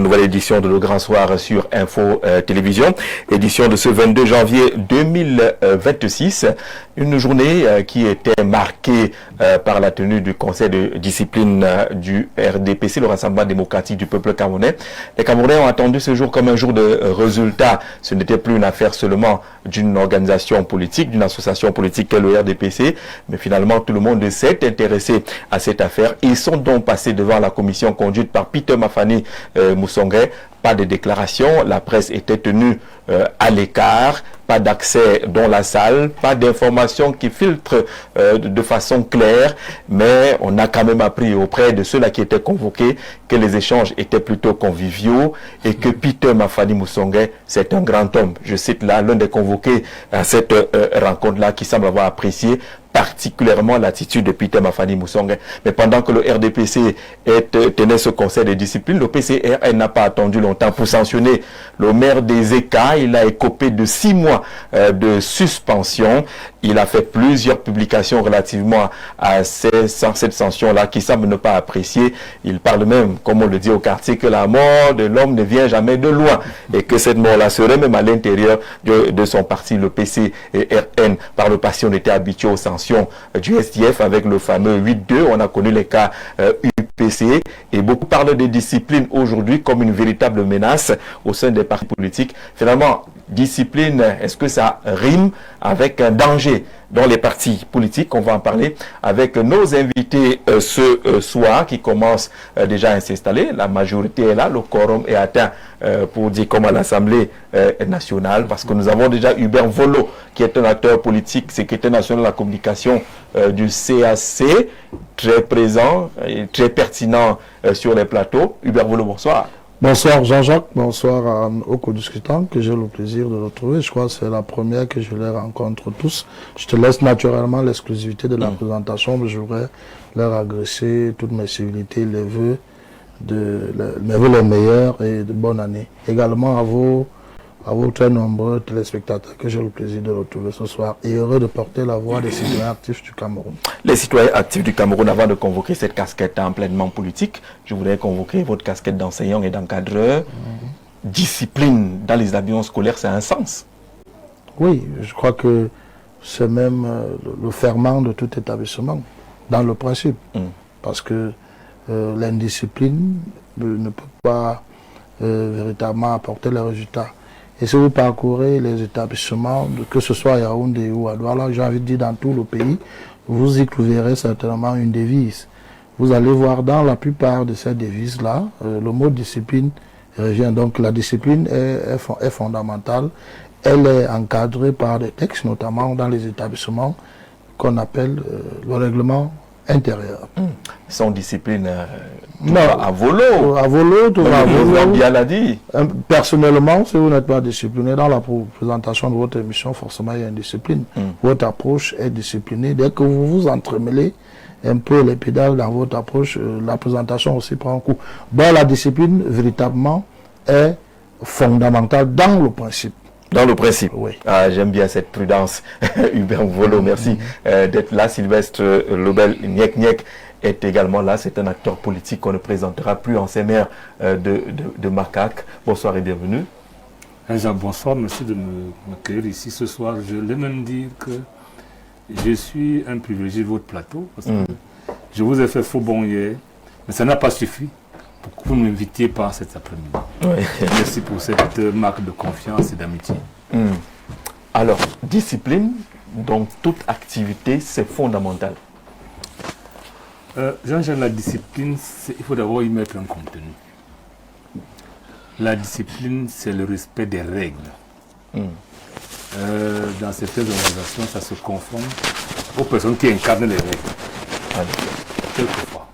Nouvelle édition de Le Grand Soir sur Info Télévision, édition de ce 22 janvier 2026, une journée qui était marquée par la tenue du conseil de discipline du RDPC, le Rassemblement démocratique du peuple camerounais. Les Camerounais ont attendu ce jour comme un jour de résultat. Ce n'était plus une affaire seulement d'une organisation politique, d'une association politique qu'est le RDPC, mais finalement tout le monde s'est intéressé à cette affaire. Ils sont donc passés devant la commission conduite par Peter Mafani Moussongé. Pas de déclaration, la presse était tenue à l'écart, pas d'accès dans la salle, pas d'informations qui filtrent de façon claire, mais on a quand même appris auprès de ceux-là qui étaient convoqués que les échanges étaient plutôt conviviaux et que Peter Mafani Moussongé, c'est un grand homme. Je cite là l'un des convoqués à cette rencontre-là qui semble avoir apprécié particulièrement l'attitude de Peter Mafani Moussongé. Mais pendant que le RDPC tenait ce conseil de discipline, le PCRN n'a pas attendu longtemps pour sanctionner le maire des ECA. Il a écopé de 6 mois de suspension. Il a fait plusieurs publications relativement à cette sanction-là qui semble ne pas apprécier. Il parle même, comme on le dit au quartier, que la mort de l'homme ne vient jamais de loin et que cette mort-là serait même à l'intérieur de son parti, le PCRN. Par le passé, on était habitué aux sanctions du SDF avec le fameux 8-2. On a connu les cas UPC et beaucoup parlent de discipline aujourd'hui comme une véritable menace au sein des partis politiques. Finalement, discipline, est-ce que ça rime avec un danger dans les partis politiques? On va en parler avec nos invités ce soir qui commencent déjà à s'installer. La majorité est là, le quorum est atteint pour dire comme à l'Assemblée nationale, parce que nous avons déjà Hubert Volo qui est un acteur politique, secrétaire national de la communication du CAC, très présent et très pertinent sur les plateaux. Hubert Volo, bonsoir. Bonsoir Jean-Jacques, bonsoir aux co-discutants que j'ai le plaisir de retrouver. Je crois que c'est la première que je les rencontre tous. Je te laisse naturellement l'exclusivité de la présentation, mais je voudrais leur adresser toutes mes civilités, les vœux les meilleurs et de bonne année. Également à vos très nombreux téléspectateurs que j'ai le plaisir de retrouver ce soir et heureux de porter la voix des citoyens actifs du Cameroun. Les citoyens actifs du Cameroun, avant de convoquer cette casquette en pleinement politique, je voudrais convoquer votre casquette d'enseignant et d'encadreur. Discipline dans les établissements scolaires, c'est un sens. Oui, je crois que c'est même le ferment de tout établissement, dans le principe. Parce que l'indiscipline ne peut pas véritablement apporter les résultats. Et si vous parcourez les établissements, que ce soit à Yaoundé ou à Douala, j'ai envie de dire dans tout le pays, vous y trouverez certainement une devise. Vous allez voir dans la plupart de ces devises-là, le mot discipline revient. Donc la discipline est fondamentale. Elle est encadrée par des textes, notamment dans les établissements qu'on appelle le règlement intérieur. Sans discipline, à volo. À volo, tout va à volo. Bien l'a dit. Personnellement, si vous n'êtes pas discipliné dans la présentation de votre émission, forcément il y a une discipline. Votre approche est disciplinée. Dès que vous vous entremêlez un peu les pédales dans votre approche, la présentation aussi prend un coup. Donc la discipline, véritablement, est fondamentale dans le principe. Dans le principe. Oui. J'aime bien cette prudence. Hubert Volo, merci d'être là. Sylvestre Lobel Niek est également là. C'est un acteur politique qu'on ne présentera plus en ces mers de macaques. Bonsoir et bienvenue. Jean, bonsoir. Merci de m'accueillir ici ce soir. Je voulais même dire que je suis un privilégié de votre plateau. Parce que je vous ai fait faux bon hier, mais ça n'a pas suffi pour que vous m'invitiez pas cet après-midi. Oui. Merci pour cette marque de confiance et d'amitié. Alors, discipline, dans toute activité, c'est fondamental. Jean-Jean, la discipline, il faut d'abord y mettre un contenu. La discipline, c'est le respect des règles. Dans certaines organisations, ça se confond aux personnes qui incarnent les règles. Quelquefois.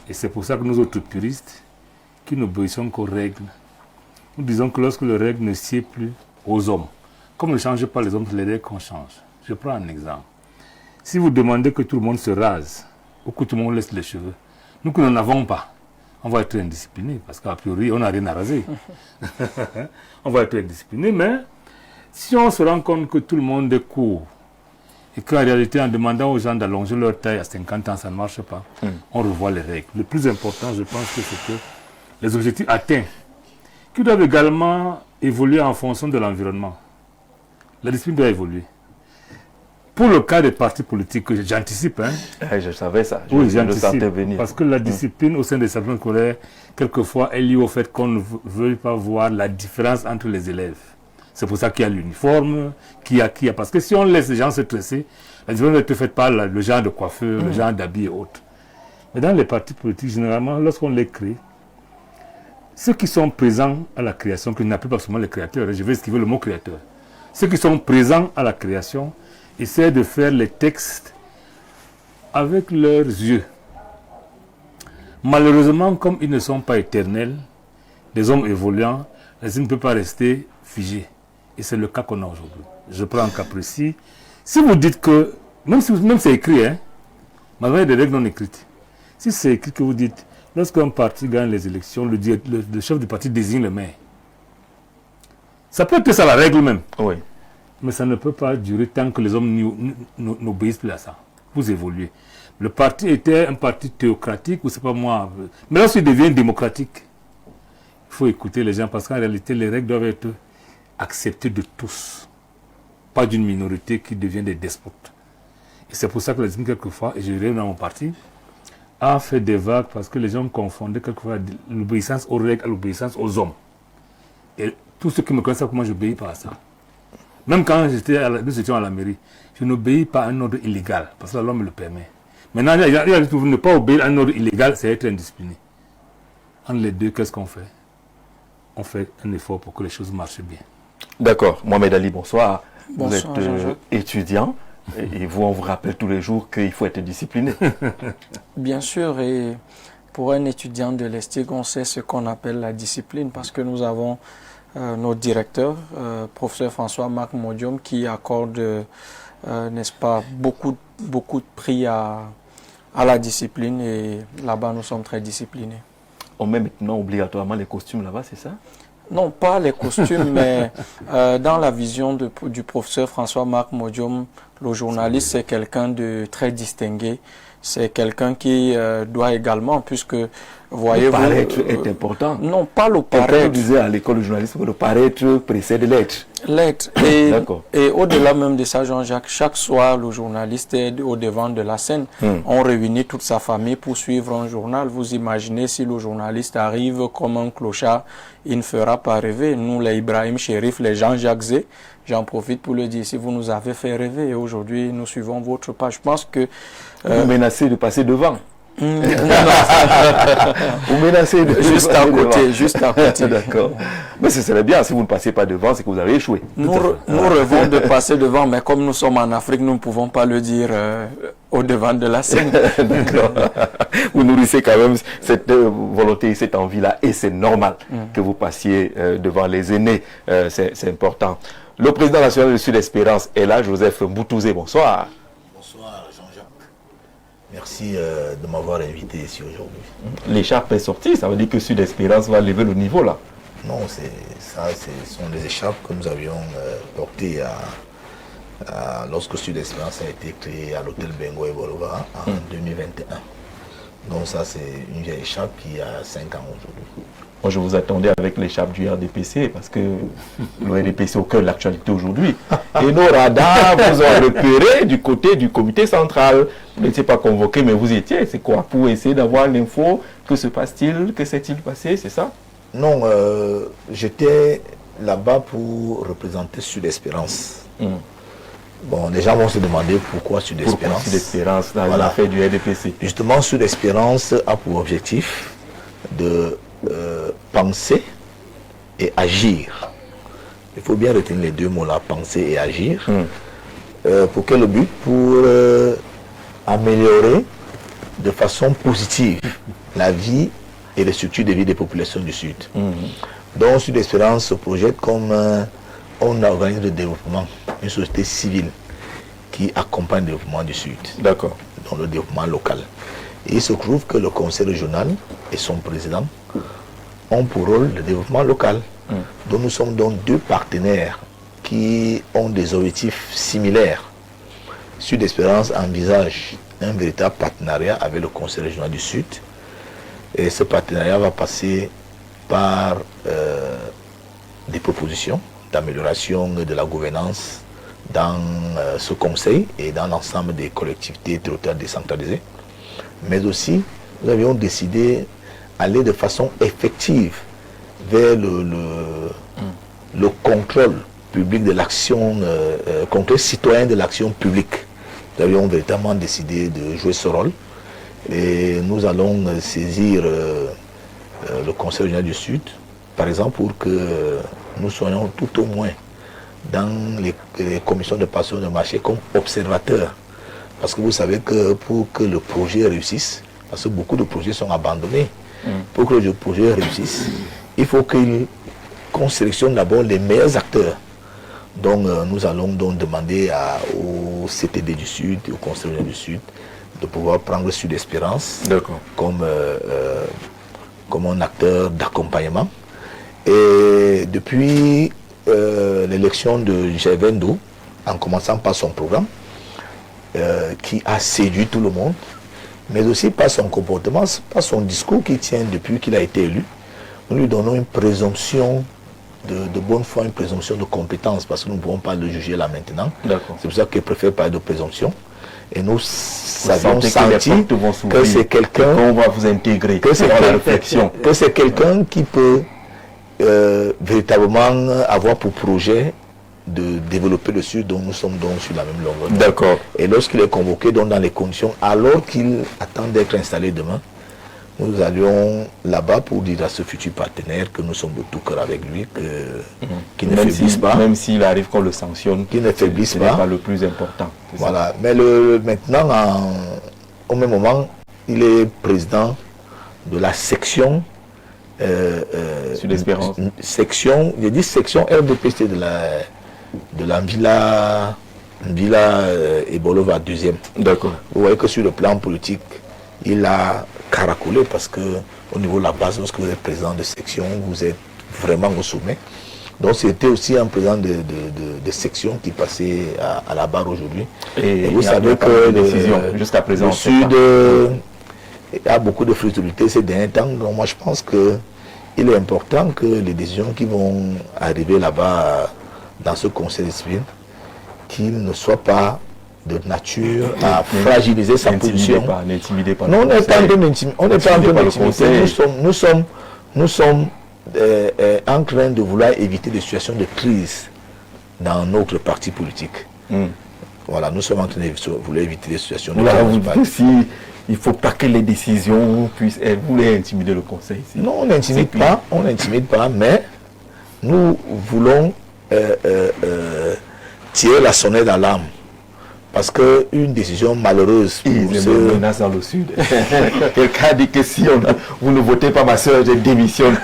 Et c'est pour ça que nous autres puristes, qui n'obéissons qu'aux règles, nous disons que lorsque les règles ne sied plus aux hommes, comme ne changent pas les hommes, c'est les règles qu'on change. Je prends un exemple. Si vous demandez que tout le monde se rase, ou que tout le monde laisse les cheveux, nous qui n'en avons pas, on va être indisciplinés, parce qu'a priori, on n'a rien à raser. On va être indisciplinés, mais si on se rend compte que tout le monde est court, et qu'en réalité, en demandant aux gens d'allonger leur taille à 50 ans, ça ne marche pas, on revoit les règles. Le plus important, je pense que c'est que les objectifs atteints qui doivent également évoluer en fonction de l'environnement. La discipline doit évoluer. Pour le cas des partis politiques, j'anticipe. Je savais ça, oui, je le sentais venir. Parce que la discipline au sein des établissements scolaires, quelquefois, est liée au fait qu'on ne veut pas voir la différence entre les élèves. C'est pour ça qu'il y a l'uniforme, parce que si on laisse les gens se tresser, la différence n'est faite par le genre de coiffeur, le genre d'habits et autres. Mais dans les partis politiques, généralement, lorsqu'on les crée, ceux qui sont présents à la création, qui n'appellent pas seulement les créateurs, je vais esquiver le mot créateur, ceux qui sont présents à la création essaient de faire les textes avec leurs yeux. Malheureusement, comme ils ne sont pas éternels, des hommes évoluants, ils ne peuvent pas rester figés. Et c'est le cas qu'on a aujourd'hui. Je prends un cas précis. Si vous dites que, même si c'est écrit, malgré des règles non écrites, si c'est écrit que vous dites, lorsqu'un parti gagne les élections, le chef du parti désigne le maire. Ça peut être ça la règle même. Oui. Mais ça ne peut pas durer tant que les hommes n'obéissent plus à ça. Vous évoluez. Le parti était un parti théocratique, ou c'est pas moi. Mais lorsqu'il devient démocratique, il faut écouter les gens parce qu'en réalité, les règles doivent être acceptées de tous. Pas d'une minorité qui devient des despotes. Et c'est pour ça que les gens, quelquefois, et je reviens dans mon parti, a fait des vagues parce que les gens confondaient quelquefois l'obéissance aux règles à l'obéissance aux hommes. Et tous ceux qui me connaissent, comment j'obéis pas à ça. Même quand nous étions à la mairie, je n'obéis pas à un ordre illégal, parce que la loi me le permet. Maintenant, ne pas obéir à un ordre illégal, c'est être indiscipliné. Entre les deux, qu'est-ce qu'on fait? On fait un effort pour que les choses marchent bien. D'accord. Mohamed Ali, bonsoir. Bonsoir, vous êtes étudiant, et vous, on vous rappelle tous les jours qu'il faut être discipliné. Bien sûr, et pour un étudiant de l'ESTIG, on sait ce qu'on appelle la discipline, parce que nous avons notre directeur, professeur François-Marc Modium, qui accorde, n'est-ce pas, beaucoup de prix à la discipline, et là-bas nous sommes très disciplinés. On met maintenant obligatoirement les costumes là-bas, c'est ça? Non, pas les costumes, mais dans la vision du professeur François-Marc Modium, le journaliste, c'est quelqu'un de très distingué. C'est quelqu'un qui doit également, puisque, voyez-vous... Le paraître est important. Non, pas le paraître. On disait à l'école de journalisme que le paraître précède l'être. L'être. Et au-delà même de ça, Jean-Jacques, chaque soir, le journaliste est au devant de la scène. On réunit toute sa famille pour suivre un journal. Vous imaginez si le journaliste arrive comme un clochard, il ne fera pas rêver. Nous, les Ibrahim Chérif, les Jean-Jacques Zé, j'en profite pour le dire, si vous nous avez fait rêver, et aujourd'hui, nous suivons votre page. Je pense que... Vous menacez de passer devant. Non. Vous menacez de juste à côté, juste à côté. D'accord. Mais ce serait bien, si vous ne passez pas devant, c'est que vous avez échoué. Nous rêvons de passer devant, mais comme nous sommes en Afrique, nous ne pouvons pas le dire au devant de la scène. D'accord. Vous nourrissez quand même cette volonté, cette envie-là, et c'est normal que vous passiez devant les aînés. C'est important. Le président national de Sud Espérance est là, Joseph Mboutouzé. Bonsoir. Bonsoir Jean-Jacques. Merci de m'avoir invité ici aujourd'hui. L'écharpe est sortie, ça veut dire que Sud Espérance va lever le niveau là. Non, ce sont des écharpes que nous avions portées lorsque Sud Espérance a été créé à l'hôtel Bengo et Bolova en 2021. Donc ça c'est une vieille écharpe qui a 5 ans aujourd'hui. Moi, je vous attendais avec l'écharpe du RDPC parce que le RDPC est au cœur de l'actualité aujourd'hui. Et nos radars vous ont repéré du côté du comité central. Vous n'étiez pas convoqué, mais vous y étiez. C'est quoi? Pour essayer d'avoir l'info. Que se passe-t-il? Que s'est-il passé? C'est ça? Non, j'étais là-bas pour représenter Sud Espérance. Bon, les gens vont se demander pourquoi Sud Espérance. Pourquoi Sud Espérance dans l'affaire du RDPC? Justement, Sud Espérance a pour objectif de penser et agir. Il faut bien retenir les deux mots là, penser et agir. Pour quel but? Pour améliorer de façon positive la vie et les structures de vie des populations du Sud. Donc Sud Espérance se projette comme un organisme de développement, une société civile qui accompagne le développement du Sud. D'accord. Donc le développement local. Et il se trouve que le conseil régional et son président ont pour rôle le développement local. Donc nous sommes donc deux partenaires qui ont des objectifs similaires. Sud Espérance envisage un véritable partenariat avec le conseil régional du Sud. Et ce partenariat va passer par propositions d'amélioration de la gouvernance dans ce conseil et dans l'ensemble des collectivités territoriales décentralisées. Mais aussi, nous avions décidé d'aller de façon effective vers le contrôle public de l'action, contrôle citoyen de l'action publique. Nous avions véritablement décidé de jouer ce rôle. Et nous allons saisir le Conseil régional du Sud, par exemple, pour que nous soyons tout au moins dans les commissions de passation de marché comme observateurs. Parce que vous savez que pour que le projet réussisse, parce que beaucoup de projets sont abandonnés, pour que le projet réussisse, il faut qu'on sélectionne d'abord les meilleurs acteurs. Donc nous allons donc demander au CTD du Sud, au Conseil régional du Sud, de pouvoir prendre Sud Espérance comme un acteur d'accompagnement. Et depuis l'élection de Gervais-Ndou, en commençant par son programme, qui a séduit tout le monde, mais aussi par son comportement, par son discours qui tient depuis qu'il a été élu, nous lui donnons une présomption de bonne foi, une présomption de compétence, parce que nous ne pouvons pas le juger là maintenant. C'est pour ça qu'il préfère parler de présomption. Et nous avons senti que c'est quelqu'un qu'on va vous intégrer dans la réflexion. Que c'est quelqu'un qui peut véritablement avoir pour projet de développer le Sud, dont nous sommes donc sur la même longueur. D'accord. Et lorsqu'il est convoqué donc dans les conditions, alors qu'il attend d'être installé demain, nous allions là-bas pour dire à ce futur partenaire que nous sommes de tout cœur avec lui, qu'il ne faiblisse pas. Même s'il arrive qu'on le sanctionne, qu'il ne faiblisse pas. Ce n'est pas le plus important. Voilà. Mais maintenant, au même moment, il est président de la section Sud Espérance. Section, j'ai dit section RDPC de la Villa Ebolova 2e. D'accord. Vous voyez que sur le plan politique, il a caracolé parce que au niveau de la base, lorsque vous êtes président de section, vous êtes vraiment au sommet. Donc c'était aussi un président de section qui passait à la barre aujourd'hui. Et vous savez que jusqu'à présent, le Sud a beaucoup de fragilité ces derniers temps. Donc moi je pense qu'il est important que les décisions qui vont arriver là-bas dans ce conseil discipline, qu'ils ne soient pas de nature à fragiliser sa position. N'intimidez pas. Non, on n'est pas en train d'intimider. On n'est pas en train d'intimider. Nous sommes en train de vouloir éviter des situations de crise dans notre parti politique. Voilà, nous sommes en train de vouloir éviter des situations de crise. Il ne faut pas que les décisions puissent... Vous voulez intimider le conseil ici. Non, on n'intimide pas, mais nous voulons tirer la sonnette d'alarme. Parce qu'une décision malheureuse pour une menace dans le Sud. Quelqu'un dit que si vous ne votez pas ma soeur, je démissionne.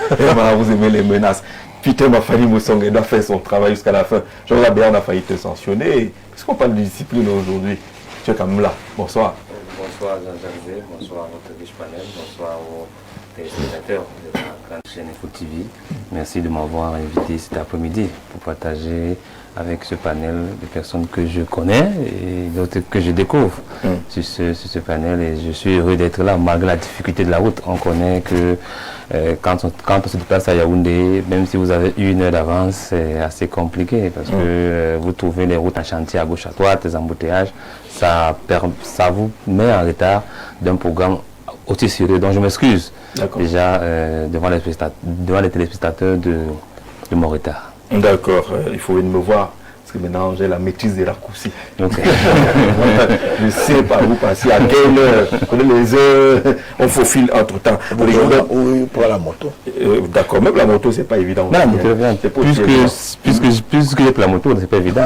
Vous aimez les menaces. Putain, ma famille Moussongue doit faire son travail jusqu'à la fin. Jean-Jacques Béard, on a failli te sanctionner. Puisqu'on parle de discipline aujourd'hui, tu es quand même là. Bonsoir. Bonsoir Jean-Jacques, bonsoir à notre riche panel, bonsoir aux téléspectateurs de la grande chaîne Info TV. Merci de m'avoir invité cet après-midi pour partager avec ce panel de personnes que je connais et d'autres que je découvre sur ce panel. Et je suis heureux d'être là malgré la difficulté de la route. On connaît que quand on se déplace à Yaoundé, même si vous avez 1 heure d'avance, c'est assez compliqué parce que vous trouvez les routes en chantier à gauche à droite, les embouteillages, ça vous met en retard d'un programme aussi sérieux. Donc je m'excuse déjà devant les téléspectateurs de mon retard. D'accord, il faut venir me voir, parce que maintenant j'ai la maîtrise de la coursie. Okay. Je sais par où passer, à quelle heure, les heures, on faufile entre temps. Oui, pour la moto. D'accord, même la moto, c'est pas évident. Non, la moto, puisque j'ai pris la moto, c'est pas évident.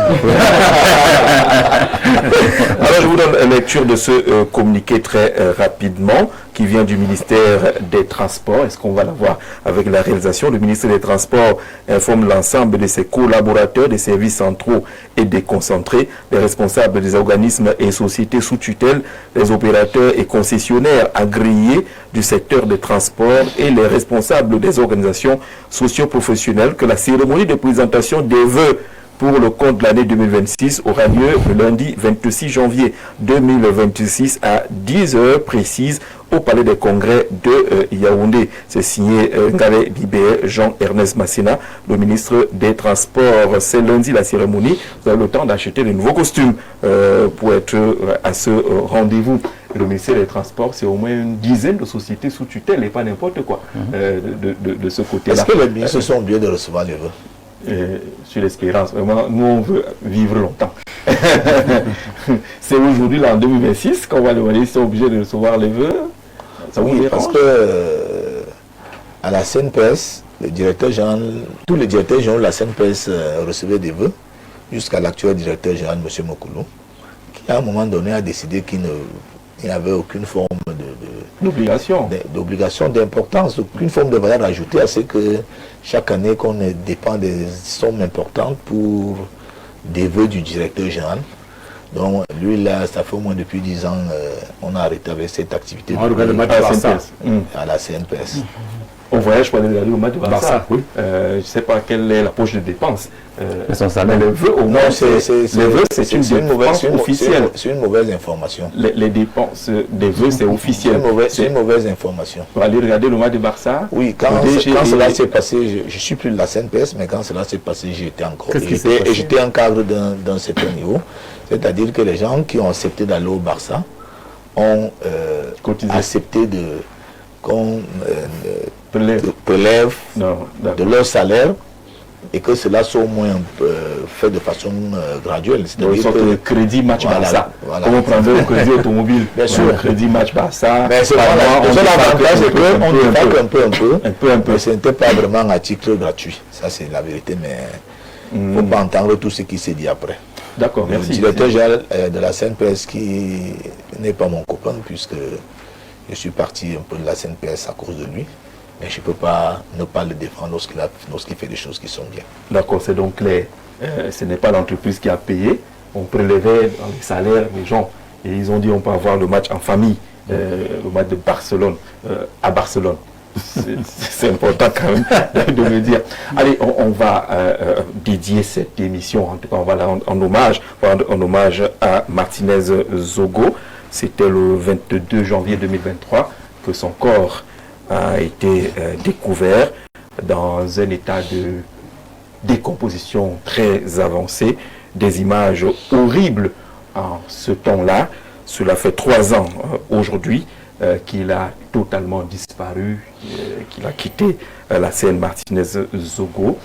Alors je vous donne lecture de ce communiqué très rapidement, qui vient du ministère des Transports. Est-ce qu'on va l'avoir avec la réalisation? Le ministère des Transports informe l'ensemble de ses collaborateurs des services centraux et déconcentrés, les responsables des organismes et sociétés sous tutelle, les opérateurs et concessionnaires agréés du secteur des transports et les responsables des organisations socio-professionnelles que la cérémonie de présentation des vœux pour le compte de l'année 2026 aura lieu le lundi 26 janvier 2026 à 10 heures précises au Palais des Congrès de Yaoundé. C'est signé Ngale Bibé, Jean-Ernest Massina, le ministre des Transports. C'est lundi la cérémonie. Vous avez le temps d'acheter de nouveaux costumes pour être à ce rendez-vous. Le ministère des Transports, c'est au moins une dizaine de sociétés sous tutelle et pas n'importe quoi de ce côté-là. Est-ce que les ministres sont obligés de recevoir les vœux? Sur l'espérance, vraiment, nous on veut vivre longtemps. C'est aujourd'hui, là, en 2026, qu'on va demander s'ils sont obligés de recevoir les vœux. Ça vous Oui, parce que à la CNPS, le directeur général, tous les directeurs généraux de la CNPS recevaient des vœux, jusqu'à l'actuel directeur général, M. Mokoulou, qui à un moment donné a décidé qu'il n'y avait aucune forme d'obligation, d'importance, aucune forme de valeur ajoutée à ce que chaque année qu'on dépend des sommes importantes pour des vœux du directeur général. Donc lui là, ça fait au moins depuis 10 ans, on a arrêté avec cette activité à la CNPS. On voyage pour aller regarder le match de Barça. Oui. Je ne sais pas quelle est la poche de dépenses. Mais les vœux, au moins, c'est une mauvaise officielle. C'est une mauvaise information. Les dépenses des vœux, c'est officiel. C'est une mauvaise information. Pour aller regarder le match de Barça. Oui, quand cela s'est passé, je ne suis plus de la CNPS, mais quand cela s'est passé, j'étais encore. J'étais en cadre d'un certain niveau. C'est-à-dire que les gens qui ont accepté d'aller au Barça ont accepté qu'on prélève de leur salaire et que cela soit au moins fait de façon graduelle. C'est-à-dire que le crédit match Barça. Comme on prendrait le crédit automobile. Bien sûr. Le crédit match Barça. Mais c'est l'avantage, c'est qu'on dépasse un peu. Mais ce n'était pas vraiment à titre gratuit. Ça, c'est la vérité, mais il ne faut pas entendre tout ce qui s'est dit après. D'accord, merci. Le directeur général de la CNPS, qui n'est pas mon copain, puisque je suis parti un peu de la CNPS à cause de lui, mais je ne peux pas ne pas le défendre lorsqu'il fait des choses qui sont bien. D'accord, c'est donc clair. Ce n'est pas l'entreprise qui a payé. On prélevait dans les salaires des gens et ils ont dit on peut avoir le match en famille, le match de Barcelone, à Barcelone. C'est important quand même de le dire. Allez, on va dédier cette émission, en tout cas on va la rendre en hommage à Martinez Zogo. C'était le 22 janvier 2023 que son corps a été découvert dans un état de décomposition très avancé, des images horribles en ce temps-là. Cela fait 3 ans aujourd'hui qu'il a totalement disparu, qu'il a quitté la scène Martinez Zogo.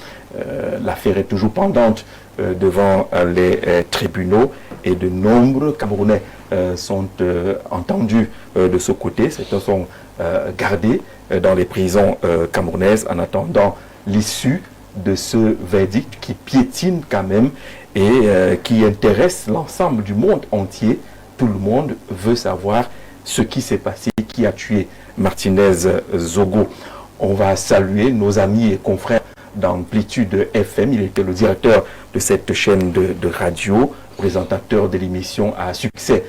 L'affaire est toujours pendante devant les tribunaux et de nombreux Camerounais sont entendus de ce côté. Certains sont gardés dans les prisons camerounaises en attendant l'issue de ce verdict qui piétine quand même et qui intéresse l'ensemble du monde entier. Tout le monde veut savoir ce qui s'est passé, qui a tué Martinez Zogo. On va saluer nos amis et confrères d'Amplitude FM. Il était le directeur de cette chaîne de radio, présentateur de l'émission à succès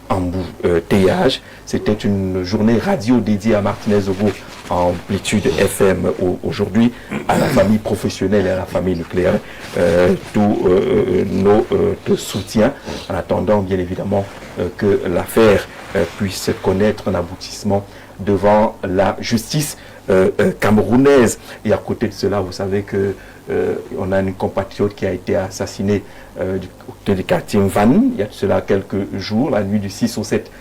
Embouteillage. C'était une journée radio dédiée à Martinez Zogo, Amplitude FM aujourd'hui, à la famille professionnelle et à la famille nucléaire. Tous nos soutiens en attendant bien évidemment que l'affaire puisse connaître un aboutissement devant la justice camerounaise. Et à côté de cela, vous savez que on a une compatriote qui a été assassinée du côté du quartier Van, il y a de cela quelques jours, la nuit du 6 au 7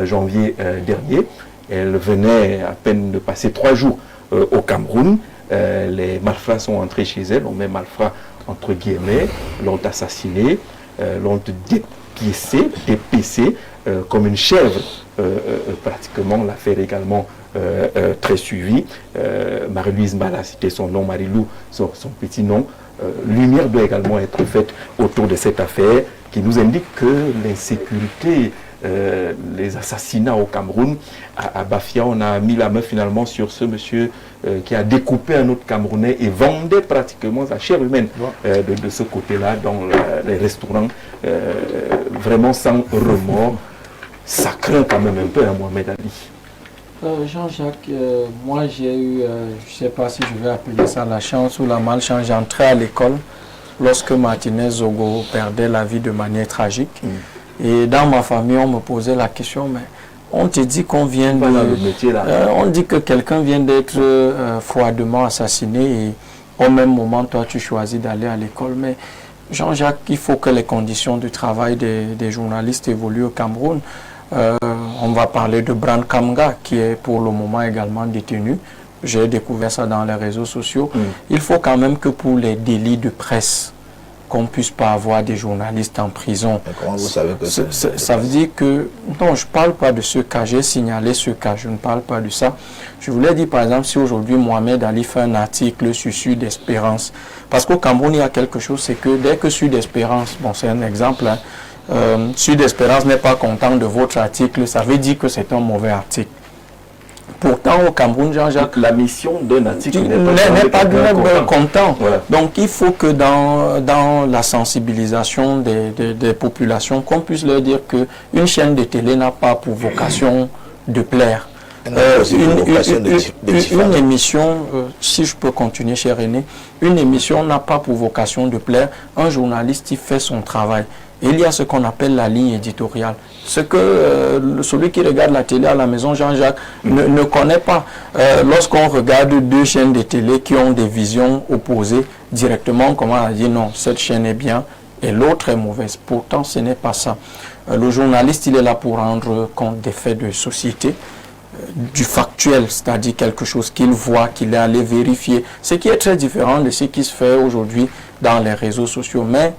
janvier dernier. Elle venait à peine de passer 3 jours au Cameroun. Les malfrats sont entrés chez elle, on met malfrats entre guillemets, l'ont assassinée, l'ont dépécée comme une chèvre, pratiquement. L'affaire également très suivie. Marie-Louise Mala, c'était son nom, Marie-Lou, son petit nom. Lumière doit également être faite autour de cette affaire qui nous indique que l'insécurité, les assassinats au Cameroun, à Bafia, on a mis la main finalement sur ce monsieur qui a découpé un autre Camerounais et vendait pratiquement sa chair humaine de ce côté-là dans les restaurants, vraiment sans remords. Ça craint quand même un peu, hein, Mohamed Ali. Jean-Jacques, moi j'ai eu, je ne sais pas si je vais appeler ça la chance ou la malchance, j'entrais à l'école lorsque Martinez Zogo perdait la vie de manière tragique. Et dans ma famille, on me posait la question, mais On te dit qu'on vient de... on dit que quelqu'un vient d'être froidement assassiné et au même moment, toi, tu choisis d'aller à l'école. Mais Jean-Jacques, il faut que les conditions de travail des journalistes évoluent au Cameroun. On va parler de Bran Kamga, qui est pour le moment également détenu. J'ai découvert ça dans les réseaux sociaux. Il faut quand même que pour les délits de presse, qu'on ne puisse pas avoir des journalistes en prison. Comment vous savez que ça veut dire que... Non, je ne parle pas de ce cas. J'ai signalé ce cas. Je ne parle pas de ça. Je voulais dire, par exemple, si aujourd'hui Mohamed Ali fait un article sur Sud Espérance, parce qu'au Cameroun, il y a quelque chose, c'est que dès que Sud Espérance, bon, c'est un exemple, hein, Sud Espérance n'est pas content de votre article, ça veut dire que c'est un mauvais article. Pourtant, au Cameroun, Jean-Jacques, la mission d'un article n'est pas content. Voilà. Donc, il faut que dans la sensibilisation des populations, qu'on puisse leur dire qu'une chaîne de télé n'a pas pour vocation de plaire. Une émission, si je peux continuer, cher René, une émission n'a pas pour vocation de plaire. Un journaliste, il fait son travail. Et il y a ce qu'on appelle la ligne éditoriale. Ce que celui qui regarde la télé à la maison, Jean-Jacques, ne connaît pas. Lorsqu'on regarde deux chaînes de télé qui ont des visions opposées, directement, comment on a dit non, cette chaîne est bien et l'autre est mauvaise. Pourtant, ce n'est pas ça. Le journaliste, il est là pour rendre compte des faits de société, du factuel, c'est-à-dire quelque chose qu'il voit, qu'il est allé vérifier. Ce qui est très différent de ce qui se fait aujourd'hui dans les réseaux sociaux. Mais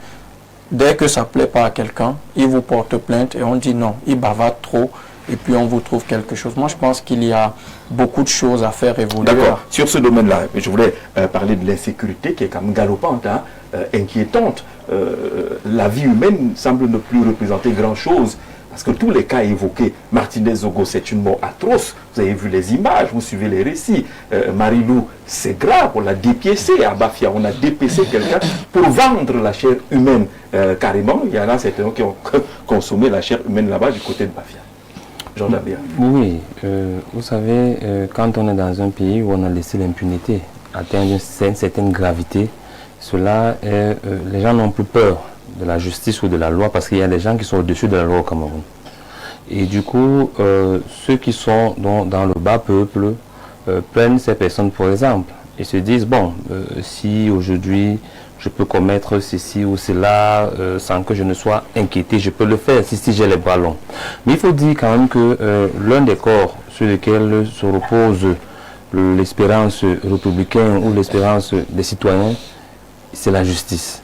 dès que ça ne plaît pas à quelqu'un, il vous porte plainte et on dit non, il bavarde trop et puis on vous trouve quelque chose. Moi, je pense qu'il y a beaucoup de choses à faire évoluer. D'accord. Sur ce domaine-là, je voulais parler de l'insécurité qui est quand même galopante, hein, inquiétante. La vie humaine semble ne plus représenter grand-chose. Parce que tous les cas évoqués, Martinez Zogo, c'est une mort atroce. Vous avez vu les images, vous suivez les récits. Marilou, c'est grave, on l'a dépiécé. À Bafia, on a dépécé quelqu'un pour vendre la chair humaine. Carrément, il y en a certains qui ont consommé la chair humaine là-bas du côté de Bafia. Jean Dabia. Oui, vous savez, quand on est dans un pays où on a laissé l'impunité atteindre une certaine gravité, cela est, les gens n'ont plus peur de la justice ou de la loi parce qu'il y a des gens qui sont au-dessus de la loi au Cameroun. Et du coup, ceux qui sont dans le bas peuple prennent ces personnes pour exemple et se disent, bon, si aujourd'hui je peux commettre ceci ou cela sans que je ne sois inquiété, je peux le faire si j'ai les bras longs. Mais il faut dire quand même que l'un des corps sur lesquels se repose l'espérance républicaine ou l'espérance des citoyens, c'est la justice.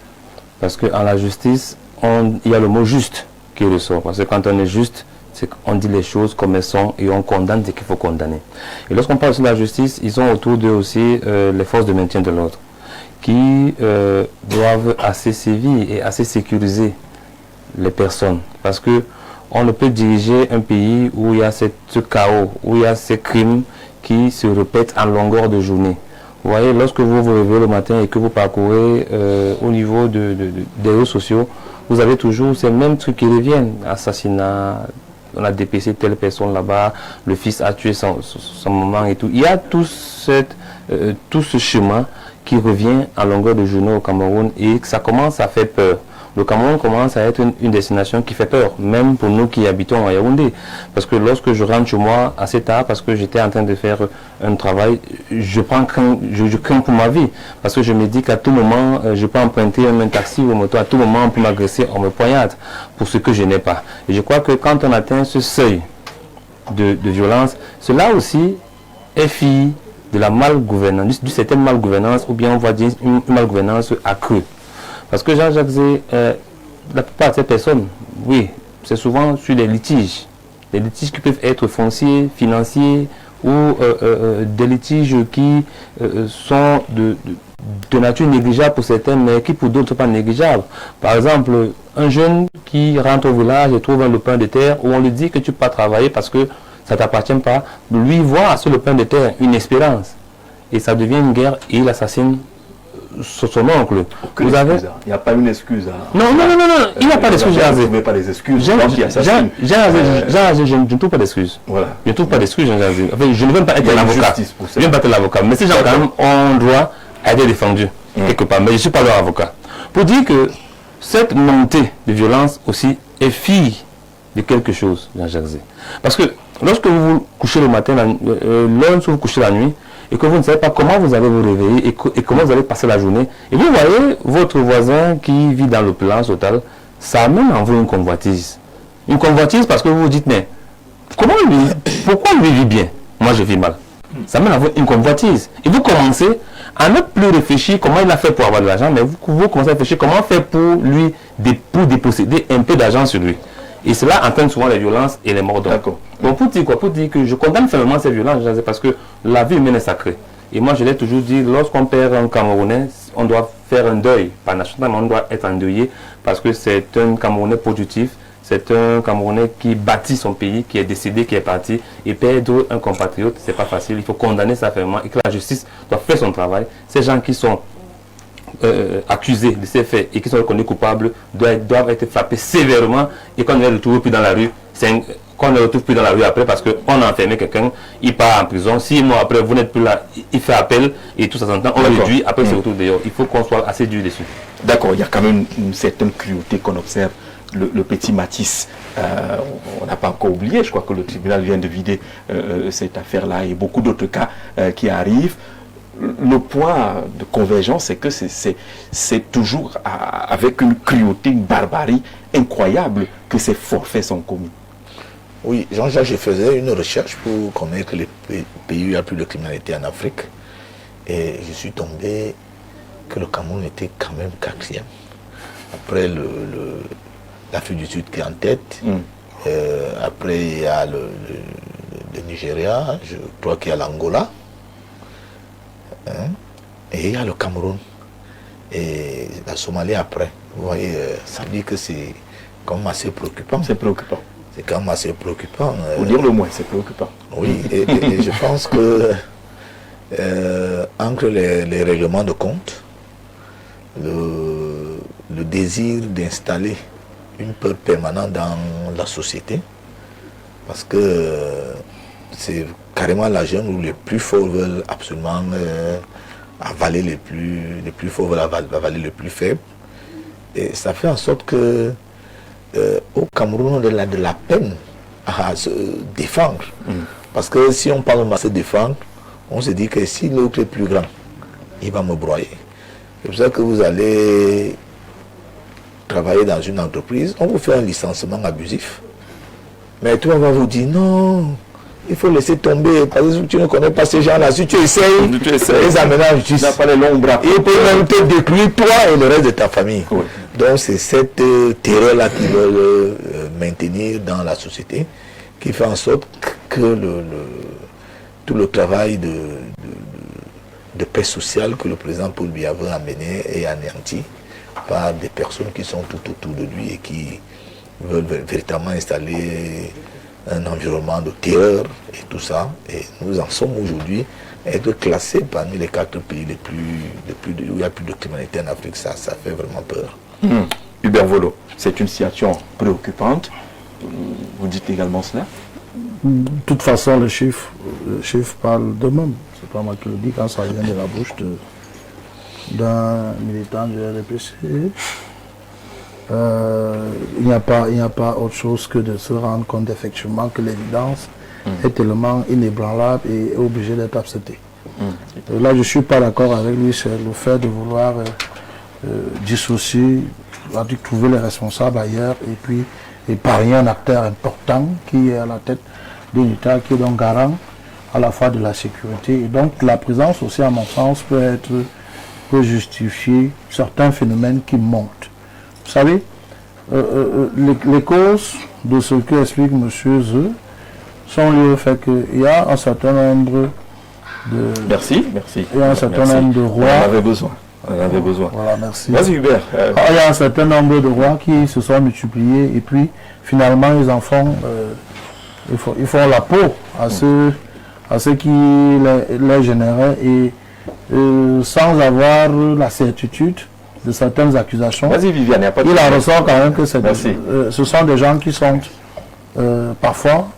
Parce qu'en la justice, il y a le mot juste qui ressort. Parce que quand on est juste, c'est qu'on dit les choses comme elles sont et on condamne ce qu'il faut condamner. Et lorsqu'on parle de la justice, ils ont autour d'eux aussi les forces de maintien de l'ordre qui doivent assez sévir et assez sécuriser les personnes. Parce qu'on ne peut diriger un pays où il y a ce chaos, où il y a ces crimes qui se répètent en longueur de journée. Vous voyez, lorsque vous vous réveillez le matin et que vous parcourez au niveau des réseaux sociaux, vous avez toujours ces mêmes trucs qui reviennent. Assassinat, on a dépêché telle personne là-bas, le fils a tué son maman et tout. Il y a tout ce chemin qui revient à longueur de journée au Cameroun et ça commence à faire peur. Le Cameroun commence à être une destination qui fait peur, même pour nous qui habitons à Yaoundé. Parce que lorsque je rentre chez moi assez tard, parce que j'étais en train de faire un travail, je crains pour ma vie. Parce que je me dis qu'à tout moment, je peux emprunter un taxi ou une moto, à tout moment on peut m'agresser, on me poignarde pour ce que je n'ai pas. Et je crois que quand on atteint ce seuil de violence, cela aussi est fille de la malgouvernance, d'une certaine malgouvernance, ou bien on va dire une malgouvernance accrue. Parce que Jean-Jacques Zé, la plupart de ces personnes, oui, c'est souvent sur des litiges qui peuvent être fonciers, financiers, ou des litiges qui sont de nature négligeable pour certains, mais qui pour d'autres ne sont pas négligeables. Par exemple, un jeune qui rentre au village et trouve un lopin de terre, où on lui dit que tu ne peux pas travailler parce que ça ne t'appartient pas, lui voit sur le lopin de terre une espérance. Et ça devient une guerre et il assassine son oncle. Vous avez... Il n'y a pas une excuse. Hein. Non, il n'y a pas d'excuse. Vous ne trouvez pas les excuses. Je ne trouve pas d'excuses. Voilà. Je ne trouve pas d'excuses, enfin, je ne veux pas être l'avocat. Je ne veux pas être l'avocat. Mais ces gens, quand même, ont droit à être défendus quelque part. Mais je ne suis pas leur avocat. Pour dire que cette montée de violence aussi est fille de quelque chose, Jean-Jacques Zé. Parce que Lorsque vous vous couchez le matin, lorsque vous couchez la nuit, et que vous ne savez pas comment vous allez vous réveiller et comment vous allez passer la journée, et vous voyez votre voisin qui vit dans l'opulence totale, ça amène en vous une convoitise. Une convoitise parce que vous vous dites, mais pourquoi lui vit bien? Moi je vis mal. Ça amène en vous une convoitise. Et vous commencez à ne plus réfléchir comment il a fait pour avoir de l'argent, mais vous commencez à réfléchir comment faire pour lui, pour déposséder un peu d'argent sur lui. Et cela entraîne souvent les violences et les morts d'hommes. Donc pour dire quoi? Pour dire que je condamne fermement ces violences, parce que la vie humaine est sacrée. Et moi je l'ai toujours dit, lorsqu'on perd un Camerounais, on doit faire un deuil, pas national, mais on doit être endeuillé, parce que c'est un Camerounais productif, c'est un Camerounais qui bâtit son pays, qui est décédé, qui est parti, et perdre un compatriote, c'est pas facile. Il faut condamner ça fermement et que la justice doit faire son travail. Ces gens qui sont accusés de ces faits et qui sont reconnus coupables doivent être frappés sévèrement, et qu'on ne les retrouve plus dans la rue, qu'on ne retrouve plus dans la rue après parce qu'on a enfermé quelqu'un, il part en prison, 6 mois après vous n'êtes plus là, il fait appel et tout ça s'entend, on le réduit, après il se retrouve dehors. Il faut qu'on soit assez dur dessus. D'accord, il y a quand même une certaine cruauté qu'on observe. Le petit Matisse, on n'a pas encore oublié, je crois que le tribunal vient de vider cette affaire-là et beaucoup d'autres cas qui arrivent. Le point de convergence, c'est que c'est toujours avec une cruauté, une barbarie incroyable que ces forfaits sont commis. Oui, Jean-Jacques, je faisais une recherche pour connaître les pays où il y a plus de criminalité en Afrique. Et je suis tombé que le Cameroun était quand même 4e. Après l'Afrique du Sud qui est en tête. Après, il y a le Nigeria, je crois qu'il y a l'Angola. Et il y a le Cameroun et la Somalie après. Vous voyez, ça dit que c'est quand même assez préoccupant. C'est préoccupant. C'est quand même assez préoccupant. Pour dire le moins, c'est préoccupant. Oui, et je pense que entre les règlements de compte, le désir d'installer une peur permanente dans la société, parce que c'est carrément la jeune où les plus forts veulent absolument avaler les plus forts veulent avaler les plus faibles. Et ça fait en sorte que au Cameroun, on a de la peine à se défendre. Parce que si on parle de se défendre, on se dit que si l'autre est plus grand, il va me broyer. C'est pour ça que vous allez travailler dans une entreprise, on vous fait un licenciement abusif. Mais tout le monde va vous dire non. Il faut laisser tomber, parce que tu ne connais pas ces gens-là. Si tu essayes, les amener en justice. Ils peuvent même te détruire, toi et le reste de ta famille. Oui. Donc c'est cette terreur-là qu'ils veulent maintenir dans la société, qui fait en sorte que tout le travail de paix sociale que le président Paul Biya veut amener est anéanti par des personnes qui sont tout autour de lui et qui veulent véritablement installer un environnement de terreur et tout ça. Et nous en sommes aujourd'hui à être classés parmi les 4 pays où il n'y a plus de criminalité en Afrique. Ça fait vraiment peur. Hubert Volo, c'est une situation préoccupante. Vous dites également cela? De toute façon, les chiffres parlent d'eux-mêmes. C'est pas moi qui le dis quand ça vient de la bouche d'un militant du RDPC. Il n'y a pas autre chose que de se rendre compte effectivement que l'évidence est tellement inébranlable et est obligée d'être acceptée. Là, je ne suis pas d'accord avec lui, c'est le fait de vouloir dissocier, trouver les responsables ailleurs et puis épargner un acteur important qui est à la tête d'un État, qui est donc garant à la fois de la sécurité. Et donc la présence aussi, à mon sens, peut justifier certains phénomènes qui montent. Vous savez, les causes de ce que explique M. Zeu sont liées au fait qu'il y a un certain nombre de... Merci. Il y a un certain nombre de rois... On avait besoin. Voilà, merci. Vas-y Hubert. Il y a un certain nombre de rois qui se sont multipliés et puis finalement ils en font... ils font la peau à ceux qui les généraient et sans avoir la certitude de certaines accusations. Vas-y Viviane, il en ressort quand même que ce sont des gens qui sont parfois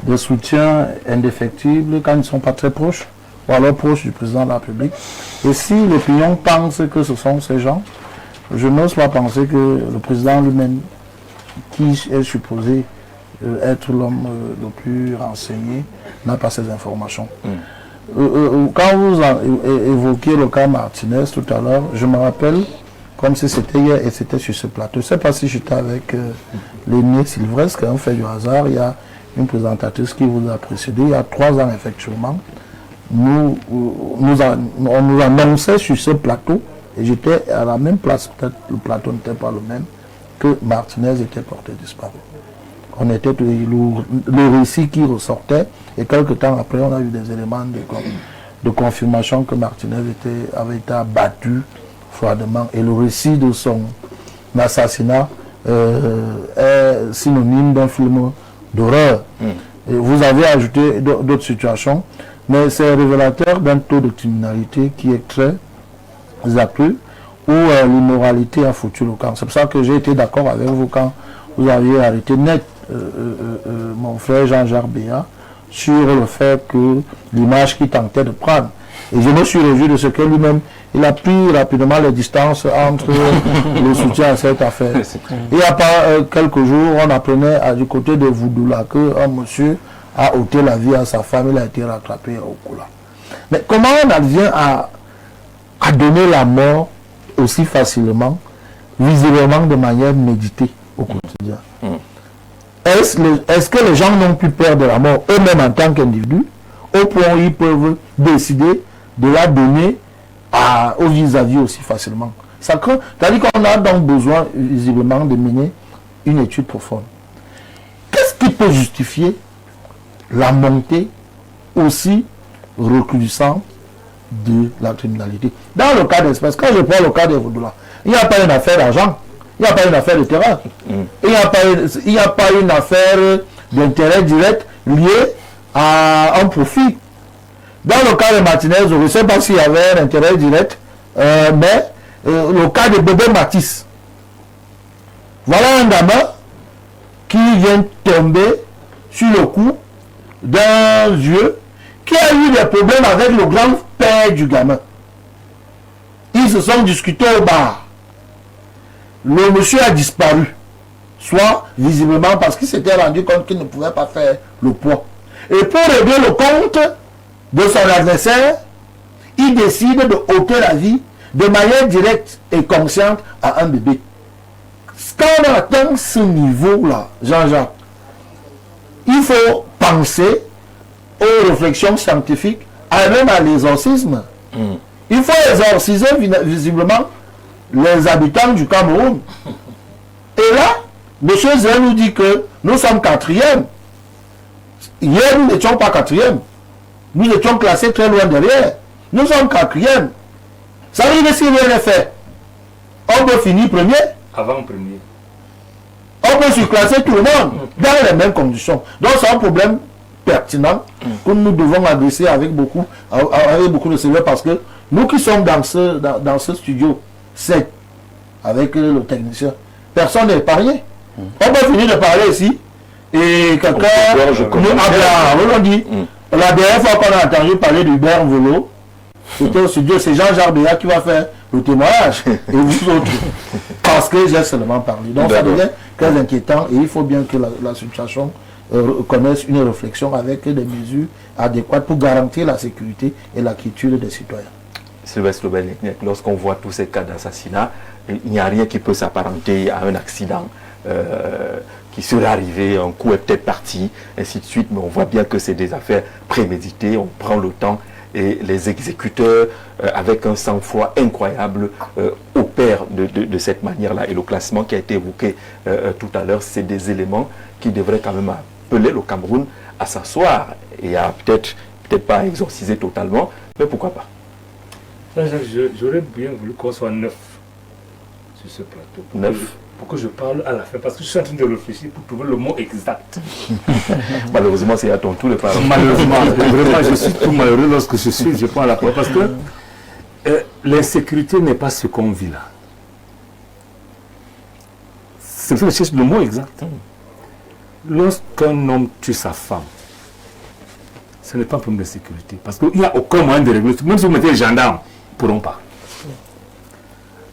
des soutiens indéfectibles quand ils ne sont pas très proches, ou alors proches du président de la République. Et si l'opinion pense que ce sont ces gens, je n'ose pas penser que le président lui-même, qui est supposé être l'homme le plus renseigné, n'a pas ces informations. Quand vous évoquiez le cas Martinez tout à l'heure, je me rappelle, comme si c'était hier et c'était sur ce plateau. Je ne sais pas si j'étais avec l'aîné Sylvestre, un fait du hasard, il y a une présentatrice qui vous a précédé, il y a 3 ans effectivement. On nous annonçait sur ce plateau, et j'étais à la même place, peut-être le plateau n'était pas le même, que Martinez était porté disparu. On était le récit qui ressortait, et quelques temps après, on a eu des éléments de confirmation que Martinez avait été abattu froidement, et le récit de son assassinat est synonyme d'un film d'horreur. Vous avez ajouté d'autres situations, mais c'est révélateur d'un taux de criminalité qui est très accru, où l'immoralité a foutu le camp. C'est pour ça que j'ai été d'accord avec vous quand vous aviez arrêté net mon frère Jean-Jacques Béat sur le fait que l'image qu'il tentait de prendre. Et je me suis réjoui de ce que lui-même, il a pris rapidement les distances entre le soutien à cette affaire. Il n'y a pas quelques jours, on apprenait du côté de Voudoula qu'un monsieur a ôté la vie à sa femme, il a été rattrapé au Koula. Mais comment on en vient à donner la mort aussi facilement, visiblement de manière méditée au quotidien? Est-ce que les gens n'ont plus peur de la mort eux-mêmes en tant qu'individus, au point où ils peuvent décider de la donner au vis-à-vis aussi facilement? C'est-à-dire qu'on a donc besoin visiblement de mener une étude profonde. Qu'est-ce qui peut justifier la montée aussi recrudescente de la criminalité? Dans le cas d'espèce, quand je prends le cas de Voudoula, il n'y a pas une affaire d'argent, il n'y a pas une affaire de terrain, il n'y a pas une affaire d'intérêt direct lié à un profit. Dans le cas de Martinez, je ne sais pas s'il y avait un intérêt direct, mais le cas de Bébé Matisse, voilà un gamin qui vient tomber sur le coup d'un vieux qui a eu des problèmes avec le grand-père du gamin. Ils se sont discutés au bar. Le monsieur a disparu, soit visiblement parce qu'il s'était rendu compte qu'il ne pouvait pas faire le poids. Et pour régler le compte de son adversaire, il décide de ôter la vie de manière directe et consciente à un bébé. Quand on atteint ce niveau-là, Jean-Jacques, il faut penser aux réflexions scientifiques, même à l'exorcisme. Il faut exorciser visiblement les habitants du Cameroun. Et là, M. Zé nous dit que nous sommes 4e. Hier, nous n'étions pas 4e. Nous étions classés très loin derrière. Nous sommes 4e. Ça veut dire que si rien n'est fait, on peut finir premier. Avant premier. On peut surclasser tout le monde dans les mêmes conditions. Donc c'est un problème pertinent que nous devons adresser avec beaucoup de sérieux, parce que nous qui sommes dans ce studio 7 avec le technicien, personne n'est épargné. On peut finir de parler ici et quelqu'un nous dit la dernière fois qu'on a entendu parler d'Hubert Volo, c'était au studio, c'est Jean-Jacques Béat qui va faire le témoignage et vous autres, parce que j'ai seulement parlé. Donc ça devient très inquiétant, et il faut bien que la situation connaisse une réflexion avec des mesures adéquates pour garantir la sécurité et la quiétude des citoyens. Sylvestre Lobel, lorsqu'on voit tous ces cas d'assassinat, il n'y a rien qui peut s'apparenter à un accident qui serait arrivé, un coup est peut-être parti, ainsi de suite, mais on voit bien que c'est des affaires préméditées, on prend le temps, et les exécuteurs, avec un sang-froid incroyable, opèrent de cette manière-là. Et le classement qui a été évoqué tout à l'heure, c'est des éléments qui devraient quand même appeler le Cameroun à s'asseoir et à peut-être pas exorciser totalement, mais pourquoi pas. J'aurais bien voulu qu'on soit 9 sur ce plateau. 9 pour que je parle à la fin, parce que je suis en train de réfléchir pour trouver le mot exact. Malheureusement, c'est à ton tour de parler. Malheureusement, vraiment, je suis tout malheureux lorsque je prends la parole, parce que l'insécurité n'est pas ce qu'on vit là. C'est que je cherche le mot exact. Lorsqu'un homme tue sa femme, ce n'est pas un problème de sécurité, parce qu'il n'y a aucun moyen de régler. Même si vous mettez les gendarmes, ils ne pourront pas.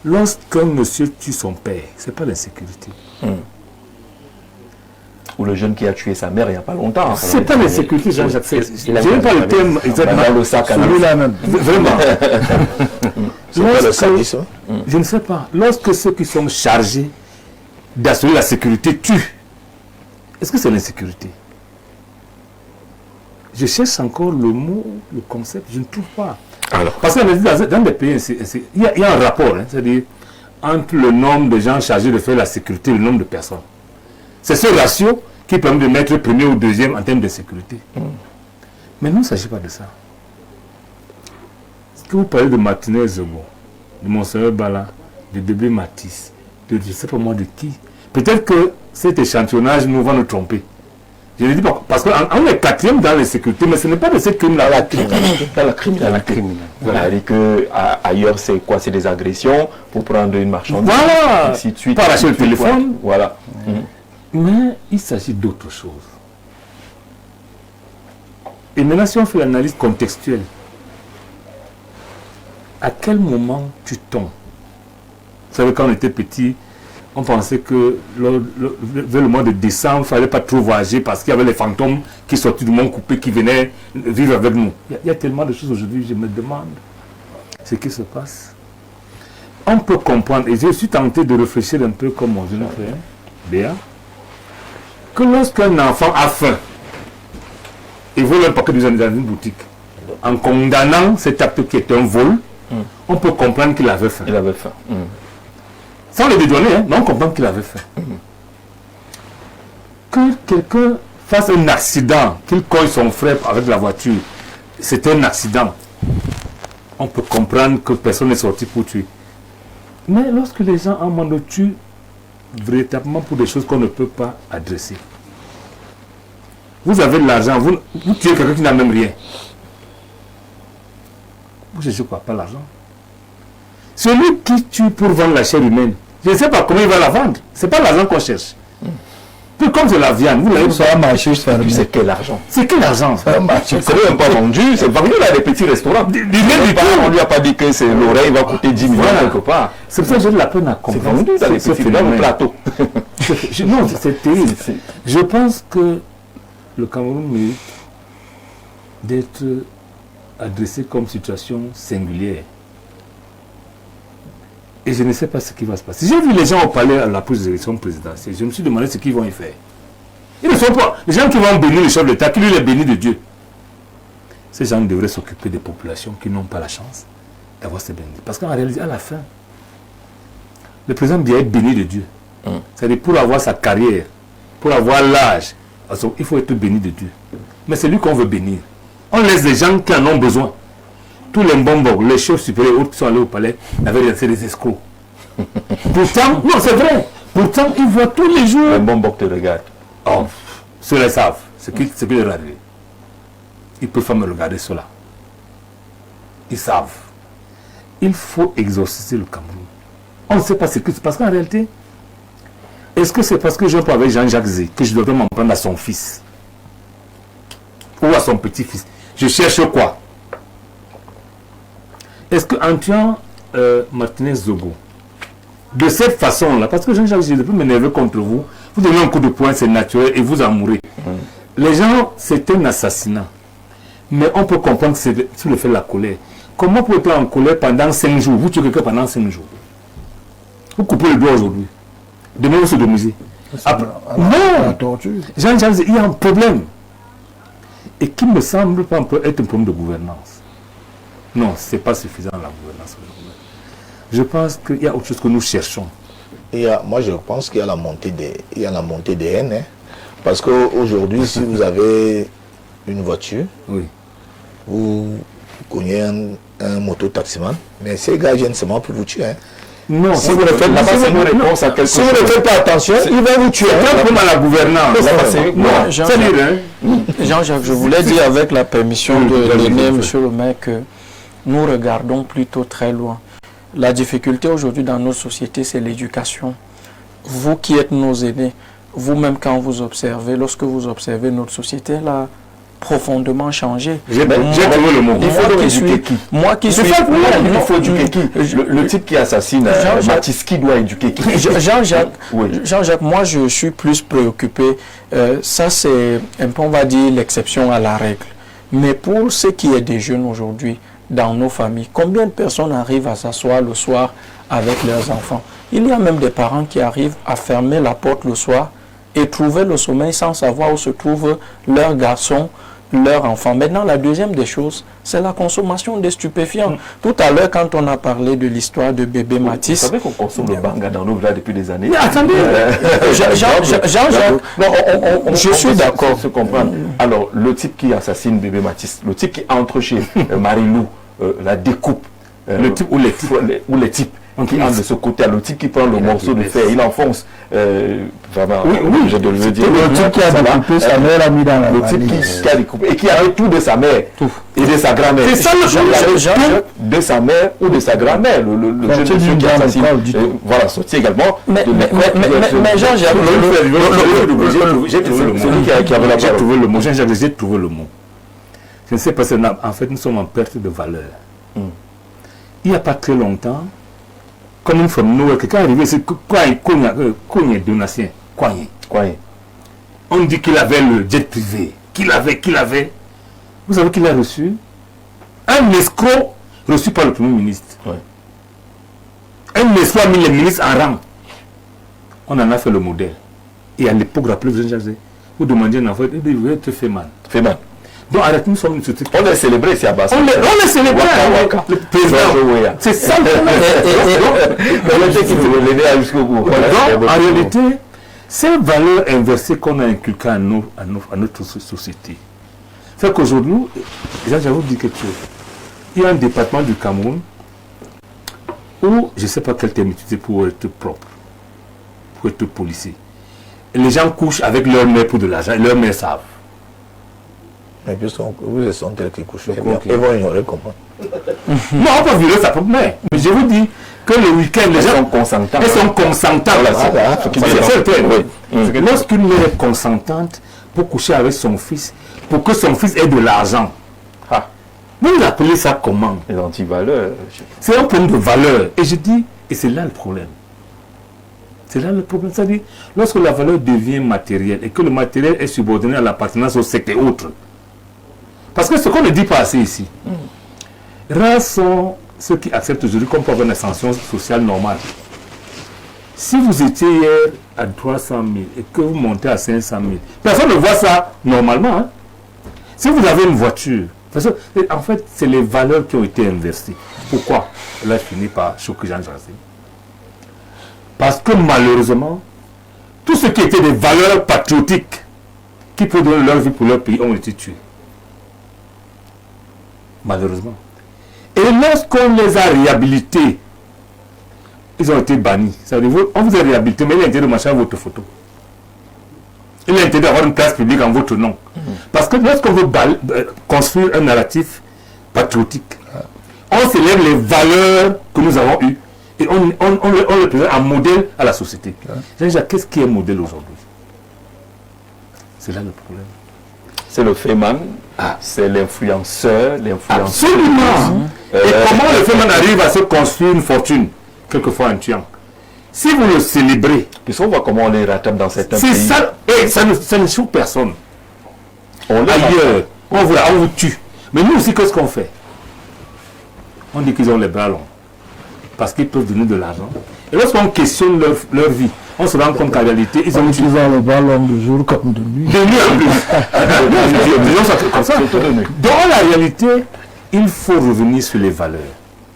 Lorsqu'un monsieur tue son père, ce n'est pas l'insécurité. ou le jeune qui a tué sa mère il n'y a pas longtemps. C'est pas l'insécurité, Jean-Jacques. Je n'aime pas le terme exactement. Dans le sac à Celui-là même. Vraiment. C'est pas le sadisme. Je ne sais pas. Lorsque ceux qui sont chargés d'assurer la sécurité tuent, est-ce que c'est l'insécurité? Je cherche encore le mot, le concept, je ne trouve pas. Alors. Parce que dans des pays, il y a un rapport, hein, c'est-à-dire entre le nombre de gens chargés de faire la sécurité et le nombre de personnes. C'est ce ratio qui permet de mettre premier ou deuxième en termes de sécurité. Mais non, il ne s'agit pas de ça. Est-ce que vous parlez de Martinez Zogo, de Monseigneur Bala, de Débé Matisse, de je ne sais pas moi de qui? Peut-être que cet échantillonnage nous va nous tromper. Je ne dis pas, parce qu'on est quatrième dans la sécurité, mais ce n'est pas de cette crime-là. Dans la criminalité. Voilà, et que ailleurs c'est quoi? C'est des agressions pour prendre une marchandise. Voilà. Ainsi de suite. Pas arracher le téléphone. Voilà. Mais il s'agit d'autre chose. Et maintenant, si on fait l'analyse contextuelle, à quel moment tu tombes? Vous savez, quand on était petit, on pensait que vers le mois de décembre, il ne fallait pas trop voyager parce qu'il y avait les fantômes qui sortaient du monde coupé, qui venaient vivre avec nous. Il y a tellement de choses aujourd'hui, je me demande ce qui se passe. On peut comprendre, et je suis tenté de réfléchir un peu comme mon jeune frère, Béa, que lorsqu'un enfant a faim, il vole un paquet de dans une boutique, en condamnant cet acte qui est un vol, on peut comprendre qu'il avait faim. Il avait faim. Sans le dédouaner, hein, mais on comprend qu'il avait faim. Que quelqu'un fasse un accident, qu'il cogne son frère avec la voiture, c'est un accident. On peut comprendre que personne n'est sorti pour tuer. Mais lorsque les gens en monde tuent, véritablement pour des choses qu'on ne peut pas adresser. Vous avez de l'argent, vous tuez quelqu'un qui n'a même rien. Vous cherchez quoi? Pas l'argent. Celui qui tue pour vendre la chair humaine, je ne sais pas comment il va la vendre. Ce n'est pas l'argent qu'on cherche. Puis comme c'est la viande, vous l'avez Ça a marché, c'est quel argent? C'est quel argent? C'est même pas vendu, c'est vendu dans les petits restaurants. On lui a pas dit que c'est l'oreille va coûter 10 millions quelque part. C'est pour ça que j'ai de la peine à comprendre. C'est vendu dans les petits plateaux. Non, c'est terrible. Je pense que le Cameroun mérite d'être adressé comme situation singulière. Et je ne sais pas ce qui va se passer. J'ai vu les gens au palais à la prise des élections présidentielles. Je me suis demandé ce qu'ils vont y faire. Ils ne sont pas. Les gens qui vont bénir le chef de l'État, qui lui est béni de Dieu. Ces gens devraient s'occuper des populations qui n'ont pas la chance d'avoir ces bénis. Parce qu'en réalité, à la fin, le président doit être béni de Dieu. C'est-à-dire pour avoir sa carrière, pour avoir l'âge, il faut être béni de Dieu. Mais c'est lui qu'on veut bénir. On laisse les gens qui en ont besoin. Tous les bonbons, les chefs supérieurs autres qui sont allés au palais n'avaient rien, c'est des escrocs. Pourtant, non, c'est vrai. Pourtant, ils voient tous les jours. Les bonbons te regardent. Oh, ceux-là savent ce qui leur arrive. Ils ne peuvent pas me regarder cela. Ils savent. Il faut exorciser le Cameroun. On ne sait pas ce que c'est. Parce qu'en réalité, est-ce que c'est parce que je parle avec Jean-Jacques Zé que je devrais m'en prendre à son fils ou à son petit-fils? Je cherche quoi? Est-ce qu'en tuant Martinez Zogo, de cette façon-là, parce que Jean-Jacques Zé, je peux m'énerver contre vous, vous donnez un coup de poing, c'est naturel, et vous en mourrez. Les gens, c'est un assassinat. Mais on peut comprendre que c'est sur le fait de la colère. Comment pouvez-vous être en colère pendant 5 jours? Vous tuez quelqu'un pendant 5 jours. Vous coupez le doigt aujourd'hui. Demain, vous se domisez. Non! Jean-Jacques Zé, il y a un problème. Et qui me semble pas être un problème de gouvernance. Non, ce n'est pas suffisant la gouvernance. Je pense qu'il y a autre chose que nous cherchons. Moi, je pense qu'il y a la montée des haines. Hein, parce qu'aujourd'hui, si vous avez une voiture, oui, vous cognez un moto-taximan, mais ces gars viennent seulement pour vous tuer. Hein. Non, si vous ne faites pas, c'est une réponse à quelque chose. Si vous ne faites pas attention, il va vous tuer. C'est un peu à la gouvernance. Non, Jean-Jacques, je voulais dire avec la permission de l'aîné, monsieur le maire, que nous regardons plutôt très loin. La difficulté aujourd'hui dans nos sociétés, c'est l'éducation. Vous qui êtes nos aînés, vous-même quand vous observez, lorsque vous observez notre société, elle a profondément changé. J'ai trouvé le mot. Il faut éduquer qui? Moi qui suis... Il faut éduquer qui? Le type qui assassine Mathis, qui doit éduquer qui? Jean-Jacques, moi je suis plus préoccupé. Ça c'est un peu, on va dire, l'exception à la règle. Mais pour ce qui est des jeunes aujourd'hui, dans nos familles, combien de personnes arrivent à s'asseoir le soir avec leurs enfants? Il y a même des parents qui arrivent à fermer la porte le soir et trouver le sommeil sans savoir où se trouve leur garçon, leur enfant. Maintenant, la deuxième des choses, c'est la consommation des stupéfiants. Tout à l'heure, quand on a parlé de l'histoire de bébé Mathis... Vous savez qu'on consomme le banga dans nos villages depuis des années. Mais attendez, je suis d'accord. Se comprendre. Alors, le type qui assassine bébé Mathis, le type qui entre chez Marie-Lou, la découpe, le type ou les types qui entrent de ce côté, le type qui prend le morceau de fer, il enfonce. Vraiment, je dois le dire. Le type qui a découpé sa mère a mis dans la valise. Le type qui a découpé et qui avait tout de sa mère et de sa grand-mère. C'est ça le problème. De sa mère ou de sa grand-mère. Le jeune monsieur qui assassine. Voilà, sorti également. Mais Jean-Jacques, j'ai trouvé le mot. J'ai trouvé le mot. Je ne sais pas, en fait, nous sommes en perte de valeur. Il n'y a pas très longtemps, comme une femme nouvelle, quelqu'un est arrivé, c'est Kougne Donatien. On dit qu'il avait le jet privé. Qu'il avait. Vous savez qu'il a reçu un escroc reçu par le Premier ministre. Un escroc a mis les ministres en rang. On en a fait le modèle. Et à l'époque, rappelez-vous, vous demandiez un enfant, il devait être Feman. Donc arrête, nous sommes une société. On l'a célébré ici à Basse. On l'a célébré. Le président. C'est ça le problème. Donc en réalité, ces valeurs inversées qu'on a inculquées à notre société, fait qu'aujourd'hui, je vais vous dire quelque chose. Il y a un département du Cameroun où, je ne sais pas quel terme utiliser pour être propre, pour être policier. Les gens couchent avec leur mère pour de l'argent, leur mère savent. Mais puisque vous sont tels qu'ils couchent, ils vont ignorer comment. Non, on peut violer sa propre mère. Mais je vous dis que le week-end, les gens sont consentants. Elles sont consentantes. Lorsqu'une mère est consentante pour coucher avec son fils, pour que son fils ait de l'argent, vous appelez ça comment? Les anti-valeurs. C'est un problème de valeur. Et je dis, et c'est là le problème. C'est là le problème. C'est-à-dire, lorsque la valeur devient matérielle et que le matériel est subordonné à l'appartenance au secte et autres. Parce que ce qu'on ne dit pas assez ici, rares sont ceux qui acceptent aujourd'hui comme pour avoir une ascension sociale normale. Si vous étiez hier à 300 000 et que vous montez à 500 000, personne ne voit ça normalement. Hein? Si vous avez une voiture, en fait, c'est les valeurs qui ont été inversées. Pourquoi? Là, je finis par choquer Jean-Jacques. Parce que malheureusement, tout ce qui était des valeurs patriotiques qui pouvaient donner leur vie pour leur pays ont été tués. Malheureusement. Et lorsqu'on les a réhabilités, ils ont été bannis. Ça veut dire, on vous a réhabilité, mais il a intérêt de marcher à votre photo. Il a intérêt d'avoir une place publique en votre nom. Parce que lorsqu'on veut construire un narratif patriotique, on célèbre les valeurs que nous avons eues et on le présente en modèle à la société. Qu'est-ce qui est modèle aujourd'hui? C'est là le problème. C'est le Feman, c'est l'influenceur, Absolument. Et comment le Feman arrive à se construire une fortune, quelquefois en tuant? Si vous le célébrez, puisqu'on voit comment on les rattrape dans certains pays. C'est ça, et ça ne choque personne. Ailleurs, on vous tue. Mais nous aussi, qu'est-ce qu'on fait? On dit qu'ils ont les bras longs. Parce qu'ils peuvent donner de l'argent. Et lorsqu'on questionne leur vie, on se rend compte qu'en réalité, ils ont le bras long de jour comme de nuit. De nuit en plus. Comme ça. Dans la réalité, il faut revenir sur les valeurs.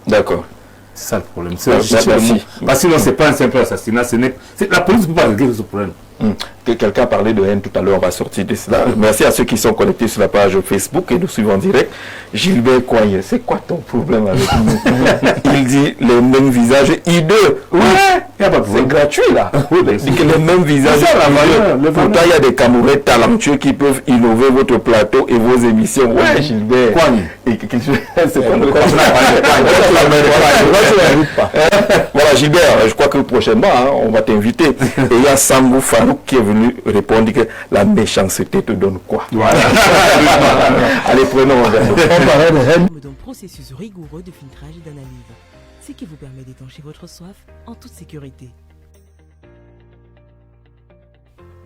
D'accord. C'est ça le problème. Parce que sinon, ce n'est pas un simple assassinat. La police ne peut pas régler ce problème. Quelqu'un parlait de haine tout à l'heure, on va sortir de cela. Merci à ceux qui sont connectés sur la page Facebook et nous suivons en direct. Gilbert Coye, c'est quoi ton problème avec nous? Il dit les mêmes visages hideux. Ouais. Il n'y a pas de C'est problème. gratuit là. C'est que les mêmes visages. C'est ça, la valeur, le Pourtant, valeur. il y a des Camerounais talentueux qui peuvent innover votre plateau et vos émissions. Ouais, Gilbert. C'est pas le Voilà, Gilbert, je crois que prochainement, on va t'inviter. Et il y a Sambou Farouk qui est venu répondre que la méchanceté te donne quoi? Voilà. Allez, prenons un verre. On parlait de haine. D'un processus rigoureux de filtrage et d'analyse, ce qui vous permet d'étancher votre soif en toute sécurité.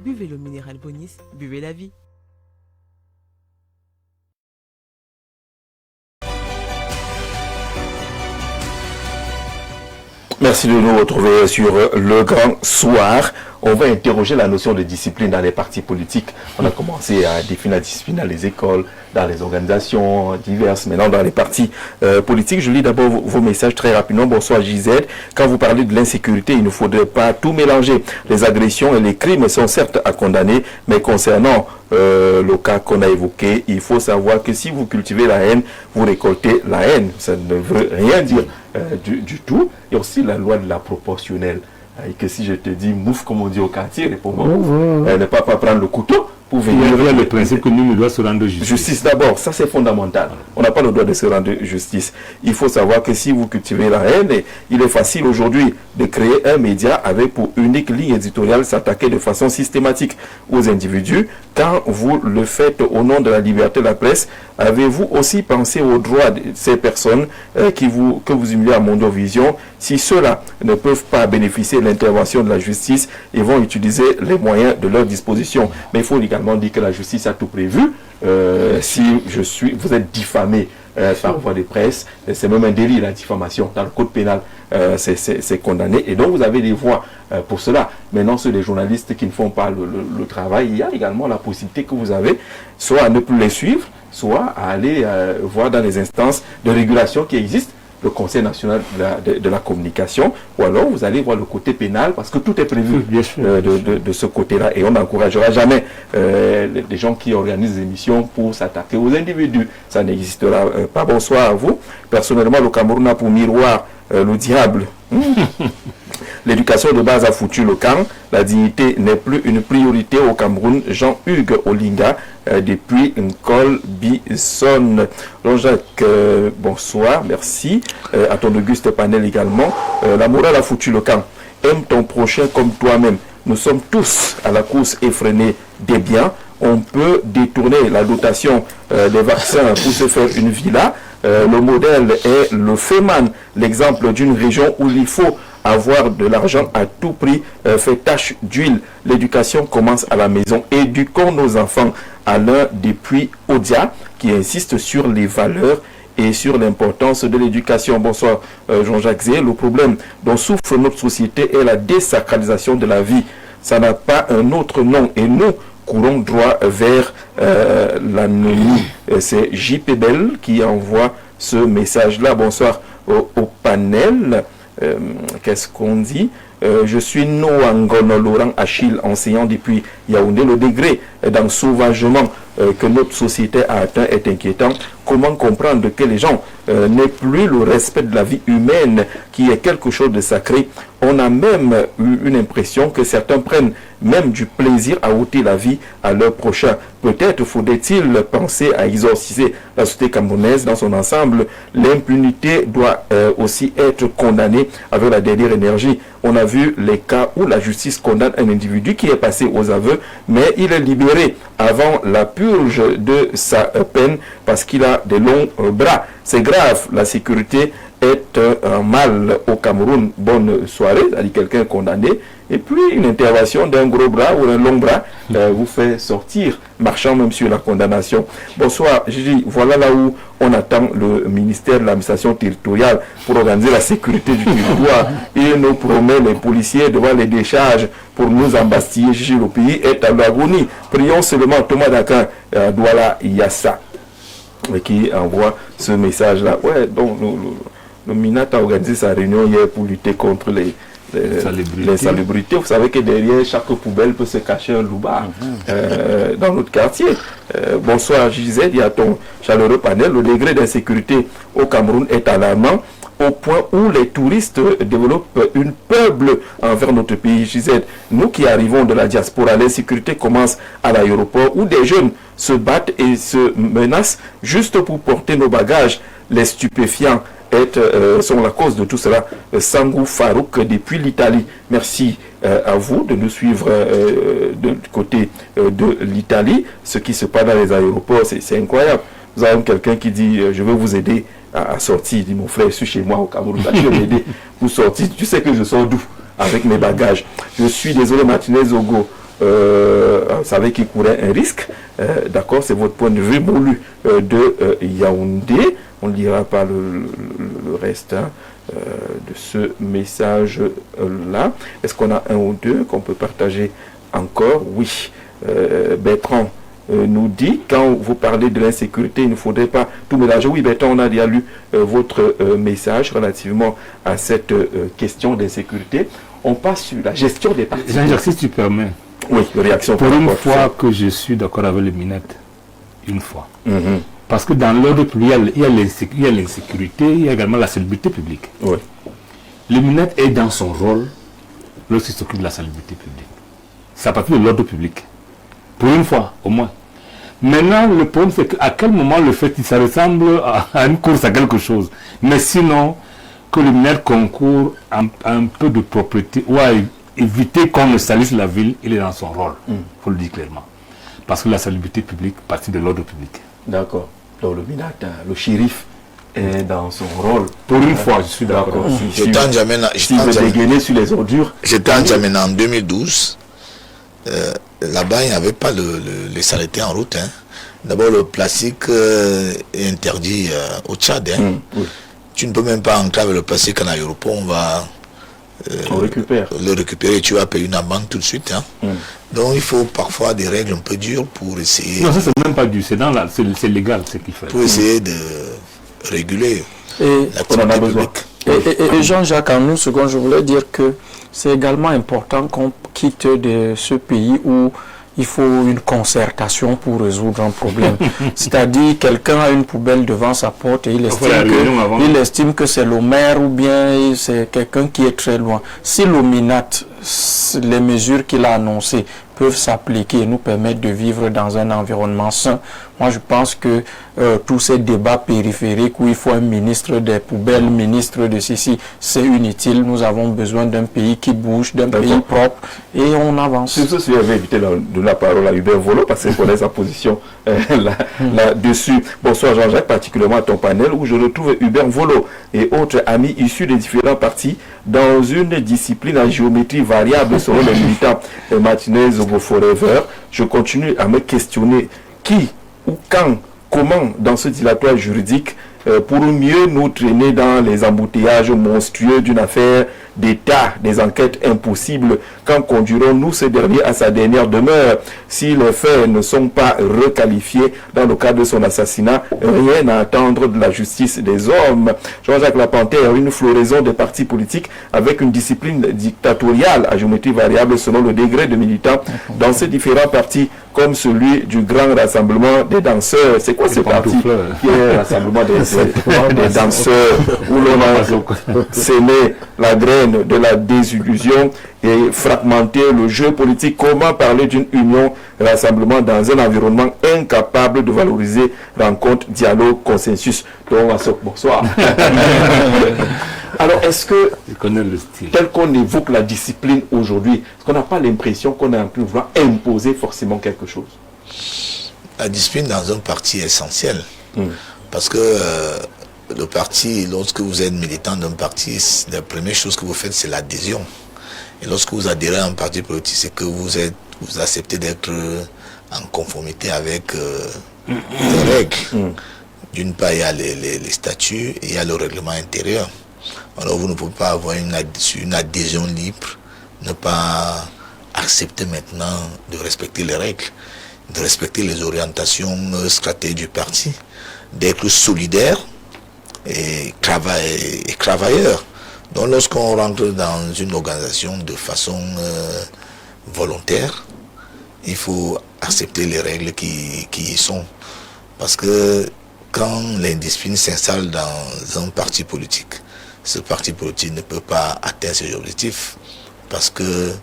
Buvez l'eau minérale Bonis, buvez la vie. Merci de nous retrouver sur le grand soir. On va interroger la notion de discipline dans les partis politiques. On a commencé à définir la discipline dans les écoles, dans les organisations diverses, maintenant dans les partis politiques. Je lis d'abord vos messages très rapidement. Bonsoir Gisèle. Quand vous parlez de l'insécurité, il ne faudrait pas tout mélanger. Les agressions et les crimes sont certes à condamner, mais concernant le cas qu'on a évoqué, il faut savoir que si vous cultivez la haine, vous récoltez la haine. Ça ne veut rien dire du tout. Il y a aussi la loi de la proportionnelle. Et que si je te dis mouf, comme on dit au quartier, réponds-moi mouf. Ne pas prendre le couteau pour venir. Il y a le principe que nous, nous devons se rendre justice. Justice d'abord, ça c'est fondamental. On n'a pas le droit de se rendre justice. Il faut savoir que si vous cultivez la haine, il est facile aujourd'hui de créer un média avec pour unique ligne éditoriale s'attaquer de façon systématique aux individus. Quand vous le faites au nom de la liberté de la presse, avez-vous aussi pensé aux droits de ces personnes que vous humiliez à Mondovision? Si ceux-là ne peuvent pas bénéficier de l'intervention de la justice, ils vont utiliser les moyens de leur disposition. Mais il faut également dire que la justice a tout prévu. Si vous êtes diffamé par voie de presse, c'est même un délit, la diffamation. Dans le code pénal, c'est condamné. Et donc, vous avez des voies pour cela. Maintenant, ceux des journalistes qui ne font pas le travail, il y a également la possibilité que vous avez, soit à ne plus les suivre, soit à aller voir dans les instances de régulation qui existent, le Conseil national de la communication, ou alors vous allez voir le côté pénal, parce que tout est prévu de ce côté-là, et on n'encouragera jamais les gens qui organisent des émissions pour s'attaquer aux individus. Ça n'existera pas. Bonsoir à vous. Personnellement, le Cameroun a pour miroir le diable. L'éducation de base a foutu le camp. La dignité n'est plus une priorité au Cameroun. Jean-Hugues Olinga, depuis Nkol Bison. Jean-Jacques, bonsoir, merci. À ton Auguste Panel également. La morale a foutu le camp. Aime ton prochain comme toi-même. Nous sommes tous à la course effrénée des biens. On peut détourner la dotation des vaccins pour se faire une villa. Le modèle est le FEMAN, l'exemple d'une région où il faut avoir de l'argent à tout prix fait tache d'huile. L'éducation commence à la maison. Éduquons nos enfants. Alain depuis Odia, qui insiste sur les valeurs et sur l'importance de l'éducation. Bonsoir Jean-Jacques Zé. Le problème dont souffre notre société est la désacralisation de la vie. Ça n'a pas un autre nom et nous courons droit vers l'anomie. C'est JP Bell qui envoie ce message-là. Bonsoir au panel. Qu'est-ce qu'on dit? Je suis Noangono Laurent Achille, enseignant depuis Yaoundé. Le degré d'ensauvagement que notre société a atteint est inquiétant. Comment comprendre que les gens n'aient plus le respect de la vie humaine qui est quelque chose de sacré? On a même eu une impression que certains prennent même du plaisir à ôter la vie à leur prochain. Peut-être faudrait-il penser à exorciser la société camerounaise dans son ensemble. L'impunité doit aussi être condamnée avec la dernière énergie. On a vu les cas où la justice condamne un individu qui est passé aux aveux, mais il est libéré avant la purge de sa peine parce qu'il a des longs bras. C'est grave, la sécurité est un mal au Cameroun. Bonne soirée, c'est-à-dire quelqu'un condamné, et puis une intervention d'un gros bras ou d'un long bras vous fait sortir, marchant même sur la condamnation. Bonsoir, Gigi, voilà là où on attend le ministère de l'administration territoriale pour organiser la sécurité du territoire. Il nous promet les policiers devant les décharges pour nous embastiller. Gigi, le pays est en agonie. Prions seulement Thomas Dakan, Douala Yassa, qui envoie ce message-là. Ouais, donc le MINAT a organisé sa réunion hier pour lutter contre l'insalubrité. Vous savez que derrière chaque poubelle peut se cacher un louba dans notre quartier. Bonsoir Gisèle, il y a ton chaleureux panel. Le degré d'insécurité au Cameroun est alarmant. au point où les touristes développent une peur bleue envers notre pays. Gisèle, nous qui arrivons de la diaspora, l'insécurité commence à l'aéroport où des jeunes se battent et se menacent juste pour porter nos bagages. Les stupéfiants sont la cause de tout cela. Sangou Farouk depuis l'Italie. Merci à vous de nous suivre du côté de l'Italie. Ce qui se passe dans les aéroports, c'est incroyable. Nous avons quelqu'un qui dit je veux vous aider à sortir. Il dit mon frère, je suis chez moi au Cameroun. Je vais m'aider pour sortir. Tu sais que je sors d'où avec mes bagages. Je suis désolé, Martinez Ogo. Vous savez qu'il courait un risque. D'accord, c'est votre point de vue. Moulu de Yaoundé. On ne lira pas le reste de ce message-là. Est-ce qu'on a un ou deux qu'on peut partager encore? Oui. Bertrand nous dit, quand vous parlez de l'insécurité, il ne faudrait pas tout mélanger. Oui, Bertrand, on a déjà lu votre message relativement à cette question d'insécurité. On passe sur la gestion des partis. Jean-Jacques, si tu permets. Oui, réaction. Pour une fois que je suis d'accord avec le Minette, une fois. Parce que dans l'ordre public, il y a l'insécurité, il y a également la salubrité publique. Oui. Le Minette est dans son rôle lorsqu'il s'occupe de la salubrité publique. C'est à partir de l'ordre public. Pour une fois, au moins. Maintenant, le problème, c'est qu'à quel moment le fait que ça ressemble à une course à quelque chose. Mais sinon, que le Minette concourt à un peu de propriété ou à éviter qu'on ne salisse la ville, il est dans son rôle. Il faut le dire clairement. Parce que la salubrité publique partit de l'ordre public. D'accord. Donc le Minette, le shérif est dans son rôle. Pour une fois, je suis d'accord. J'étais en Djamena. Sur les ordures. J'étais en Djamena en 2012. Là-bas, il n'y avait pas les s'arrêter en route. Hein. D'abord, le plastique est interdit au Tchad. Hein. Oui. Tu ne peux même pas entrer avec le plastique en aéroport. On va on récupère. Le récupérer et tu vas payer une amende tout de suite. Hein. Donc, il faut parfois des règles un peu dures pour essayer... Non, ça, c'est même pas dur. C'est légal, ce qu'il fait. Pour essayer de réguler l'activité publique. Et Jean-Jacques, en une seconde, je voulais dire que c'est également important qu'on quitte de ce pays où il faut une concertation pour résoudre un problème. C'est-à-dire, quelqu'un a une poubelle devant sa porte et il estime que c'est le maire ou bien c'est quelqu'un qui est très loin. Si l'OMINAT, les mesures qu'il a annoncées peuvent s'appliquer et nous permettre de vivre dans un environnement sain, moi je pense que tous ces débats périphériques où il faut un ministre des poubelles, ministre de ceci, c'est inutile. Nous avons besoin d'un pays qui bouge, d'un pays propre et on avance. Sur ce, je vais éviter de la parole à Hubert Volo parce qu'il connaît sa position là-dessus. Bonsoir Jean-Jacques, particulièrement à ton panel où je retrouve Hubert Volo et autres amis issus des différents partis dans une discipline en géométrie variable selon les militants Martinez Ogo Forever. Je continue à me questionner qui ou quand, comment dans ce dilatoire juridique pour mieux nous traîner dans les embouteillages monstrueux d'une affaire d'État, des enquêtes impossibles. Quand conduirons-nous ce dernier à sa dernière demeure? Si les faits ne sont pas requalifiés dans le cadre de son assassinat, rien à attendre de la justice des hommes. Jean-Jacques Lapanthère, une floraison des partis politiques avec une discipline dictatoriale à géométrie variable selon le degré de militant dans ces différents partis, comme celui du Grand Rassemblement des danseurs. C'est quoi ce parti qui est le Rassemblement des danseurs où l'on a sémé la graine de la désillusion et fragmenter le jeu politique? Comment parler d'une union, rassemblement dans un environnement incapable de valoriser rencontre, dialogue, consensus? Donc, bonsoir. Alors, est-ce que, tel qu'on évoque la discipline aujourd'hui, est-ce qu'on n'a pas l'impression qu'on est en train de vouloir imposer forcément quelque chose? La discipline dans un parti est essentielle. Parce que le parti, lorsque vous êtes militant d'un parti, la première chose que vous faites, c'est l'adhésion. Et lorsque vous adhérez à un parti politique, c'est que vous acceptez d'être en conformité avec les règles. D'une part, il y a les statuts et il y a le règlement intérieur. Alors vous ne pouvez pas avoir une adhésion libre, ne pas accepter maintenant de respecter les règles, de respecter les orientations stratégiques du parti, d'être solidaire et travailleur. Donc lorsqu'on rentre dans une organisation de façon volontaire, il faut accepter les règles qui y sont. Parce que quand l'indiscipline s'installe dans un parti politique, ce parti politique ne peut pas atteindre ses objectifs parce que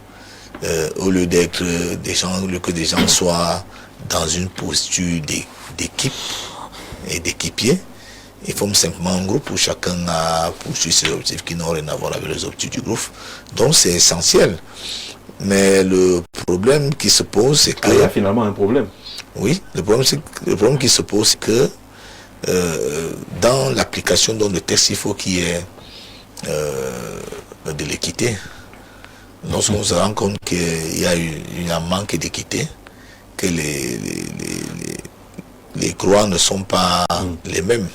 au lieu d'être des gens, au lieu que des gens soient dans une posture d'équipe et d'équipier, ils forment simplement un groupe où chacun a poursuivi ses objectifs qui n'ont rien à voir avec les objectifs du groupe. Donc c'est essentiel. Mais le problème qui se pose, c'est que... il y a finalement un problème. Oui, le problème qui se pose, c'est que dans l'application de texte, il faut qu'il y ait de l'équité. Lorsqu'on se rend compte qu'il y a un manque d'équité, que les croix ne sont pas les mêmes,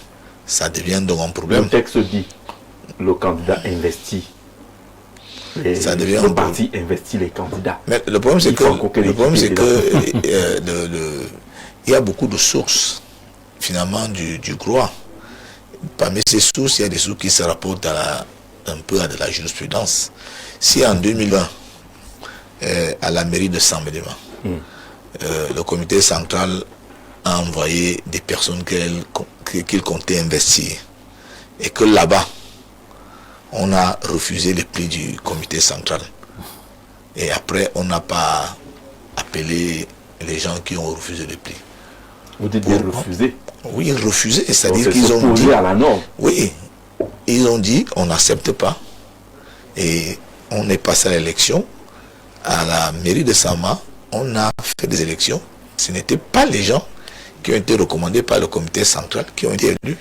ça devient donc un problème. Le texte dit, le candidat investit. Ça devient le parti investit les candidats. Mais le problème c'est il y a beaucoup de sources finalement du GROA. Parmi ces sources, il y a des sources qui se rapportent un peu à de la jurisprudence. Si en 2020, à la mairie de Saint-Médéma, le comité central a envoyé des personnes qu'il comptait investir, et que là-bas, on a refusé les prix du comité central. Et après, on n'a pas appelé les gens qui ont refusé les prix. Vous dites bien refusé? Oui, refusé, c'est-à-dire qu'ils ont dit... à la norme. Oui, ils ont dit, on n'accepte pas. Et on est passé à l'élection. À la mairie de Sama, on a fait des élections. Ce n'étaient pas les gens qui ont été recommandés par le comité central qui ont été élus.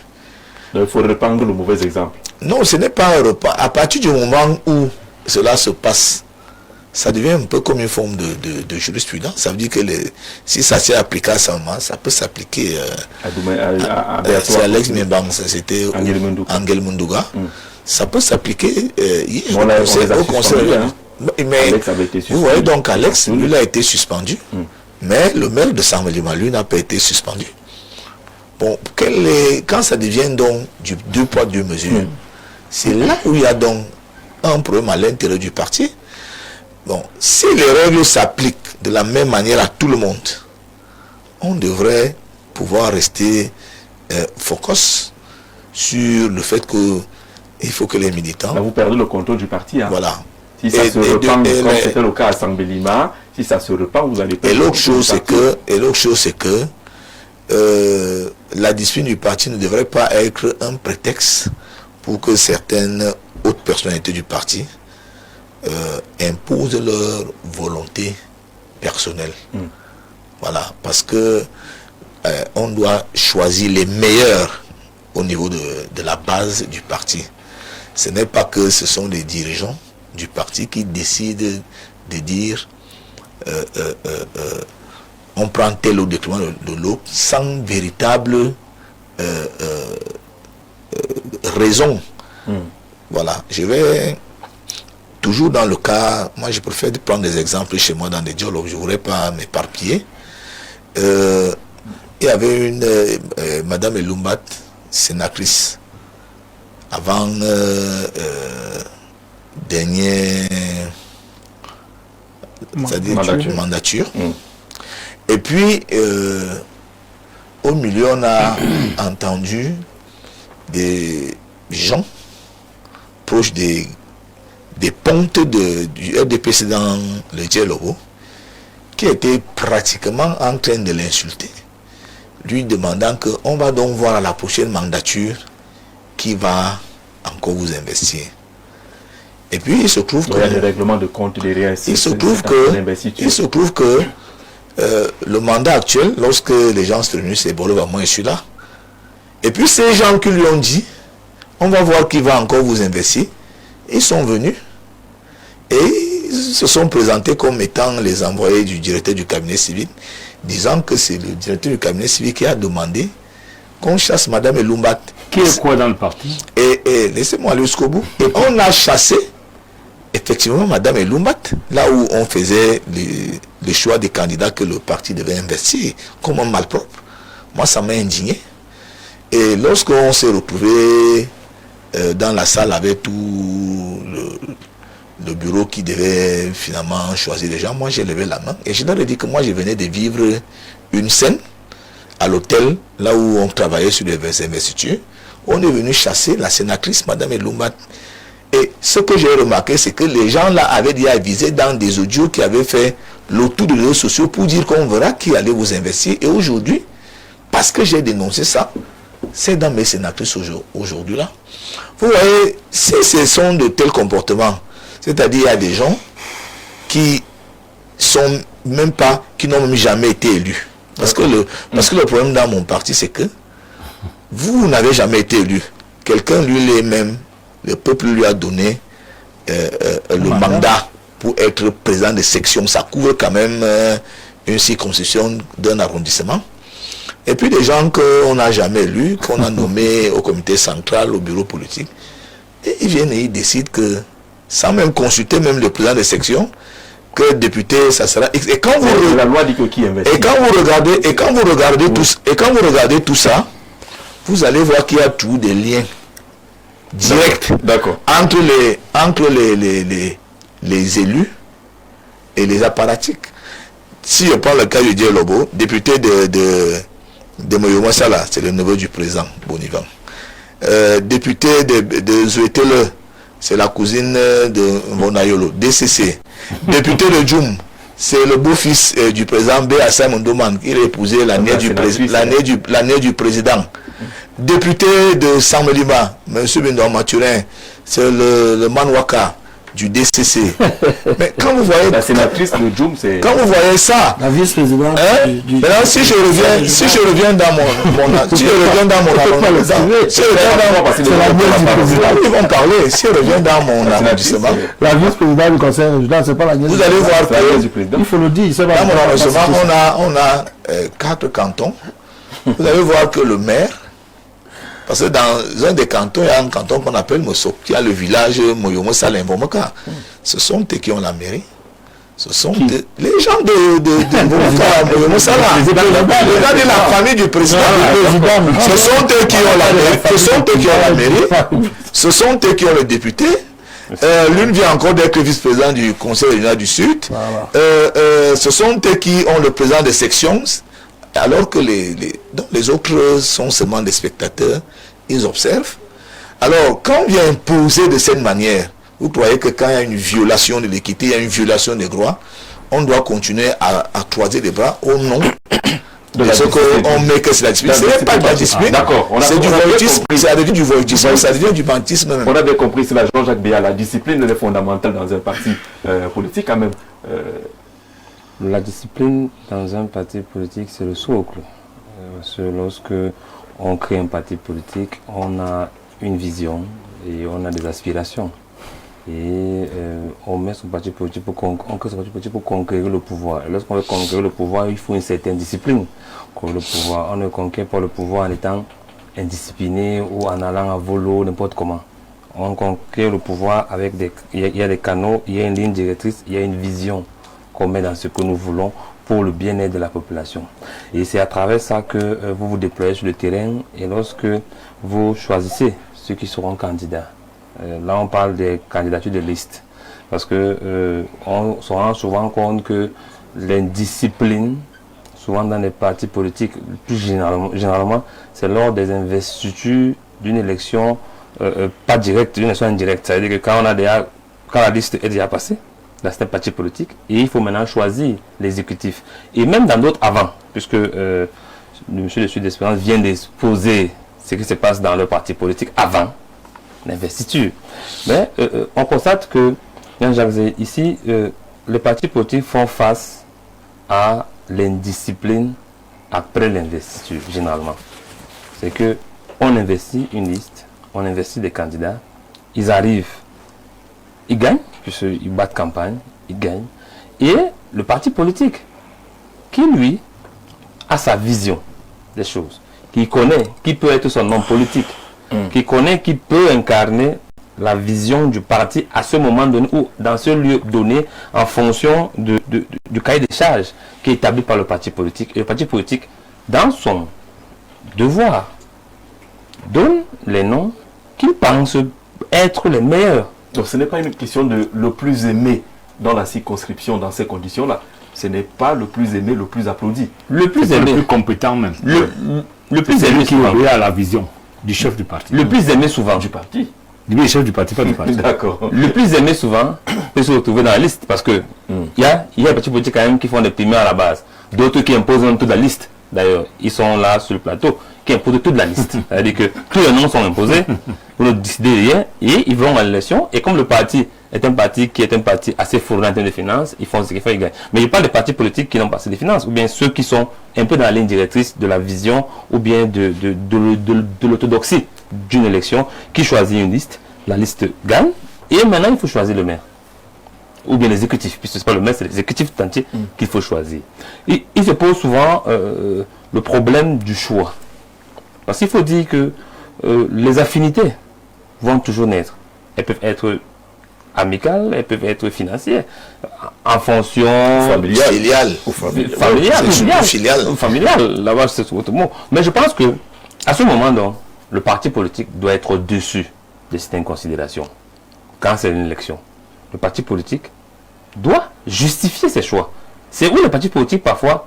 Donc il faut reprendre le mauvais exemple. Non, ce n'est pas un repas. À partir du moment où cela se passe, ça devient un peu comme une forme de jurisprudence. Ça veut dire que si ça s'est appliqué à Sama, ça peut s'appliquer c'est Alex Mbang, c'était Angel Mundouga. Ça peut s'appliquer au conseil. Mais vous voyez donc Alex, lui, a été suspendu. Mais le maire de Saint-Médéma, lui, n'a pas été suspendu. Bon, quand ça devient donc du deux poids, deux mesures, c'est là où il y a donc un problème à l'intérieur du parti. Bon, si les règles s'appliquent de la même manière à tout le monde, on devrait pouvoir rester focus sur le fait qu'il faut que les militants... Là, vous perdez le contrôle du parti. Hein. Voilà. Si ça se repend, comme c'était le cas à Saint-Bélima, si ça se repend, vous allez perdre. Et l'autre chose, c'est que la discipline du parti ne devrait pas être un prétexte pour que certaines autres personnalités du parti imposent leur volonté personnelle. Voilà, parce que on doit choisir les meilleurs au niveau de la base du parti. Ce n'est pas que ce sont les dirigeants du parti qui décident de dire on prend tel ou détriment de l'autre sans véritable raison. Voilà, je vais toujours dans le cas, moi je préfère prendre des exemples chez moi dans des dialogues, je ne voudrais pas m'éparpiller. Il y avait une Madame Elumbat, sénatrice, avant dernière mandature. Et puis, au milieu, on a entendu des gens proches des pontes du RDPC dans le dialogue qui étaient pratiquement en train de l'insulter, lui demandant qu'on va donc voir à la prochaine mandature qui va encore vous investir. Et puis il se trouve que... Il y a des règlements de compte derrière. Il se trouve que le mandat actuel, lorsque les gens se réunissent, c'est Bolova, moi je suis là. Et puis ces gens qui lui ont dit, on va voir qui va encore vous investir, ils sont venus et se sont présentés comme étant les envoyés du directeur du cabinet civil, disant que c'est le directeur du cabinet civil qui a demandé qu'on chasse Madame Elumbat. Qui est quoi dans le parti? Et laissez-moi aller jusqu'au bout. Et on a chassé effectivement Madame Elumbat, là où on faisait le choix des candidats que le parti devait investir, comme un malpropre. Moi, ça m'a indigné. Et lorsqu'on s'est retrouvé dans la salle avec tout le bureau qui devait finalement choisir les gens, moi j'ai levé la main et je leur ai dit que moi je venais de vivre une scène à l'hôtel, là où on travaillait sur les investitures. on est venu chasser la sénatrice, Madame Elumba. Et ce que j'ai remarqué, c'est que les gens là avaient déjà avisé dans des audios qui avaient fait le tour des réseaux sociaux pour dire qu'on verra qui allait vous investir. Et aujourd'hui, parce que j'ai dénoncé ça, c'est dans mes sénatrices aujourd'hui là. Vous voyez, si ce sont de tels comportements, c'est-à-dire il y a des gens qui sont même pas, qui n'ont même jamais été élus. Parce que le problème dans mon parti, c'est que vous n'avez jamais été élu. Quelqu'un lui même, le peuple lui a donné le mandat pour être président de section. Ça couvre quand même une circonscription d'un arrondissement. Et puis des gens qu'on n'a jamais élus, qu'on a nommés au comité central, au bureau politique, et ils viennent et ils décident que, sans même consulter même le président de section, que député, ça sera... Et quand vous, la loi dit que qui investit. Et quand vous regardez tout ça, vous allez voir qu'il y a toujours des liens directs entre les élus et les apparatiques. Si je prends le cas de Dieu Lobo, député de Moyoma Sala, c'est le neveu du président Bonivan. Député de Zouetele, c'est la cousine de Monayolo, DCC. Député de Djoum, c'est le beau-fils du président B.A. Mondoman, qui a épousé l'année du président. Député de Samelima, M. Bindon Mathurin, c'est le Manwaka du DCC. Mais quand vous voyez... La sénatrice de Djoum, c'est... Quand vous voyez ça... La vice-présidente... Maintenant, si je reviens dans mon arrondissement... La vice-présidente du conseil régional, c'est pas la nièce. Vous allez voir que... Il faut le dire. Dans mon arrondissement, on a 4 cantons. Vous allez voir que le maire... Parce que dans un des cantons, il y a un canton qu'on appelle Mosso, qui a le village Moyomo Salimbomoka. Ce sont eux qui ont la mairie. Ce sont les gens de Moyomo Salim. Les gens de la famille du président. Ce sont eux qui ont la mairie. Ce sont eux qui ont la mairie. Ce sont eux qui ont le député. L'une vient encore d'être vice-président du Conseil régional du Sud. Ce sont eux qui ont le président des sections. Alors que les autres sont seulement des spectateurs, ils observent. Alors, quand on vient imposer de cette manière, vous croyez que quand il y a une violation de l'équité, il y a une violation des droits, on doit continuer à croiser les bras au nom de ce qu'on met que c'est la discipline. Ce n'est pas de la discipline, c'est du voyoutisme, ça devient du voyoutisme, ça devient du bantisme même. On a bien compris, c'est la Jean-Jacques Béa, la discipline elle est fondamentale dans un parti politique quand même. La discipline dans un parti politique, c'est le socle. Lorsque on crée un parti politique, on a une vision et on a des aspirations. Et on met son parti politique pour conquérir le pouvoir. Et lorsqu'on veut conquérir le pouvoir, il faut une certaine discipline. Le pouvoir, on ne conquiert pas le pouvoir en étant indiscipliné ou en allant à volo, n'importe comment. On conquiert le pouvoir avec il y a des canaux, il y a une ligne directrice, il y a une vision qu'on met dans ce que nous voulons pour le bien-être de la population. Et c'est à travers ça que vous vous déployez sur le terrain et lorsque vous choisissez ceux qui seront candidats. Là, on parle des candidatures de liste parce que on se rend souvent compte que l'indiscipline, souvent dans les partis politiques, plus généralement, c'est lors des investitures d'une élection pas directe, d'une élection indirecte. C'est-à-dire que quand la liste est déjà passée, là c'est un parti politique et il faut maintenant choisir l'exécutif. Et même dans d'autres avant, puisque le monsieur de Sud d'Espérance vient d'exposer ce qui se passe dans le parti politique avant l'investiture. Mais on constate que, ici, les partis politiques font face à l'indiscipline après l'investiture, généralement. C'est que on investit une liste, on investit des candidats, ils arrivent, ils gagnent, puisqu'ils battent campagne, ils gagnent. Et le parti politique, qui lui, a sa vision des choses, qui connaît, qui peut être son homme politique, qui connaît, qui peut incarner la vision du parti à ce moment donné ou dans ce lieu donné en fonction du cahier des charges qui est établi par le parti politique. Et le parti politique, dans son devoir, donne les noms qu'il pense être les meilleurs. Donc ce n'est pas une question de le plus aimé dans la circonscription, dans ces conditions-là. Ce n'est pas le plus aimé, le plus applaudi. Le plus aimé, le plus compétent même. Le plus aimé aimé qui obéit à la vision. Du chef du parti. Le plus aimé souvent du parti. Du chef du parti, pas du parti. D'accord. Le plus aimé souvent peut se retrouver dans la liste parce que il y a des petits politiques quand même qui font des primaires à la base. D'autres qui imposent toute la liste. D'ailleurs, ils sont là sur le plateau, qui imposent toute la liste. C'est-à-dire que tous les noms sont imposés, vous ne décidez rien et ils vont à l'élection. Et comme le parti est un parti qui est un parti assez fourni en termes de finances, ils font ce qu'il faut, ils gagnent. Mais il n'y a pas de partis politiques qui n'ont pas assez de finances, ou bien ceux qui sont un peu dans la ligne directrice de la vision, ou bien de l'orthodoxie d'une élection, qui choisit une liste, la liste gagne, et maintenant il faut choisir le maire. Ou bien l'exécutif, puisque ce n'est pas le maire, c'est l'exécutif entier qu'il faut choisir. Et il se pose souvent le problème du choix. Parce qu'il faut dire que les affinités vont toujours naître. Elles peuvent être amicales, elles peuvent être financières, en fonction familiale. Familiale, là-bas c'est autre mot. Mais je pense que à ce moment, donc, le parti politique doit être au-dessus de certaines considérations. Quand c'est une élection, le parti politique doit justifier ses choix. C'est où le parti politique parfois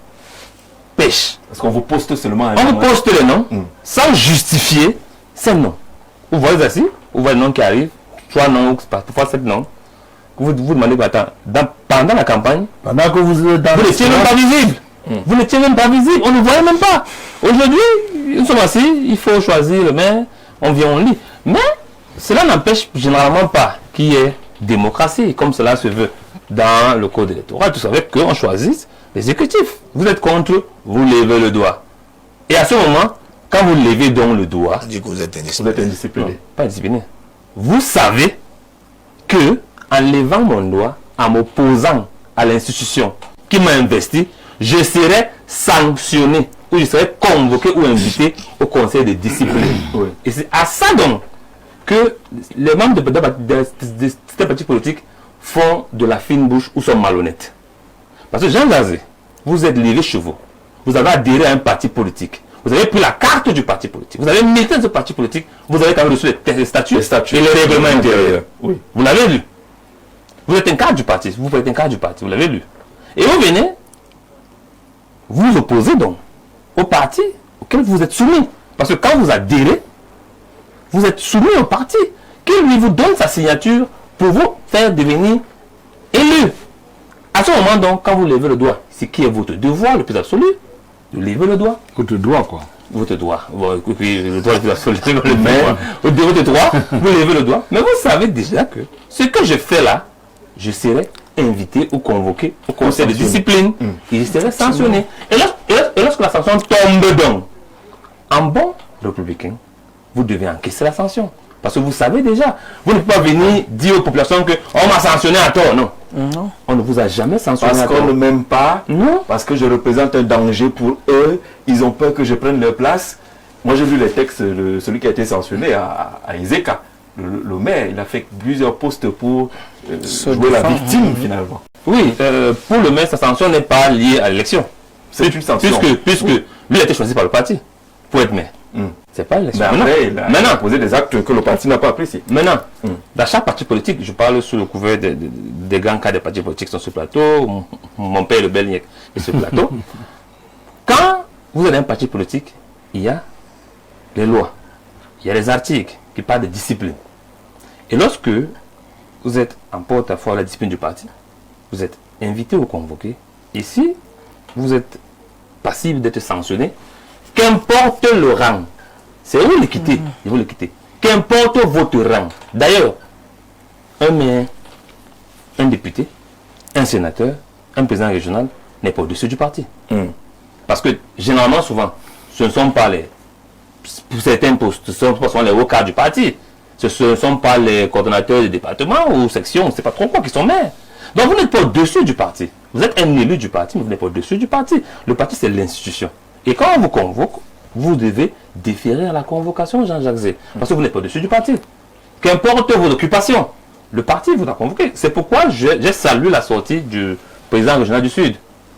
pêche. Parce qu'on vous poste seulement On vous poste les noms sans justifier ces noms. Vous voyez ça ici, vous voyez le nom qui arrive, 3 noms, parfois 7 noms. Vous demandez, pendant la campagne, Pendant que vous êtes dans vous n'étiez même pas visible. Vous n'étiez même pas visible, on ne voyait même pas. Aujourd'hui, nous sommes assis, il faut choisir le maire, on vient, on lit. Mais cela n'empêche généralement pas qu'il y ait démocratie, comme cela se veut dans le code électoral. Vous savez qu'on choisit l'exécutif. Vous êtes contre, vous levez le doigt. Et à ce moment, quand vous levez donc le doigt, On dit que vous êtes Vous êtes indiscipliné. non, pas discipliné. Vous savez que en levant mon doigt, en m'opposant à l'institution qui m'a investi, je serai sanctionné ou je serai convoqué ou invité au conseil de discipline. Oui. Et c'est à ça donc que les membres de ces partis politiques font de la fine bouche ou sont malhonnêtes. Parce que Jean Gazé, vous êtes levé chez vous, vous avez adhéré à un parti politique, vous avez pris la carte du parti politique, vous avez milité dans ce parti politique, vous avez quand même reçu les statuts et les règlements intérieurs. Oui. Vous l'avez lu. Vous êtes un cadre du parti, vous êtes un cadre du parti, vous l'avez lu. Et vous venez, vous opposez donc au parti auquel vous êtes soumis. Parce que quand vous adhérez, vous êtes soumis au parti qui lui vous donne sa signature pour vous faire devenir élu. À ce moment donc, quand vous levez le doigt, c'est qui est votre devoir le plus absolu de lever le doigt. Votre doigt, quoi. Votre doigt. Bon, oui, le doigt le plus absolu, le maire. Votre doigt, vous levez le doigt. Mais vous savez déjà que ce que je fais là, je serai invité ou convoqué au conseil de discipline et je serai sanctionné. Et lorsque la sanction tombe donc, en bon républicain, vous devez encaisser la sanction. Parce que vous savez déjà, vous ne pouvez pas venir dire aux populations qu'on m'a sanctionné à tort. Non. Non. On ne vous a jamais sanctionné Parce à qu'on tort. ne m'aime pas, Non. parce que je représente un danger pour eux, ils ont peur que je prenne leur place. Moi j'ai vu les textes, celui qui a été sanctionné à Ezeka, le maire, il a fait plusieurs postes pour jouer la victime finalement. Oui, pour le maire, sa sanction n'est pas liée à l'élection. C'est une sanction. Puisque lui a été choisi par le parti pour être maire. C'est pas l'élection. Mais après, il a Maintenant, posé des actes que le parti n'a pas appréciés. Maintenant, dans chaque parti politique, je parle sous le couvert des grands cas des partis politiques qui sont sur le plateau, mon père le Belniek est sur le plateau. Quand vous avez un parti politique, il y a les lois, il y a les articles qui parlent de discipline. Et lorsque vous êtes en porte-à-faux à la discipline du parti, vous êtes invité ou convoqué, et si vous êtes passible d'être sanctionné, qu'importe le rang, c'est où le quitter, il faut le quitter. Qu'importe votre rang. D'ailleurs, un maire, un député, un sénateur, un président régional n'est pas au-dessus du parti. Parce que généralement, souvent, ce ne sont pas les, pour certains postes, ce ne sont pas souvent les hauts cadres du parti. Ce ne sont pas les coordonnateurs des départements ou sections, on ne sait pas trop quoi, qui sont maires. Donc vous n'êtes pas au-dessus du parti. Vous êtes un élu du parti, mais vous n'êtes pas au-dessus du parti. Le parti, c'est l'institution. Et quand on vous convoque, vous devez déférer à la convocation, Jean-Jacques Zé. Parce que vous n'êtes pas au-dessus du parti. Qu'importe vos occupations, le parti vous a convoqué. C'est pourquoi j'ai salué la sortie du président régional du Sud,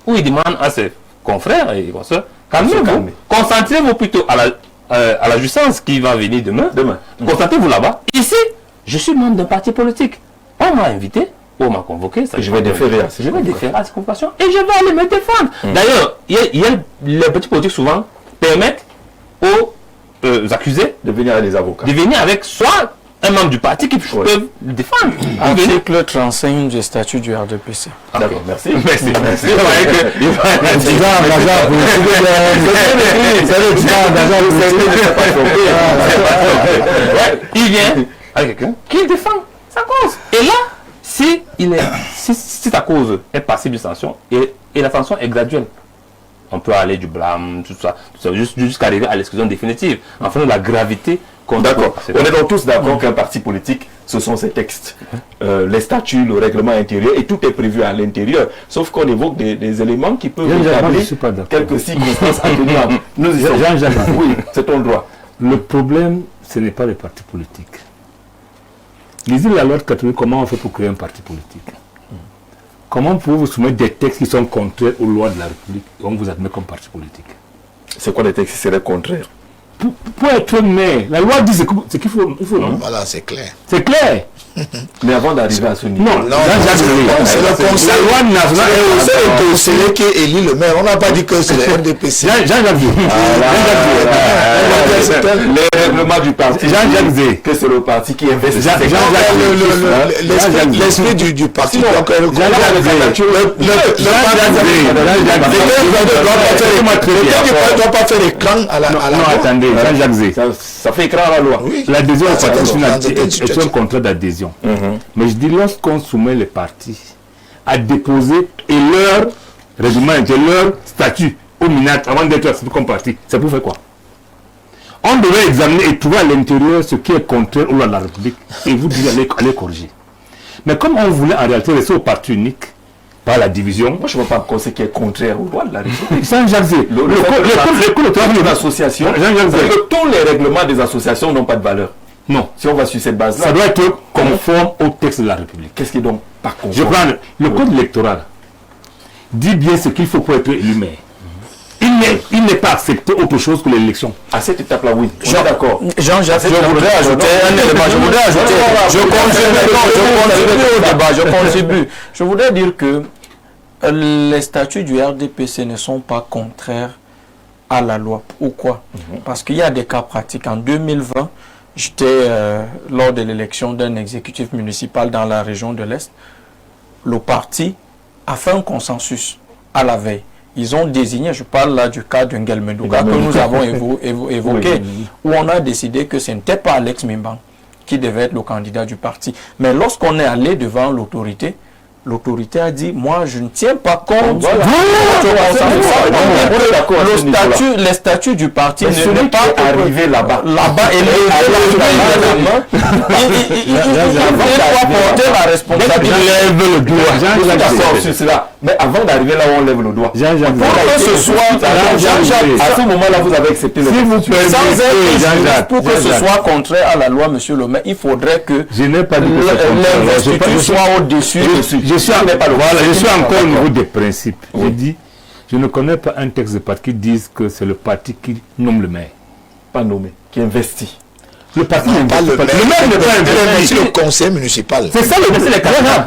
où il demande à ses confrères et consoeurs, calmez-vous, concentrez-vous plutôt à la jouissance qui va venir demain. Concentrez-vous là-bas. Ici, je suis membre d'un parti politique. On m'a invité, on m'a convoqué. Je vais déférer à ces convocations et je vais aller me défendre. D'ailleurs, les petits politiques souvent permettent aux accusés de venir avec des avocats. de venir avec soit un membre du parti qui peuvent le défendre. Article 35 du statut du RDPC. D'accord, merci. Merci. Il vient avec quelqu'un qui défend sa cause. Et là, si ta cause est passible de sanction et la sanction est graduelle, on peut aller du blâme, tout ça jusqu'à arriver à l'exclusion définitive, en fonction de la gravité. D'accord. On est donc tous d'accord qu'un parti politique, ce sont ces textes, les statuts, le règlement intérieur, et tout est prévu à l'intérieur. Sauf qu'on évoque des éléments qui peuvent établir quelques circonstances atténuantes. Oui, c'est ton droit. Le problème, ce n'est pas les partis politiques. Lisez la loi catholique, comment on fait pour créer un parti politique. Comment pouvez-vous soumettre des textes qui sont contraires aux lois de la République et on vous admet comme parti politique? C'est quoi les textes qui seraient contraires? Pour être maire, la loi dit ce qu'il faut, non? Voilà, c'est clair. C'est clair. Mais avant d'arriver à ce niveau... Non, c'est le conseil. La loi nationale C'est le conseiller qui élit le maire. On n'a pas dit que c'est le RDPC. Jean-Jacques Les règlements du parti. Jean-Jacques que c'est le parti qui investit. L'esprit du parti. Le ne doit pas faire écran à la loi. Non, attendez, Jean-Jacques. Ça fait écran à la loi. L'adhésion au parti est un contrat d'adhésion. Mais je dis, lorsqu'on soumet les partis à déposer et leur règlement, leur statut au MINAT avant d'être accepté comme parti, c'est pour faire quoi? On devait examiner et trouver à l'intérieur ce qui est contraire aux lois de la République et vous dire allez corriger. Mais comme on voulait en réalité rester au parti unique par la division, moi je ne vois pas encore ce qui est contraire aux lois de la République. Jean-Jacques, le code de travail d'une association, tous les règlements des associations n'ont pas de valeur. Non. Si on va sur cette base-là, ça doit être conforme au texte de la République. Qu'est-ce qui est donc pas conforme? Je prends le code électoral dit bien ce qu'il faut pour être élu maire. Il n'est pas accepté autre chose que l'élection. À cette étape-là, oui. Je suis d'accord. Jean-Jacques, je voudrais ajouter un élément. Je contribue. Je voudrais dire que les statuts du RDPC ne sont pas contraires à la loi. Pourquoi? Parce qu'il y a des cas pratiques. En 2020, j'étais lors de l'élection d'un exécutif municipal dans la région de l'Est. Le parti a fait un consensus à la veille. Ils ont désigné, je parle là du cas d'Ngelmendouka que nous avons évoqué, où on a décidé que ce n'était pas Alex Mimban qui devait être le candidat du parti. Mais lorsqu'on est allé devant l'autorité, l'autorité a dit, moi je ne tiens pas compte les statuts du parti ne pas arrivé là-bas. Il doit porter la responsabilité. Il lève le doigt. D'accord sur cela. Mais avant d'arriver là où on lève le doigt, pour que ce soit, à ce moment-là, vous avez accepté le pour que ce soit contraire à la loi, monsieur le maire, il faudrait que l'investiture soit au-dessus. Je suis encore au niveau des principes. Je dis, je ne connais pas un texte de parti qui dise que c'est le parti qui nomme le maire. Pas nommé, qui investit. Le parti n'est pas le maire. Le maire n'est pas investi. C'est le conseil municipal. C'est ça le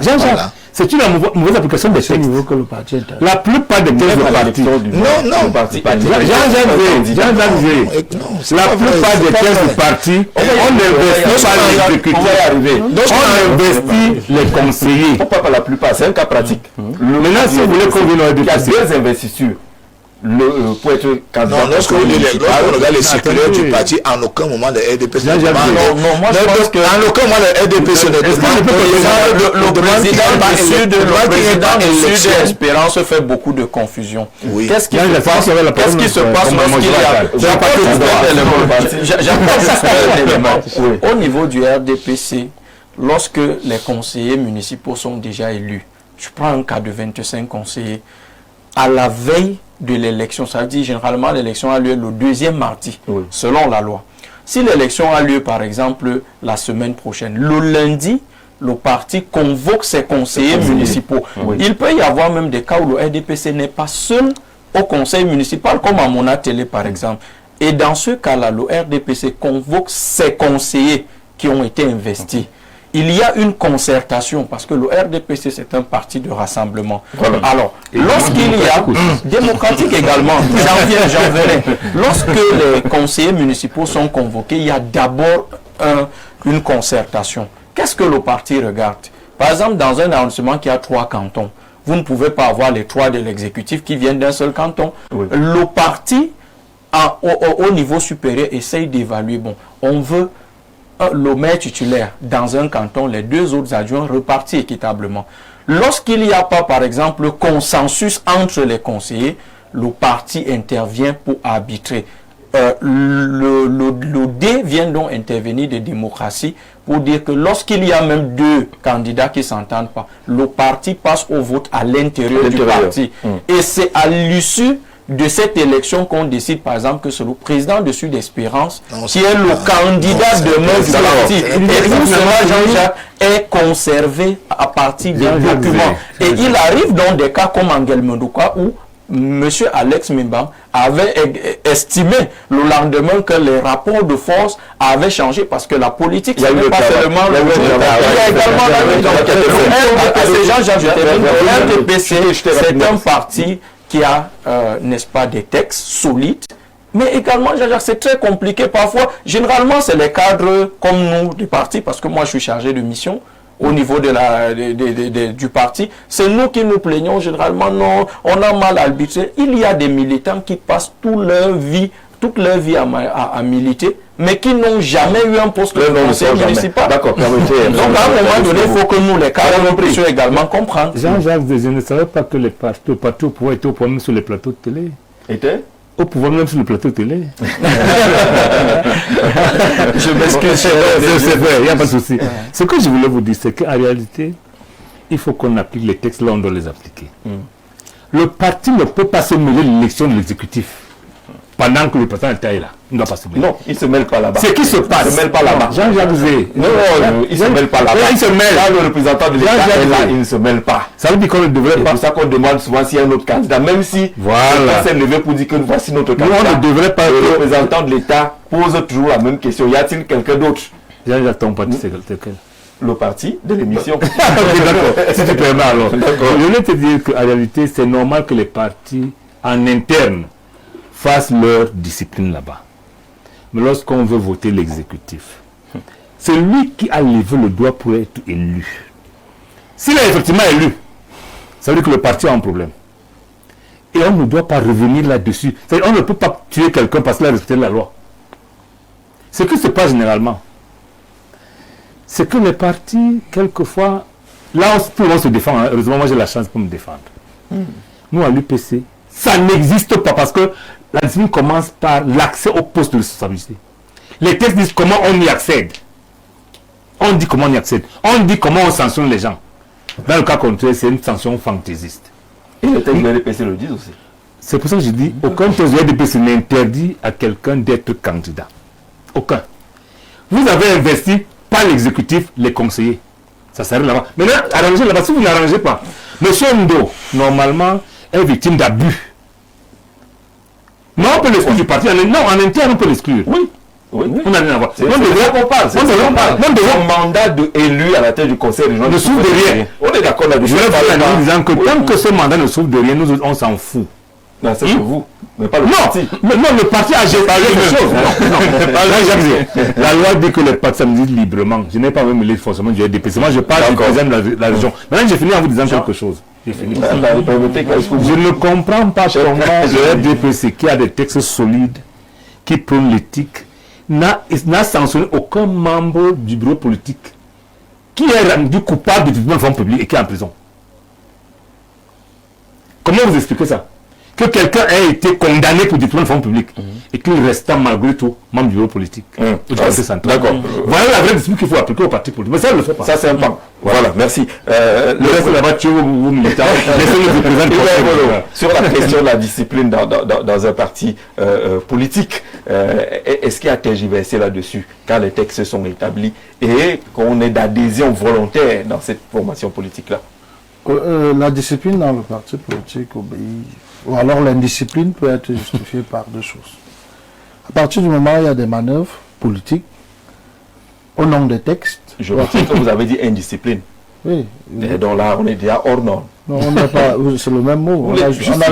Jean-Jacques. C'est une mauvaise application des textes. La plupart des textes de parti. Non. Jean-Jacques, la plupart des textes de parti, on n'investit pas les exécutifs. On investit les conseillers. Pas la plupart, c'est un cas pratique. Maintenant, si vous voulez qu'on vienne au il y a deux investitures. Pour être candidat. Non, lorsqu'on regarde les circulaires du parti, en aucun moment le RDPC ne demande. Non, moi je pense que en aucun moment le RDPC ne demande. Le président issu de l'Espérance fait beaucoup de confusion. Qu'est-ce qui se passe lorsqu'il y a... J'apporte juste un élément. Au niveau du RDPC, lorsque les conseillers municipaux sont déjà élus, je prends un cas de 25 conseillers, à la veille de l'élection, ça veut dire généralement l'élection a lieu le deuxième mardi, selon la loi. Si l'élection a lieu par exemple la semaine prochaine, le lundi, le parti convoque ses conseillers municipaux. Il peut y avoir même des cas où le RDPC n'est pas seul au conseil municipal, comme à Mona Télé par exemple. Et dans ce cas-là, le RDPC convoque ses conseillers qui ont été investis. il y a une concertation, parce que le RDPC, c'est un parti de rassemblement. Voilà. Alors, lorsqu'il y a, démocratique également, j'en verrai, lorsque les conseillers municipaux sont convoqués, il y a d'abord une concertation. Qu'est-ce que le parti regarde? Par exemple, dans un arrondissement qui a 3 cantons, vous ne pouvez pas avoir les 3 de l'exécutif qui viennent d'un seul canton. Oui. Le parti, au niveau supérieur, essaye d'évaluer, bon, on veut le maire titulaire dans un canton, les 2 autres adjoints repartis équitablement. Lorsqu'il n'y a pas, par exemple, consensus entre les conseillers, le parti intervient pour arbitrer. Le D vient donc intervenir de démocratie pour dire que lorsqu'il y a même 2 candidats qui ne s'entendent pas, le parti passe au vote à l'intérieur du parti. Et c'est à l'issue de cette élection qu'on décide, par exemple, que c'est le président de Sud Espérance qui est le candidat de notre parti. Et tout cela, Jean-Jacques, est conservé à partir des documents. Et il arrive dans des cas comme Angel Mendoka où M. Alex Mimbam avait estimé le lendemain que les rapports de force avaient changé parce que la politique, ce n'est pas seulement le RDPC, c'est un parti qui a, n'est-ce pas, des textes solides, mais également, c'est très compliqué parfois. Généralement, c'est les cadres comme nous du parti, parce que moi, je suis chargé de mission au niveau du parti. C'est nous qui nous plaignons généralement, non, on a mal arbitré. Il y a des militants qui passent toute leur vie à militer, mais qui n'ont jamais eu un poste de conseiller municipal. D'accord. Donc, à un moment donné, il faut que nous, les cadres, puissions également comprendre. Jean-Jacques, je ne savais pas que les partis au pouvoir étaient au pouvoir même sur les plateaux de télé. Était au pouvoir même sur le plateau de télé. Je m'excuse. C'est vrai, il n'y a pas de souci. Ce que je voulais vous dire, c'est qu'en réalité, il faut qu'on applique les textes là, on doit les appliquer. Le parti ne peut pas se mêler de l'élection de l'exécutif pendant que le président est là. Il ne doit pas se mêler. Non, il ne se mêle pas là-bas. Ce qui se passe. Il ne se mêle pas là-bas. Jean-Jacques Zé. Non, il ne se mêle pas là-bas. Il se mêle. Là, le représentant de l'État est là, il ne se mêle pas. Ça veut dire qu'on ne devrait pas. C'est pour ça qu'on demande souvent s'il y a un autre candidat, même si voilà. s'est levé pour dire que voici notre candidat. On ne devrait pas. Le représentant de l'État pose toujours la même question. Y a-t-il quelqu'un d'autre? Jean-Jacques, ton parti, c'est quel? Le parti de l'émission. Ok, d'accord. Si tu permets alors. Je voulais te dire qu'en réalité, c'est normal que les partis en interne fassent leur discipline là-bas. Mais lorsqu'on veut voter l'exécutif, c'est lui qui a levé le doigt pour être élu. S'il est effectivement élu, ça veut dire que le parti a un problème. Et on ne doit pas revenir là-dessus. C'est-à-dire on ne peut pas tuer quelqu'un parce qu'il a respecté la loi. Ce qui se passe généralement, c'est que les partis, quelquefois, là tout le monde se défend. Hein. Heureusement, moi j'ai la chance pour me défendre. Nous, à l'UPC, ça n'existe pas parce que la discipline commence par l'accès au poste de responsabilité. Les textes disent comment on y accède. On dit comment on y accède. On dit comment on sanctionne les gens. Dans le cas contraire, c'est une sanction fantaisiste. Et les textes de l'RDPC le disent aussi. C'est pour ça que je dis, aucun texte de l'RDPC n'interdit à quelqu'un d'être candidat. Aucun. Vous avez investi par l'exécutif, les conseillers. Ça s'arrête là-bas. Maintenant, arrangez là-bas. Si vous n'arrangez pas, M. Ndo, normalement, est victime d'abus. Non, on peut l'exclure du parti. Non, en interne, on peut l'exclure. Oui. Oui. On n'a rien à voir. On parle. Son mandat d'élu à la tête du conseil régional ne souffre de rien. On est d'accord là-dessus. Je vais faire en disant que tant que ce mandat ne souffre de rien, nous on s'en fout. Non, c'est vous. Mais pas le parti. Non, le parti a géré les choses. La loi dit que les partis s'amusent librement. Je n'ai pas même les forcément du RDPC. Moi, je parle du président de la région. Maintenant, j'ai fini en vous disant quelque chose. Je ne comprends pas comment le RDPC, qui a des textes solides, qui prône l'éthique, n'a sanctionné aucun membre du bureau politique qui est rendu coupable de détournement de fonds publics et qui est en prison. Comment vous expliquez ça? Que quelqu'un ait été condamné pour détournement de fonds publics et qu'il reste malgré tout membre du bureau politique. D'accord. Voilà la vraie discipline qu'il faut appliquer au parti politique. Mais ça, ne le fait pas. Ça, c'est un pas. Voilà, merci. Le reste là-bas, tu vous militants. Sur la question de la discipline dans un parti politique, est-ce qu'il y a tergiversé là-dessus quand les textes sont établis et qu'on est d'adhésion volontaire dans cette formation politique-là? La discipline dans le parti politique obéit, ou alors l'indiscipline peut être justifiée par deux choses. À partir du moment où il y a des manœuvres politiques, au nom des textes. Je retiens que vous avez dit indiscipline. Oui. Et donc là, on est déjà hors norme. Non, on n'a pas, c'est le même mot. On a juste à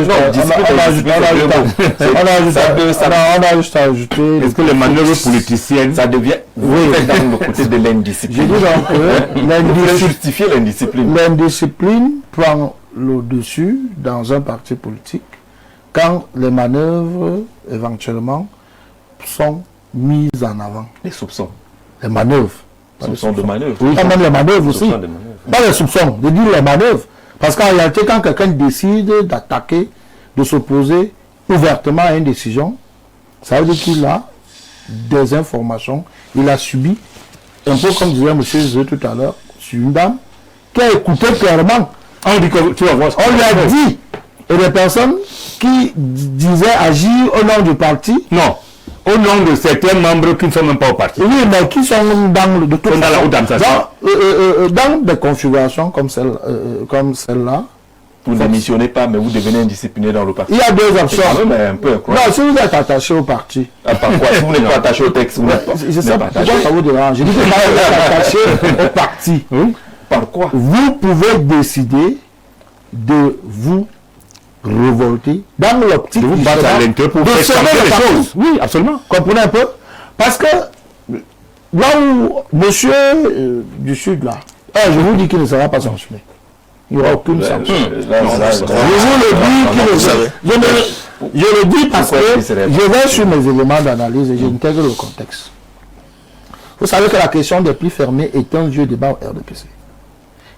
ajouter. Est-ce que les manœuvres politiciennes, ça devient dans le côté de l'indiscipline? Je dis donc que justifier l'indiscipline. L'indiscipline prend le dessus dans un parti politique quand les manœuvres éventuellement sont mises en avant. Les soupçons. Les manœuvres. Soupçons de manœuvre. Oui, quand même les manœuvres aussi. Pas les soupçons, de dire les manœuvres. Parce qu'en réalité, quand quelqu'un décide d'attaquer, de s'opposer ouvertement à une décision, ça veut dire qu'il a des informations, il a subi, un peu comme disait M. Zé tout à l'heure, sur une dame qui a écouté clairement. On lui a dit, et des personnes qui disaient agir au nom du parti. Non. Au nom de certains membres qui ne sont même pas au parti. Oui, mais qui sont dans dans des configurations comme celle-là. Vous ne démissionnez pas, mais vous devenez indiscipliné dans le parti. Il y a deux options. Un peu incroyable. Non, si vous êtes attaché au parti. Par quoi? Si vous n'êtes pas attaché au texte, vous n'êtes pas. Je sais pas pourquoi ça vous dérange. Je dis que vous êtes attaché au parti. Par quoi? Vous pouvez décider de vous révolter dans l'optique de vous battre à l'intérieur pour faire changer les choses. Oui, absolument. Comprenez un peu? Parce que là où monsieur du Sud, là, je vous dis qu'il ne sera pas sanctionné. Il n'y aura aucune sanction. Je le dis parce que je vais sur mes éléments d'analyse et j'intègre le contexte. Vous savez que la question des plis fermés est un vieux débat au RDPC.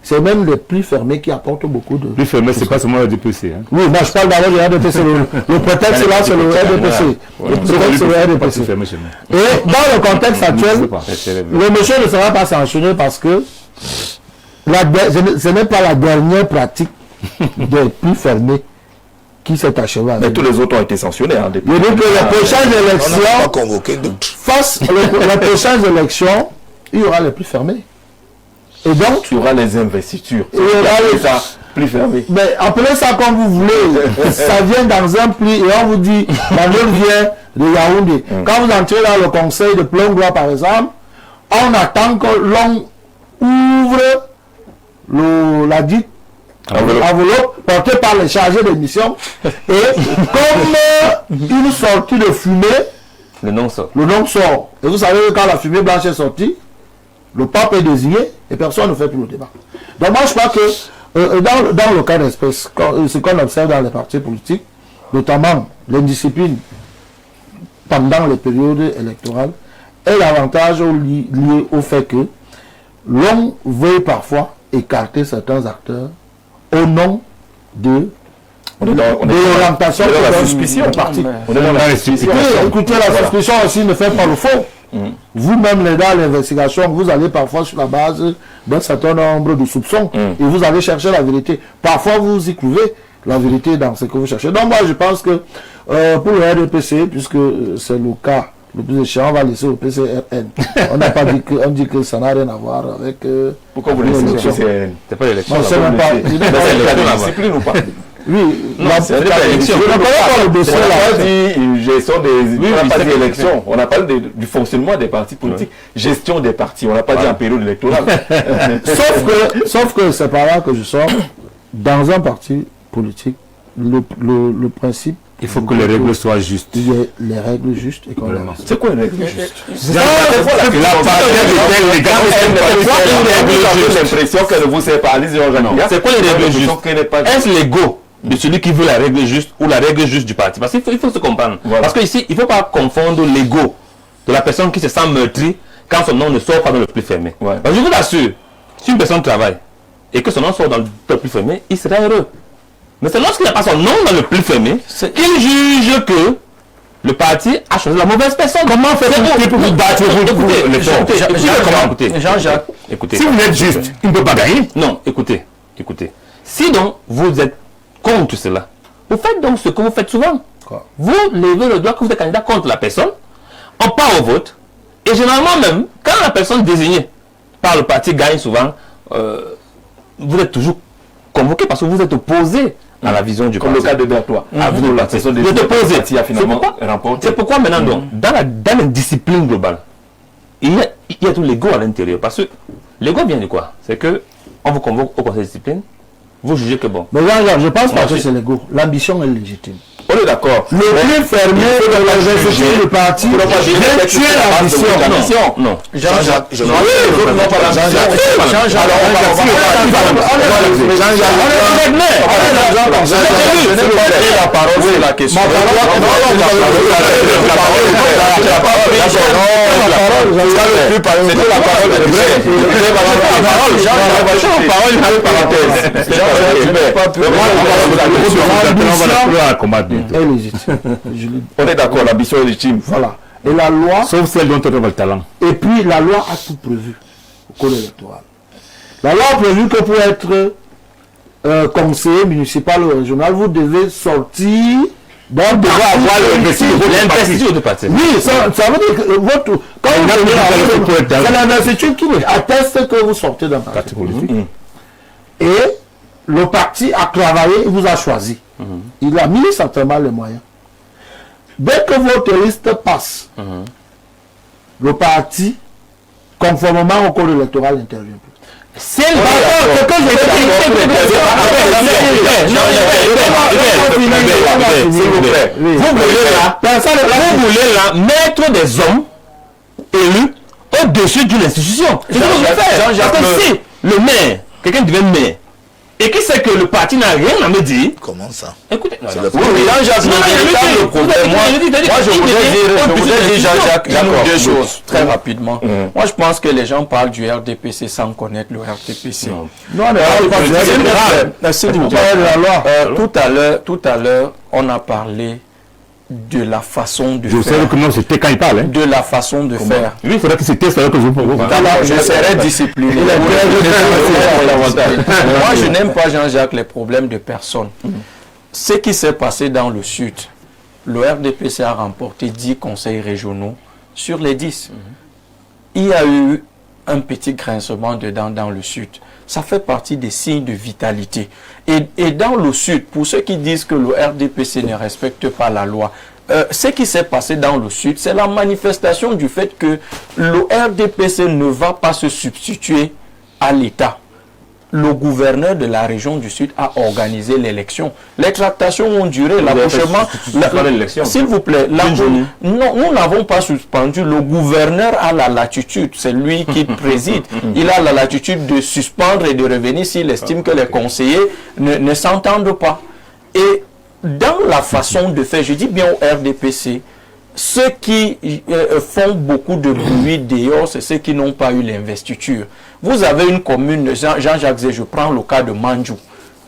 C'est même les plis fermés qui apportent beaucoup de... Plis fermés, c'est pas seulement le RDPC. Hein. Oui, moi je parle d'abord du RDPC. Le prétexte là, c'est le RDPC. Le prétexte, c'est le RDPC. Et dans le contexte actuel, le monsieur ne sera pas sanctionné parce que ce n'est pas la dernière pratique des plis fermés qui s'est achevée. Mais tous les autres ont été sanctionnés. Hein, depuis. Je dis que les prochaines élections, on n'a pas convoqué d'autres. Face les prochaines élections, il y aura les plis fermés. Et donc, il y aura les investitures. Il y aura ça plus fermé. Mais appelez ça comme vous voulez. Ça vient dans un pli et on vous dit, Manuel vient de Yaoundé. Quand vous entrez dans le conseil de Plonglois, par exemple, on attend que l'on ouvre la dite enveloppe portée par les chargés de mission. Et comme une sortie de fumée, le nom sort. Et vous savez que quand la fumée blanche est sortie, le pape est désigné et personne ne fait plus le débat. Donc moi je crois que dans le cas d'espèce, ce qu'on observe dans les partis politiques, notamment l'indiscipline pendant les périodes électorales, est l'avantage lié au fait que l'on veut parfois écarter certains acteurs au nom de l'orientation de la suspicion. On est dans la suspicion. Écoutez, la suspicion aussi ne fait pas le faux. Vous-même, dans l'investigation, vous allez parfois sur la base d'un certain nombre de soupçons et vous allez chercher la vérité. Parfois, vous y trouvez la vérité dans ce que vous cherchez. Donc, moi, je pense que pour le RDPC, puisque c'est le cas le plus échéant, on va laisser au PCRN. On n'a pas dit que, on dit que ça n'a rien à voir avec. Pourquoi vous laissez le PCRN? C'est pas l'élection. Non, c'est même pas. C'est discipline ou pas? Oui, c'est l'élection. Je ne connais pas le dossier là. Gestion des. On n'a pas dit élection. On a parlé du fonctionnement des partis politiques. Gestion des partis. On n'a pas dit en période électorale. Sauf que c'est par là que je sors. Dans un parti politique, le principe. Il faut que les règles soient justes. Il y a les règles justes et qu'on c'est quoi les règles justes? L'impression qu'elle ne vous sait pas. C'est quoi les règles justes? Est-ce l'ego de celui qui veut la règle juste ou la règle juste du parti? Parce qu'il faut se comprendre. Parce qu'ici, il ne faut pas confondre l'ego de la personne qui se sent meurtrie quand son nom ne sort pas dans le plus fermé. Je vous assure, si une personne travaille et que son nom sort dans le plus fermé, il sera heureux. Mais c'est lorsqu'il n'a pas son nom dans le plus fermé qu'il juge que le parti a choisi la mauvaise personne. Comment faites-vous pour vous battre pour les Jean-Jacques, écoutez. Si vous êtes juste, il ne peut pas gagner. Non, écoutez. Si donc vous êtes contre cela, vous faites donc ce que vous faites souvent. Vous levez le doigt que vous êtes candidat contre la personne, on part au vote, et généralement même, quand la personne désignée par le parti gagne souvent, vous êtes toujours convoqué parce que vous êtes opposé à la vision du parti. Comme le cas de Bertois. Vous êtes opposé. C'est pourquoi maintenant, donc, dans l'indiscipline globale, il il y a tout l'ego à l'intérieur. Parce que l'ego vient de quoi? C'est que on vous convoque au conseil de discipline, vous jugez que bon. Mais là, je pense pas que c'est l'ego. L'ambition est légitime. On est d'accord. Le plus fermé de l'investiture du parti, j'ai tué l'ambition. Non. Jean-Jacques, je Non, la parole sur la question. On est d'accord, l'ambition est légitime. Voilà. Et la loi. Sauf celle dont on a le talent. Et puis la loi a tout prévu au code électoral. La loi a prévu que pour être conseiller municipal ou régional, vous devez sortir. Donc, devez avoir l'investiture de parti. Oui, ça veut dire que votre. Quand c'est l'investiture qui atteste que vous sortez d'un parti politique. Et le parti a travaillé, il vous a choisi. Il a mis certainement les moyens. Dès que votre liste passe, le parti, conformément au code électoral, n'intervient plus. C'est ce que je veux dire. Vous voulez là mettre des hommes élus au-dessus d'une institution. C'est ce que je veux faire. Parce que si le maire, quelqu'un devient maire, et qui sait que le parti n'a rien à me dire. Comment ça? Écoutez, c'est le problème. Moi, je voudrais dire, Jean-Jacques, deux choses très rapidement. Moi, je pense que les gens parlent du RDPC sans connaître le RDPC. Non, mais s'il vous plaît, tout à l'heure, on a parlé de la façon de faire. Je sais que non, c'était quand il parle. Hein. De la façon de faire. Oui, il faudrait que c'était ça que je vous je serai discipliné. Moi, je n'aime pas, Jean-Jacques, les problèmes de personnes. Ce qui s'est passé dans le Sud, le RDPC a remporté 10 conseils régionaux sur les 10. Il y a eu un petit grincement dedans dans le Sud. Ça fait partie des signes de vitalité. Et dans le Sud, pour ceux qui disent que le RDPC ne respecte pas la loi, ce qui s'est passé dans le Sud, c'est la manifestation du fait que le RDPC ne va pas se substituer à l'État. Le gouverneur de la région du Sud a organisé l'élection. Les tractations ont duré, l'approchement... S'il vous plaît, non, nous n'avons pas suspendu. Le gouverneur a la latitude, c'est lui qui préside. Il a la latitude de suspendre et de revenir s'il estime que les conseillers ne s'entendent pas. Et dans la façon de faire, je dis bien au RDPC, ceux qui font beaucoup de bruit dehors, c'est ceux qui n'ont pas eu l'investiture. Vous avez une commune, Jean-Jacques Zé, je prends le cas de Manjou,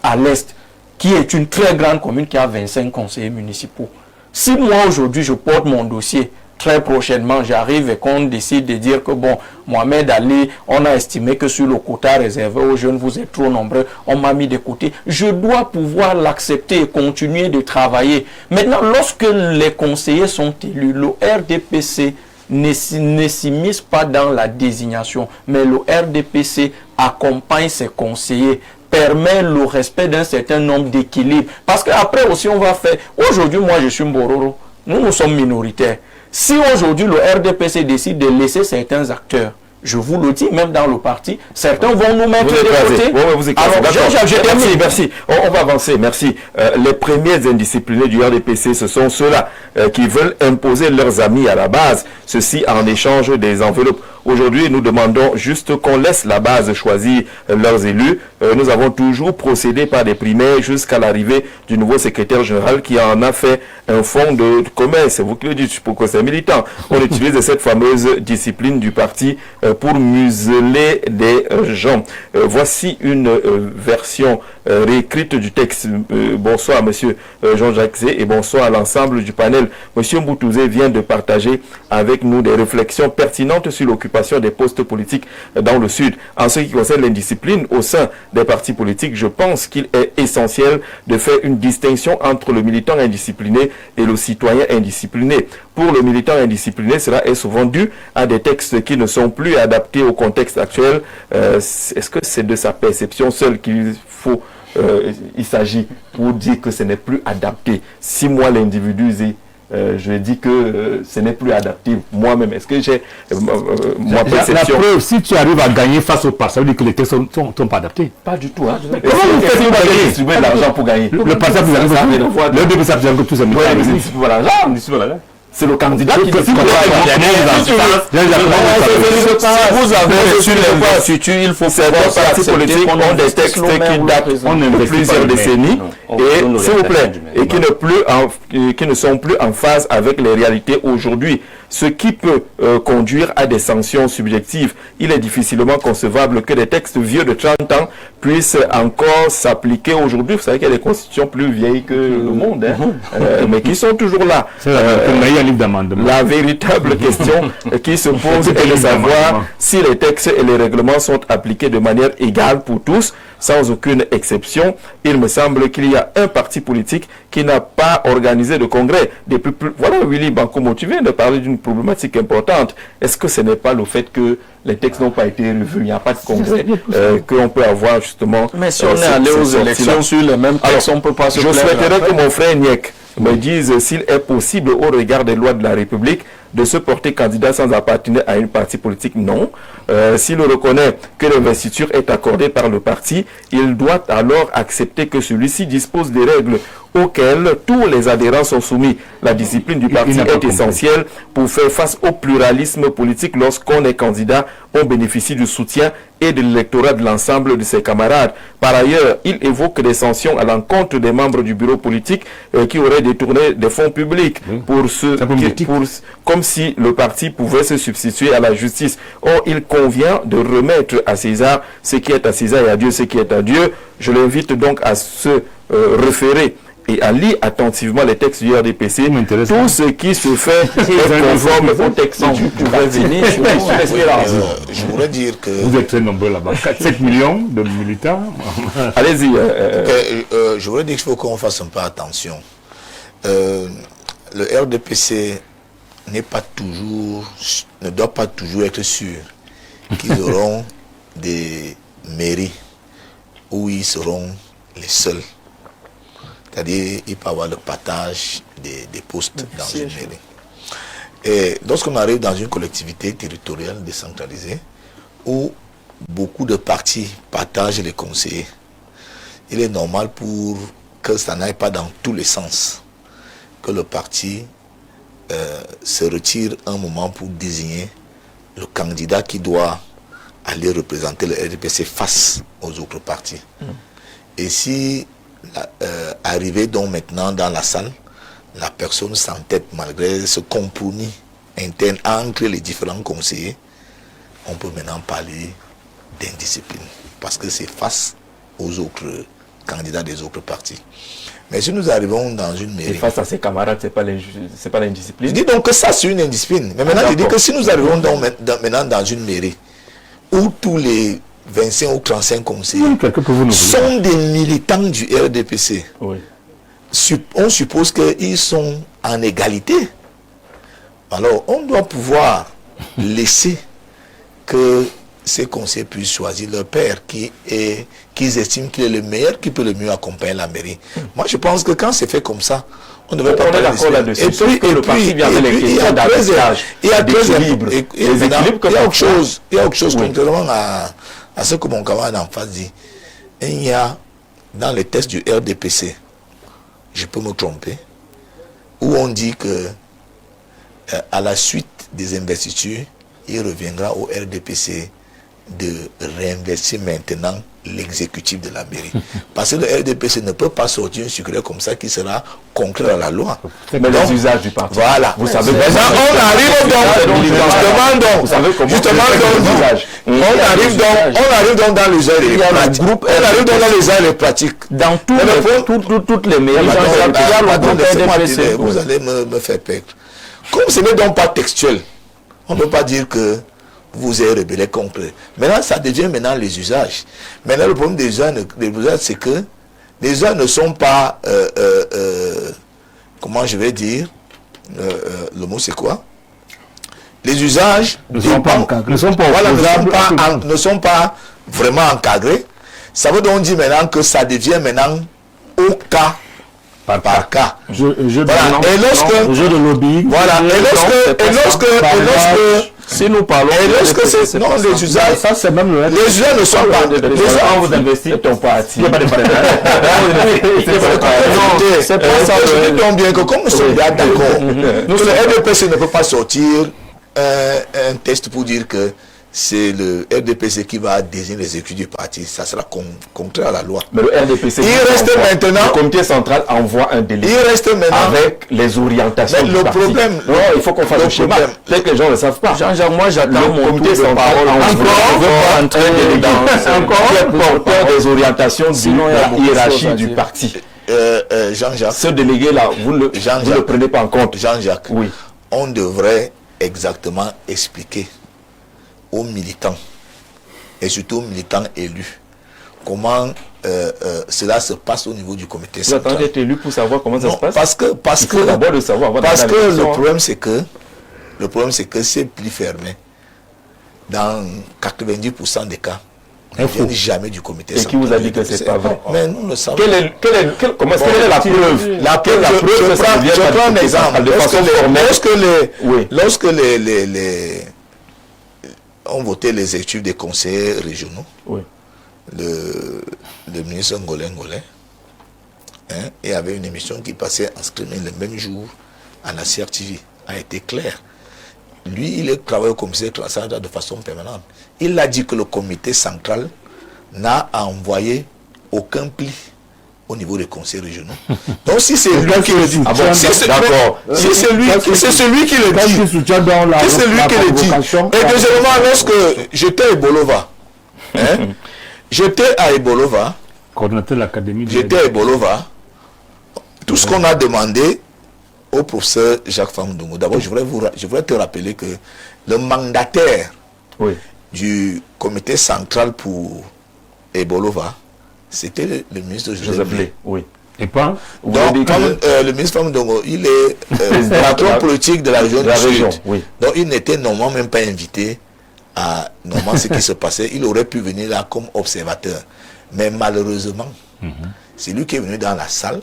à l'Est, qui est une très grande commune qui a 25 conseillers municipaux. Si moi aujourd'hui je porte mon dossier, très prochainement j'arrive et qu'on décide de dire que bon, Mohamed Ali, on a estimé que sur le quota réservé aux jeunes, vous êtes trop nombreux, on m'a mis de côté. Je dois pouvoir l'accepter et continuer de travailler. Maintenant, lorsque les conseillers sont élus, le RDPC ne s'immisce pas dans la désignation, mais le RDPC accompagne ses conseillers, permet le respect d'un certain nombre d'équilibres. Parce qu'après aussi, on va faire... Aujourd'hui, moi, je suis Mbororo. Nous sommes minoritaires. Si aujourd'hui, le RDPC décide de laisser certains acteurs, je vous le dis, même dans le parti, certains vont nous mettre de côté. Merci. On va avancer, merci. Les premiers indisciplinés du RDPC, ce sont ceux-là qui veulent imposer leurs amis à la base, ceci en échange des enveloppes. Aujourd'hui, nous demandons juste qu'on laisse la base choisir leurs élus. Nous avons toujours procédé par des primaires jusqu'à l'arrivée du nouveau secrétaire général qui en a fait un fonds de commun. C'est vous qui le dites, pour que c'est militant. On utilise cette fameuse discipline du parti pour museler des gens. Voici une version réécrite du texte. Bonsoir, monsieur Jean-Jacques Zé, et bonsoir à l'ensemble du panel. Monsieur Mboutouzé vient de partager avec nous des réflexions pertinentes sur l'occupation des postes politiques dans le Sud. En ce qui concerne l'indiscipline au sein des partis politiques, je pense qu'il est essentiel de faire une distinction entre le militant indiscipliné et le citoyen indiscipliné. Pour le militant indiscipliné, cela est souvent dû à des textes qui ne sont plus adaptés au contexte actuel. Est-ce que c'est de sa perception seule qu'il s'agit pour dire que ce n'est plus adapté? Si moi, l'individu, je dis que ce n'est plus adapté moi-même. Est-ce que j'ai ma perception? La preuve, si tu arrives à gagner face au parti, ça veut dire que les textes ne sont pas adaptés. Pas du tout. Hein. Comment vous faites pour gagner? Distribuer de l'argent pour gagner. Le parti a le début, ça que tout ça. C'est le candidat qui décide. Si vous avez sur l'investiture, il faut certains partis politiques ont des textes qui datent de plusieurs décennies et, s'il vous plaît, et qui ne sont plus en phase avec les réalités aujourd'hui, ce qui peut conduire à des sanctions subjectives. Il est difficilement concevable que des textes vieux de 30 ans puissent encore s'appliquer aujourd'hui. Vous savez qu'il y a des constitutions plus vieilles que le monde, hein, mais qui sont toujours là. La véritable question qui se pose est de savoir si les textes et les règlements sont appliqués de manière égale pour tous, sans aucune exception. Il me semble qu'il y a un parti politique qui n'a pas organisé de congrès. Voilà, Willy Bankomo, tu viens de parler d'une problématique importante. Est-ce que ce n'est pas le fait que les textes n'ont pas été revus, il n'y a pas de congrès, qu'on peut avoir justement... Mais si on est allé aux élections sur les mêmes textes, on ne peut pas se plaindre. Je souhaiterais que mon frère Niek me dise s'il est possible, au regard des lois de la République, de se porter candidat sans appartenir à une parti politique. Non. S'il reconnaît que l'investiture est accordée par le parti, il doit alors accepter que celui-ci dispose des règles auxquelles tous les adhérents sont soumis. La discipline du parti est essentielle pour faire face au pluralisme politique. Lorsqu'on est candidat, on bénéficie du soutien et de l'électorat de l'ensemble de ses camarades. Par ailleurs, il évoque des sanctions à l'encontre des membres du bureau politique qui auraient détourné des fonds publics comme si le parti pouvait se substituer à la justice. Or, il convient de remettre à César ce qui est à César et à Dieu ce qui est à Dieu. Je l'invite donc à se référer et à lire attentivement les textes du RDPC. Tout ce qui se fait est conforme au texte du venir. Je voudrais dire que... Vous êtes très nombreux là-bas. 7 millions de militants. Allez-y. Je voudrais dire qu'il faut qu'on fasse un peu attention. Le RDPC ne doit pas toujours être sûr qu'ils auront des mairies où ils seront les seuls. C'est-à-dire, il peut y avoir le partage des postes dans une mairie. Et lorsqu'on arrive dans une collectivité territoriale décentralisée, où beaucoup de partis partagent les conseillers, il est normal pour que ça n'aille pas dans tous les sens, que le parti se retire un moment pour désigner le candidat qui doit aller représenter le RDPC face aux autres partis. Et si arrivé donc maintenant dans la salle, la personne s'entête malgré ce compromis interne entre les différents conseillers, on peut maintenant parler d'indiscipline parce que c'est face aux autres candidats des autres partis. Mais si nous arrivons dans une mairie... Et face à ses camarades, c'est pas l'indiscipline? Je dis donc que ça c'est une indiscipline. Mais maintenant je dis que si nous arrivons maintenant dans une mairie où tous les 25 ou 35 conseillers sont des militants du RDPC. Oui. On suppose qu'ils sont en égalité. Alors, on doit pouvoir laisser que ces conseillers puissent choisir leur père qu'ils estiment qu'il est le meilleur, qui peut le mieux accompagner la mairie. Moi, je pense que quand c'est fait comme ça, on ne devrait pas parler d'accord là-dessus. Et puis, il y a autre chose, contrairement à ce que mon camarade en face dit. Il y a dans les tests du RDPC, je peux me tromper, où on dit que à la suite des investitures, il reviendra au RDPC de réinvestir maintenant l'exécutif de la mairie. Parce que le RDPC ne peut pas sortir un sucré comme ça qui sera contraire à la loi. Mais donc, les usages du parti. Voilà. Vous savez, on arrive donc dans les heures pratiques. Dans toutes les mairies, vous allez me faire perdre. Comme ce n'est donc pas textuel, on ne peut pas dire que vous êtes rebellé contre. Maintenant, ça devient maintenant les usages. Maintenant, le problème des usages, c'est que les usages ne sont pas, comment je vais dire, le mot c'est quoi? Les usages ne sont pas vraiment encadrés. Ça veut donc dire maintenant que ça devient maintenant au cas par cas. Jeu de lobbying. Voilà. Si nous parlons non, les usages, ça c'est même le les usages ne sont pas. Les gens vous investir ton parti. Il n'y a pas de parrainage. C'est pas ça. Je dis donc bien que comme nous sommes bien d'accord, le RDPC ne peut pas sortir un test pour dire que c'est le RDPC qui va désigner les exécutifs du parti. Ça sera contraire à la loi. Mais le RDPC, maintenant, le comité central envoie un délégué avec les orientations du parti. Problème, non, il faut qu'on fasse le schéma. Peut-être que les gens ne le savent pas. Jean-Jacques, moi j'attends mon comité central encore porteur des orientations de la hiérarchie du parti. Jean-Jacques. Ce délégué-là, vous ne le prenez pas en compte. Jean-Jacques, oui. On devrait exactement expliquer aux militants et surtout aux militants élus comment cela se passe au niveau du comité central. Vous attendez d'être élu pour savoir comment ça se passe? Parce que d'abord le savoir. Parce que le problème c'est que c'est plus fermé. Dans 90% des cas, on ne vient jamais du comité central. Et qui vous a dit que c'est pas vrai? Mais nous le savons. Quelle est la preuve? Je prends un exemple. Lorsque les ont voté les exécutifs des conseillers régionaux, oui. le ministre Ngolé, et avait une émission qui passait en streaming le même jour à la CRTV, a été clair. Lui, il est travaillé au commissaire central de façon permanente. Il a dit que le comité central n'a envoyé aucun pli au niveau des conseils régionaux. Donc si c'est lui qui le dit, si c'est lui qui le dit, et deuxièmement, lorsque j'étais à Bolova, coordonnateur de l'académie, tout ce qu'on a demandé au professeur Jacques Famdongo, d'abord je voudrais te rappeler que le mandataire du comité central pour Ebolova, c'était le ministre Joseph Lé. Oui. Et pas donc, le ministre Famdongo, il est patron politique de la région du Sud. Oui. Donc il n'était normalement même pas invité à ce qui se passait. Il aurait pu venir là comme observateur. Mais malheureusement, c'est lui qui est venu dans la salle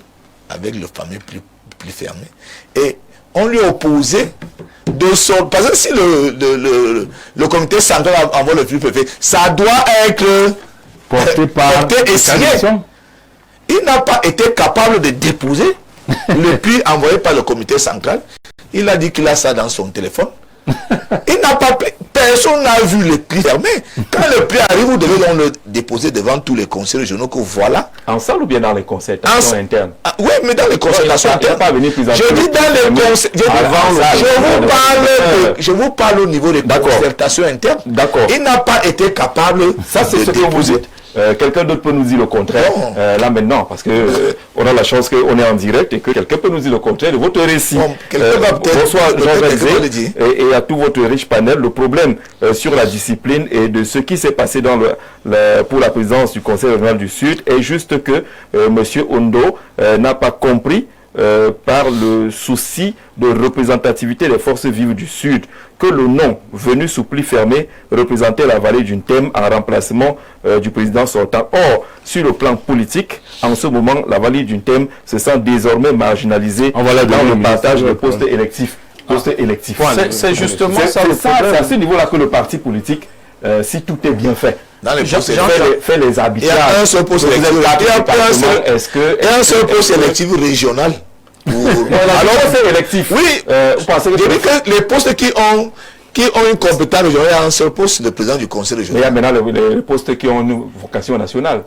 avec le fameux plus fermé. Et on lui a opposé de sorte. Parce que si le comité central envoie le plus préfet, ça doit être porté et signé. Il n'a pas été capable de déposer le pli envoyé par le comité central. Il a dit qu'il a ça dans son téléphone. Il n'a pas, personne n'a vu le pli fermé. Quand le pli arrive, vous devez donc le déposer devant tous les conseils régionaux que voilà. En salle ou bien dans les concertations internes? Oui, mais dans les concertations internes. Je dis dans les concertations. Je vous parle au niveau des concertations internes. D'accord. Il n'a pas été capable. Ça, c'est ce que vous dites. Quelqu'un d'autre peut nous dire le contraire là maintenant, parce que on a la chance qu'on est en direct et que quelqu'un peut nous dire le contraire de votre récit. Bonsoir Jean-Jacques et à tout votre riche panel. Le problème sur la discipline et de ce qui s'est passé dans pour la présidence du Conseil régional du Sud est juste que M. Ondo n'a pas compris par le souci de représentativité des forces vives du Sud, que le nom venu sous pli fermé représentait la vallée d'une thème en remplacement du président sortant. Or, sur le plan politique, en ce moment, la vallée d'une thème se sent désormais marginalisée dans le partage des postes électifs. C'est justement ça. C'est à ce niveau-là que le parti politique, si tout est bien fait, dans les postes fait les arbitrages. Il y a un seul poste électif régional. Alors c'est électif. Oui, je dis que les postes qui ont une compétence régionale, il y a un seul poste de président du conseil régional. Mais il y a maintenant les postes qui ont une vocation nationale.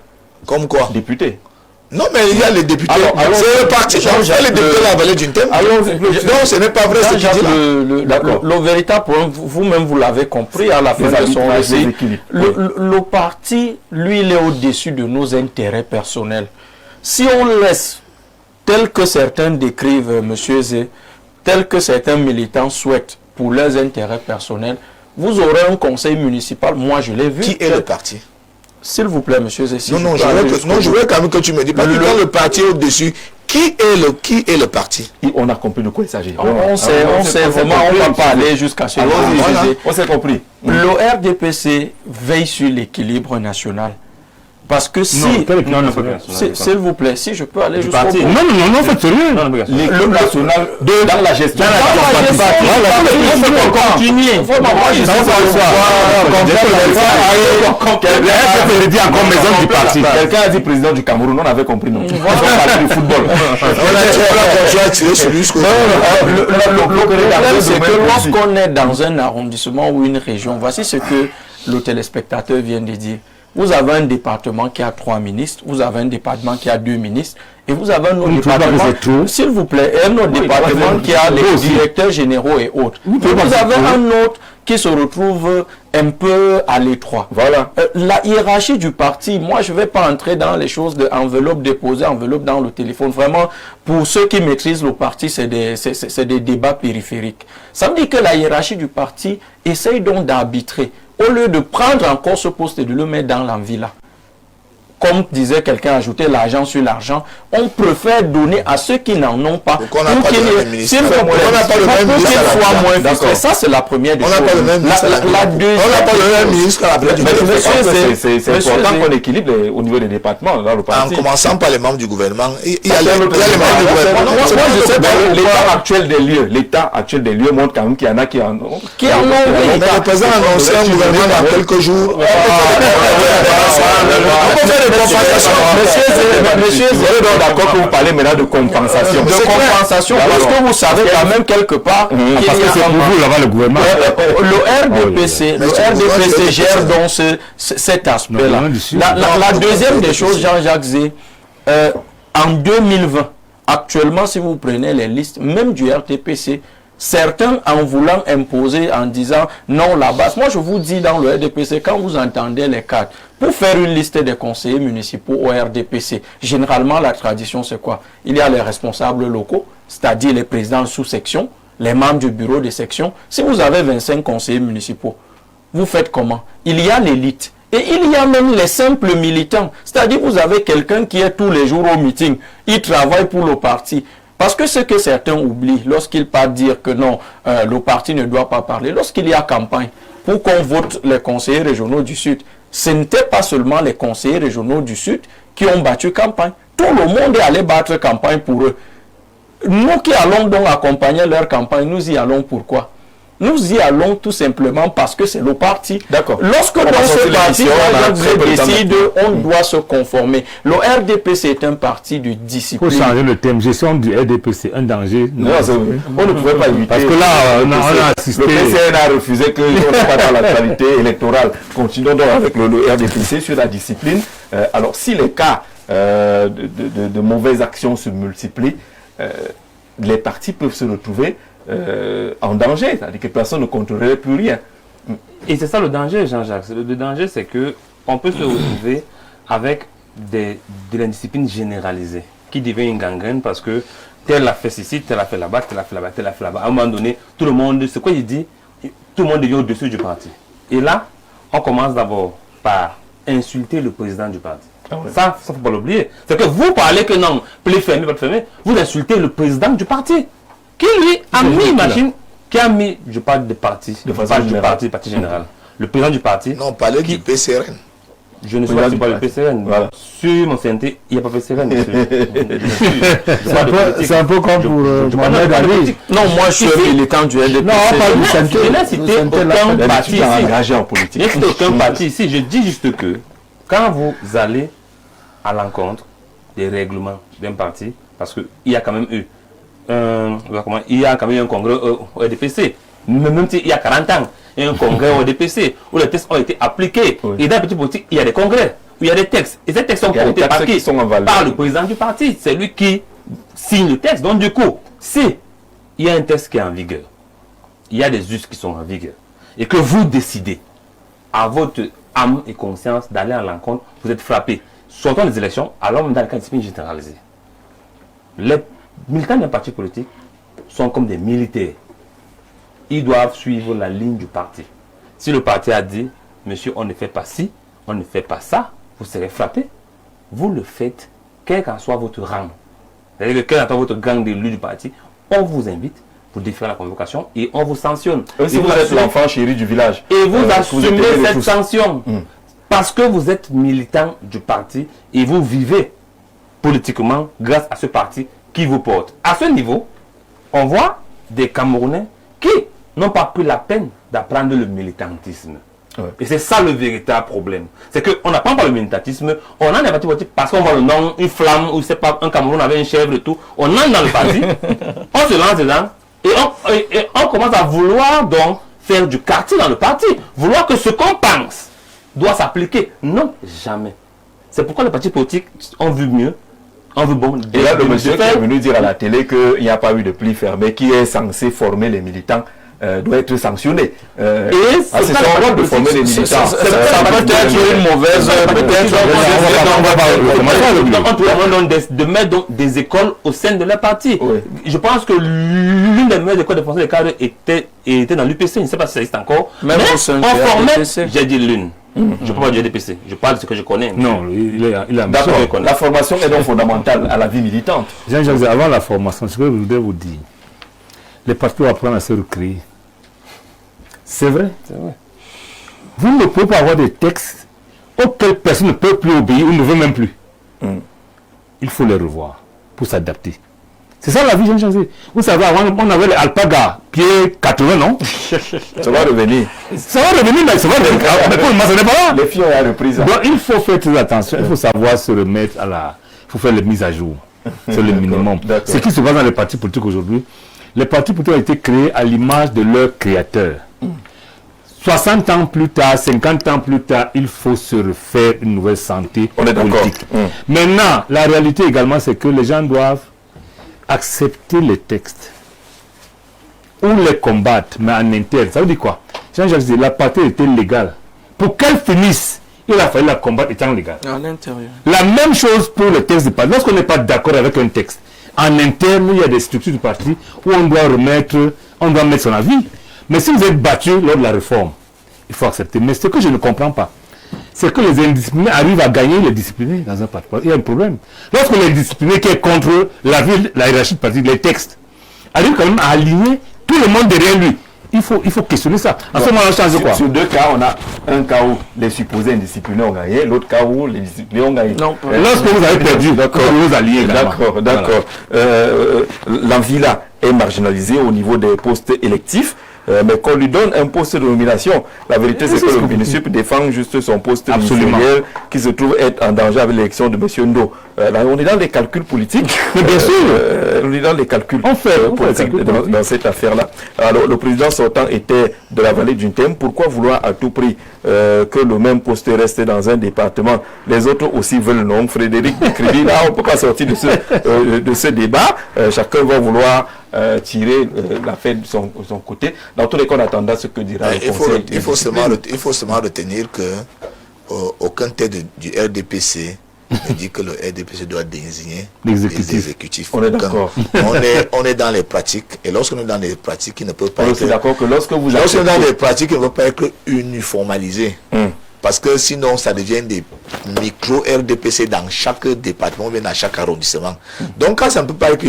Comme quoi? Député. Non, mais il y a les députés. C'est le parti. Il y a les députés de la vallée d'une thème. Non, ce n'est pas vrai ce qu'il dit là. Le véritable problème, vous-même vous l'avez compris à la fin de son récit. Le parti, lui, il est au-dessus de nos intérêts personnels. Si on laisse, tel que certains décrivent, M. Zé, tel que certains militants souhaitent pour leurs intérêts personnels, vous aurez un conseil municipal, moi je l'ai vu. Qui est le parti? S'il vous plaît, monsieur Zé. Je veux quand même que tu me dis, parce que dans le parti au-dessus, qui est le parti? On a compris de quoi il s'agit. On sait vraiment, on va pas aller jusqu'à ce on s'est compris. Le RDPC veille sur l'équilibre national. Parce que si, s'il vous plaît, si je peux aller jusqu'au bout. Non, faites sérieux. L'équipe nationale dans la gestion. Continuer. Quelqu'un a dit président du Cameroun, on avait compris, non? On parle du football. Le problème, c'est que lorsqu'on est dans un arrondissement ou une région, voici ce que le téléspectateur vient de dire. Vous avez un département qui a 3 ministres, vous avez un département qui a 2 ministres, et vous avez un autre département, s'il vous plaît, un autre département qui a les directeurs généraux et autres. Vous avez un autre qui se retrouve un peu à l'étroit. Voilà. La hiérarchie du parti, moi je ne vais pas entrer dans les choses de enveloppe déposée, enveloppe dans le téléphone. Vraiment, pour ceux qui maîtrisent le parti, c'est des débats périphériques. Ça veut dire que la hiérarchie du parti essaye donc d'arbitrer. Au lieu de prendre encore ce poste et de le mettre dans l'envie là. Comme disait quelqu'un, ajouter l'argent sur l'argent, on préfère donner à ceux qui n'en ont pas. Donc on n'a pas le même ministre. Ça, c'est la première des choses. On n'a pas le même ministre. On n'a pas le même ministre à la place du gouvernement. C'est important qu'on équilibre au niveau des départements dans le parti. En commençant par les membres du gouvernement. Il y a les membres du gouvernement. L'état actuel des lieux montre quand même qu'il y en a qui en ont. Le président a annoncé un gouvernement dans quelques jours. Monsieur, vous êtes d'accord que vous parlez maintenant de compensation. Parce que vous savez quand même quelque part parce que c'est pour vous là-bas le gouvernement. Le RDPC gère donc cet aspect-là. La deuxième des choses, Jean-Jacques Zé, en 2020, actuellement, si vous prenez les listes, même du RDPC, certains en voulant imposer, en disant non, la base. Moi, je vous dis dans le RDPC, quand vous entendez les cadres, pour faire une liste des conseillers municipaux au RDPC, généralement, la tradition, c'est quoi? Il y a les responsables locaux, c'est-à-dire les présidents de sous-section, les membres du bureau de section. Si vous avez 25 conseillers municipaux, vous faites comment? Il y a l'élite. Et il y a même les simples militants. C'est-à-dire, vous avez quelqu'un qui est tous les jours au meeting. Il travaille pour le parti. Parce que ce que certains oublient, lorsqu'ils partent dire que non, le parti ne doit pas parler, lorsqu'il y a campagne, pour qu'on vote les conseillers régionaux du Sud, ce n'était pas seulement les conseillers régionaux du Sud qui ont battu campagne. Tout le monde est allé battre campagne pour eux. Nous qui allons donc accompagner leur campagne, nous y allons pourquoi? Nous y allons tout simplement parce que c'est le parti. D'accord. Lorsque dans ce parti, décide, on doit se conformer. Le RDPC est un parti de discipline. Il faut changer le thème. Gestion du RDPC, un danger. Non, on ne pouvait pas éviter. Parce que là, on a assisté. Le PCN a refusé que l'on ne soit pas dans l'actualité électorale. Continuons donc avec le RDPC sur la discipline. Alors, si les cas de mauvaises actions se multiplient, les partis peuvent se retrouver en danger, c'est-à-dire que personne ne contrôlerait plus rien. Et c'est ça le danger, Jean-Jacques. Le danger, c'est que on peut se retrouver avec de l'indiscipline généralisée qui devient une gangrène parce que tel a fait ceci, tel a fait là-bas, tel a fait là-bas, tel a fait là-bas. À un moment donné, tout le monde, c'est quoi il dit? Tout le monde devient au-dessus du parti. Et là, on commence d'abord par insulter le président du parti. Ah ouais. Ça, faut pas l'oublier. C'est que vous parlez que non, plus fermé, pas fermé, vous insultez le président du parti. Qui lui a mis, imagine, qui a mis, je parle de parti, du parti général. Le président du parti. Non, on parlait du PCRN. Je ne suis pas du PCRN. Voilà. Sur mon CNT, il n'y a pas PCRN. C'est un peu comme pour Mohamed Ali. Non, moi je suis militant du LDP. Non, pas du CNT. Je n'ai cité aucun parti ici. Engagé en politique. Je n'ai cité aucun parti ici. Je dis juste que quand vous allez à l'encontre des règlements d'un parti, parce qu'il y a quand même eu il y a quand même un congrès au RDPC, même s'il y a 40 ans, il y a un congrès au RDPC où les textes ont été appliqués. Oui. Et dans le petit politique, il y a des congrès, où il y a des textes. Et ces textes sont portés par qui? Par le président du parti. C'est lui qui signe le texte. Donc du coup, si il y a un texte qui est en vigueur, il y a des us qui sont en vigueur, et que vous décidez, à votre âme et conscience, d'aller à l'encontre, vous êtes frappé. Sortons des élections, alors dans le cas de discipline généralisée. Les militants d'un parti politique sont comme des militaires. Ils doivent suivre la ligne du parti. Si le parti a dit, monsieur, on ne fait pas ci, on ne fait pas ça, vous serez frappé. Vous le faites, quel qu'en soit votre rang. C'est-à-dire que quel qu'en soit votre gang d'élus du parti, on vous invite pour défaire la convocation et on vous sanctionne. Si vous êtes l'enfant chéri du village. Et vous assumez cette sanction. parce que vous êtes militant du parti et vous vivez politiquement grâce à ce parti qui vous porte. À ce niveau, on voit des Camerounais qui n'ont pas pris la peine d'apprendre le militantisme. Ouais. Et c'est ça le véritable problème. C'est qu'on n'apprend pas le militantisme, on a des partis politiques parce qu'on voit le nom, une flamme, ou c'est pas un Cameroun avec une chèvre et tout. On entre dans le parti, on se lance dedans et on commence à vouloir donc faire du quartier dans le parti. Vouloir que ce qu'on pense doit s'appliquer. Non, jamais. C'est pourquoi les partis politiques ont vu mieux. On veut bon. Et là, le monsieur qui est venu dire à la télé qu'il n'y a pas eu de pli fermé, qui est censé former les militants, doit être sanctionné. C'est son rôle de former les militants. Ça peut être une mauvaise... de mettre des écoles au sein de leur parti. Oui. Je pense que l'une des meilleures écoles de formation des cadres était dans l'UPC. Je ne sais pas si ça existe encore. Même au sein de l'UPC. J'ai dit l'une. Je ne parle pas du RDPC, je parle de ce que je connais. Non, il a d'accord. La formation est donc fondamentale à la vie militante. Jean-Jacques, avant la formation, ce que je voudrais vous dire, les partis doivent apprendre à se recréer. C'est vrai. Vous ne pouvez pas avoir des textes auxquels personne ne peut plus obéir ou ne veut même plus. Il faut les revoir pour s'adapter. C'est ça la vie, Jean-Jacques. Vous savez, avant, on avait les alpagas, pieds 80, non? Ça va revenir. Ça va revenir, mais ça va revenir. Mais pour le moment, ce n'est pas là. Les filles ont la reprise. Donc, il faut faire très attention. Il faut savoir se remettre à la... Il faut faire les mises à jour. C'est le minimum. Ce qui se passe dans les partis politiques aujourd'hui, les partis politiques ont été créés à l'image de leurs créateurs. 60 ans plus tard, 50 ans plus tard, il faut se refaire une nouvelle santé politique. Maintenant, la réalité également, c'est que les gens doivent accepter les textes ou les combattre, mais en interne. Ça veut dire quoi? Jean-Jacques dit, la partie était légale. Pour qu'elle finisse, il a fallu la combattre étant légale. À l'intérieur. La même chose pour le texte du parti. Lorsqu'on n'est pas d'accord avec un texte, en interne, il y a des structures du parti où on doit mettre son avis. Mais si vous êtes battu lors de la réforme, il faut accepter. Mais ce que je ne comprends pas, c'est que les indisciplinés arrivent à gagner les disciplinés dans un parti. Il y a un problème. Lorsque les disciplinés qui est contre la hiérarchie du parti, les textes, arrivent quand même à aligner tout le monde derrière lui. Il faut questionner ça. En ce moment, on change quoi? Sur deux cas, on a un cas où les supposés indisciplinés ont gagné, l'autre cas où les disciplinés ont gagné. Non, lorsque vous avez perdu, vous alliez. D'accord. L'Anvila est marginalisé au niveau des postes électifs. Mais qu'on lui donne un poste de nomination. La vérité, c'est que le ministre défend juste son poste ministériel qui se trouve être en danger avec l'élection de M. Ndo. Là, on est dans les calculs politiques. Bien sûr. On est dans les calculs politiques dans cette affaire-là. Alors, le président sortant était de la vallée du Thème. Pourquoi vouloir à tout prix que le même poste reste dans un département? Les autres aussi veulent non. Frédéric Crédit, là, on ne peut pas sortir de ce débat. Chacun va vouloir tirer l'affaire de son côté. Dans tous les cas, on attendra ce que dira le Conseil. Il faut seulement retenir que aucun tête du RDPC ne dit que le RDPC doit désigner les exécutifs. On est d'accord. On est dans les pratiques. Et lorsqu'on est dans les pratiques, il ne peut pas être... On est d'accord que lorsque vous... Lorsqu'on est dans les pratiques, il ne peut pas être uniformalisé. Parce que sinon, ça devient des micro-RDPC dans chaque département, même dans chaque arrondissement. Donc, quand ça ne peut pas être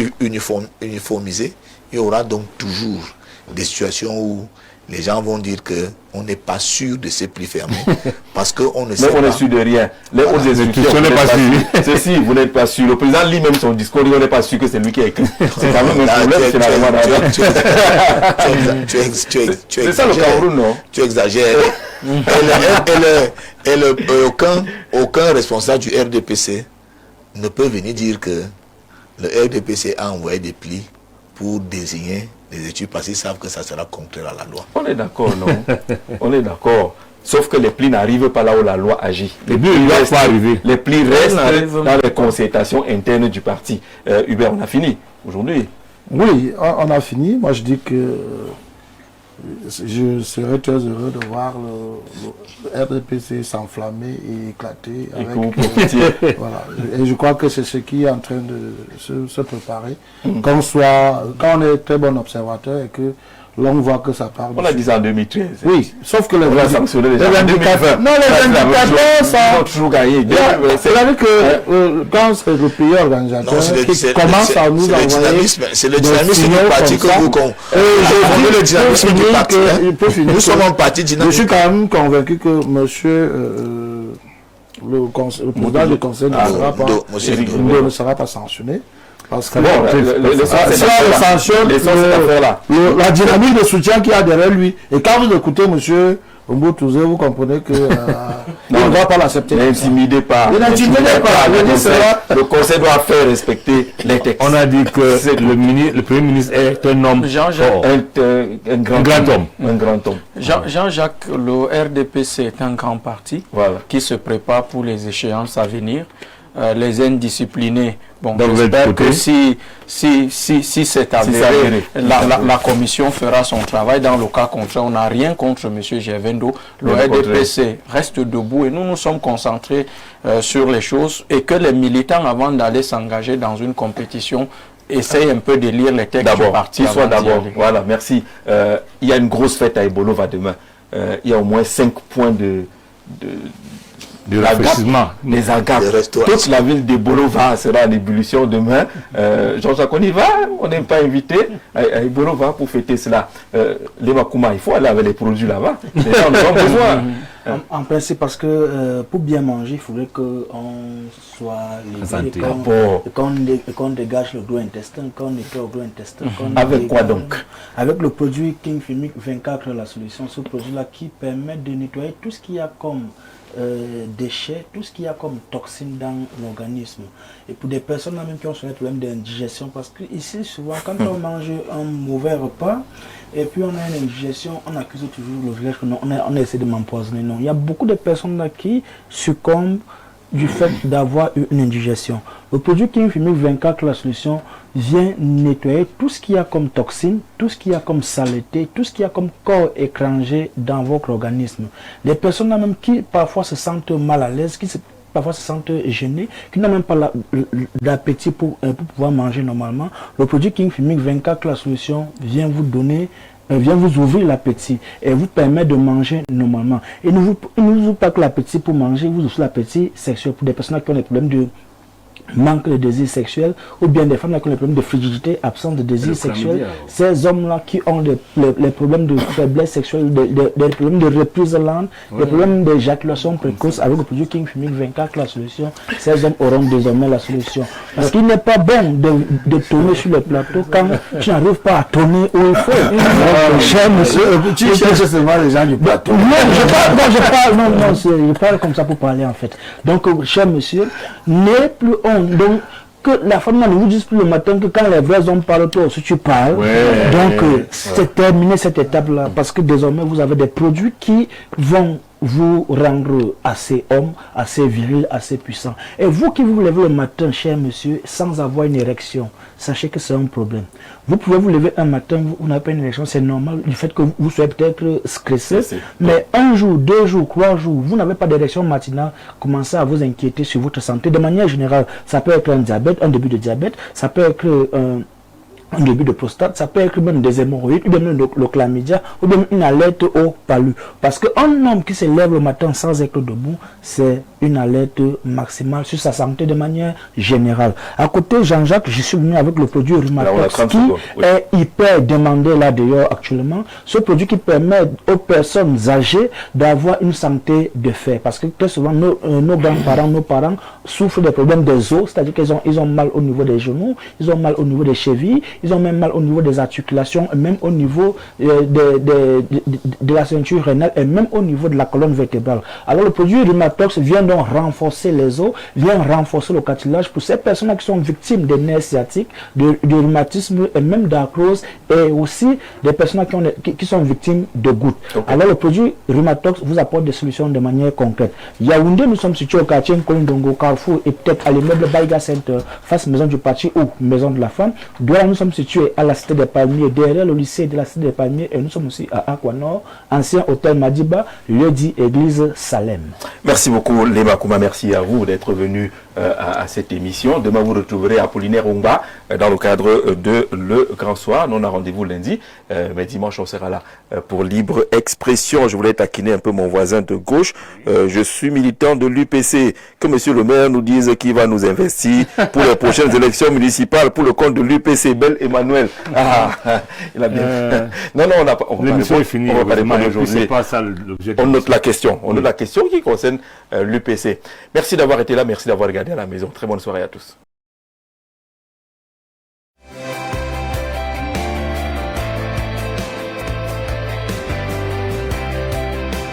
uniformisé, il y aura donc toujours des situations où les gens vont dire qu'on n'est pas sûr de ces plis fermés. Parce qu'on ne sait pas. On n'est sûr de rien. Les autres institutions, vous n'êtes pas sûr. Ceci, vous n'êtes pas sûr. Le président lit même son discours, on n'est pas sûr que c'est lui qui a écrit. C'est quand même un problème, finalement. C'est ça le Cameroun, non? Tu exagères. Aucun responsable du RDPC ne peut venir dire que le RDPC a envoyé des plis pour désigner les études parce qu'ils savent que ça sera contraire à la loi. On est d'accord, non? On est d'accord. Sauf que les plis n'arrivent pas là où la loi agit. Les plis ne doivent pas arriver. Les plis restent dans les concertations internes du parti. Hubert, on a fini aujourd'hui. Oui, on a fini. Moi, je dis que je serais très heureux de voir le RDPC s'enflammer et éclater. Voilà. Et je crois que c'est ce qui est en train de se préparer. Quand on est très bon observateur et que l'on voit que ça part. On a dit ça en 2013. Oui, sauf que les indicateurs. Non, les indicateurs, ça. Ils ont toujours gagné. C'est-à-dire que quand c'est le pays organisateur qui commence à nous envoyer. C'est le dynamisme du parti que vous le dynamisme du parti. Nous sommes un parti dynamique. Je suis quand même convaincu que monsieur le président du conseil ne sera pas sanctionné. Parce que la dynamique de soutien qu'il y a derrière lui, et quand vous écoutez monsieur Ombo Touzé, vous comprenez que il ne va pas l'accepter. N'intimidez pas. Le conseil doit faire respecter les textes. On a dit que le Premier ministre est un homme un grand homme. Jean-Jacques, le RDPC est un grand parti qui se prépare pour les échéances à venir. Les indisciplinés, j'espère que si c'est avéré, la commission fera son travail. Dans le cas contraire, on n'a rien contre M. Gervendo. Le RDPC reste debout et nous sommes concentrés sur les choses et que les militants, avant d'aller s'engager dans une compétition, essayent un peu de lire les textes du parti. Voilà, merci. Il y a une grosse fête à Ebolova demain. Il y a au moins 5 points de rafraîchissement, les agapes. Toute la ville de Bolova sera en ébullition demain. Jean-Jacques, on y va, on n'est pas invité à Bolova pour fêter cela. Les Makuma, il faut aller avec les produits là-bas. Les gens en ont besoin. En principe, parce que pour bien manger, il faudrait qu'on soit léger et qu'on dégage le gros intestin, qu'on nettoie le gros intestin. Avec quoi donc? Avec le produit King Fimic 24, la solution, ce produit-là qui permet de nettoyer tout ce qu'il y a comme déchets, tout ce qu'il y a comme toxines dans l'organisme. Et pour des personnes même qui ont souvent des problèmes d'indigestion, parce que ici souvent quand on mange un mauvais repas et puis on a une indigestion, on accuse toujours le village que non, on essaie de m'empoisonner. Non, il y a beaucoup de personnes là qui succombent du fait d'avoir eu une indigestion. Le produit King Fimic 24, la solution, vient nettoyer tout ce qu'il y a comme toxines, tout ce qu'il y a comme saleté, tout ce qu'il y a comme corps étranger dans votre organisme. Les personnes là même qui parfois se sentent mal à l'aise, qui parfois se sentent gênées, qui n'ont même pas d'appétit pour pouvoir manger normalement, le produit King Fimic 24, la solution, vient vous donner, vient vous ouvrir l'appétit et vous permet de manger normalement. Et ne vous ouvre pas que l'appétit pour manger, vous ouvre l'appétit sexuel pour des personnes qui ont des problèmes de manque de désir sexuel, ou bien des femmes qui ont des problèmes de frigidité, absence de désir sexuel. Ces hommes-là qui ont les problèmes de faiblesse sexuelle, des problèmes de reprise lente, des problèmes d'éjaculation précoce, avec le produit King Fimic 24, la solution, ces hommes auront désormais la solution. Parce qu'il n'est pas bon de tourner sur le plateau quand tu n'arrives pas à tourner où il faut. Cher monsieur, tu cherches seulement les gens du plateau. Non, je parle comme ça pour parler en fait. Donc, cher monsieur, n'est plus donc que la femme ne vous dise plus le matin que quand les vrais hommes parlent, toi aussi tu parles. Donc c'est terminé cette étape là parce que désormais vous avez des produits qui vont vous rendre assez homme, assez viril, assez puissant. Et vous qui vous levez le matin, cher monsieur, sans avoir une érection, sachez que c'est un problème. Vous pouvez vous lever un matin, vous n'avez pas une érection, c'est normal du fait que vous soyez peut-être stressé, mais un jour, 2 jours, 3 jours, vous n'avez pas d'érection matinale, commencez à vous inquiéter sur votre santé. De manière générale, ça peut être un diabète, un début de diabète, ça peut être un début de prostate, ça peut être même des hémorroïdes, ou bien même le chlamydia, ou bien une alerte au palu. Parce qu'un homme qui se lève le matin sans être debout, c'est une alerte maximale sur sa santé de manière générale. À côté, Jean-Jacques, je suis venu avec le produit Rhumatox qui est hyper demandé là d'ailleurs actuellement. Ce produit qui permet aux personnes âgées d'avoir une santé de fer. Parce que très souvent, nos grands-parents, nos parents souffrent des problèmes des os, c'est-à-dire qu'ils ont mal au niveau des genoux, ils ont mal au niveau des chevilles, ils ont même mal au niveau des articulations, et même au niveau de la ceinture rénale, et même au niveau de la colonne vertébrale. Alors le produit Rhumatox vient donc renforcer les os, vient renforcer le cartilage pour ces personnes qui sont victimes de nerfs sciatiques, de rhumatisme et même d'arthrose, et aussi des personnes qui sont victimes de gouttes. Alors le produit Rhumatox vous apporte des solutions de manière concrète. Yaoundé, nous sommes situés au quartier Nkolindongo, Carrefour, et peut-être à l'immeuble Baïga Center, face maison du parti ou maison de la femme. Douala, nous sommes situés à la Cité des Palmiers, derrière le lycée de la Cité des Palmiers, et nous sommes aussi à Aquanor, ancien hôtel Madiba, lieu dit église Salem. Merci beaucoup, Les Makuma, merci à vous d'être venus à cette émission. Demain, vous retrouverez Apollinaire Ongba dans le cadre de Le Grand Soir. Nous, on a rendez-vous lundi, mais dimanche, on sera là pour libre expression. Je voulais taquiner un peu mon voisin de gauche. Je suis militant de l'UPC. Que monsieur le maire nous dise qui va nous investir pour les prochaines élections municipales pour le compte de l'UPC. Bel Emmanuel. Il a bien. Non, l'émission est finie. On va pas démarrer aujourd'hui. C'est pas ça l'objectif. On note la question. On note la question qui concerne l'UPC. Merci d'avoir été là, merci d'avoir regardé à la maison. Très bonne soirée à tous.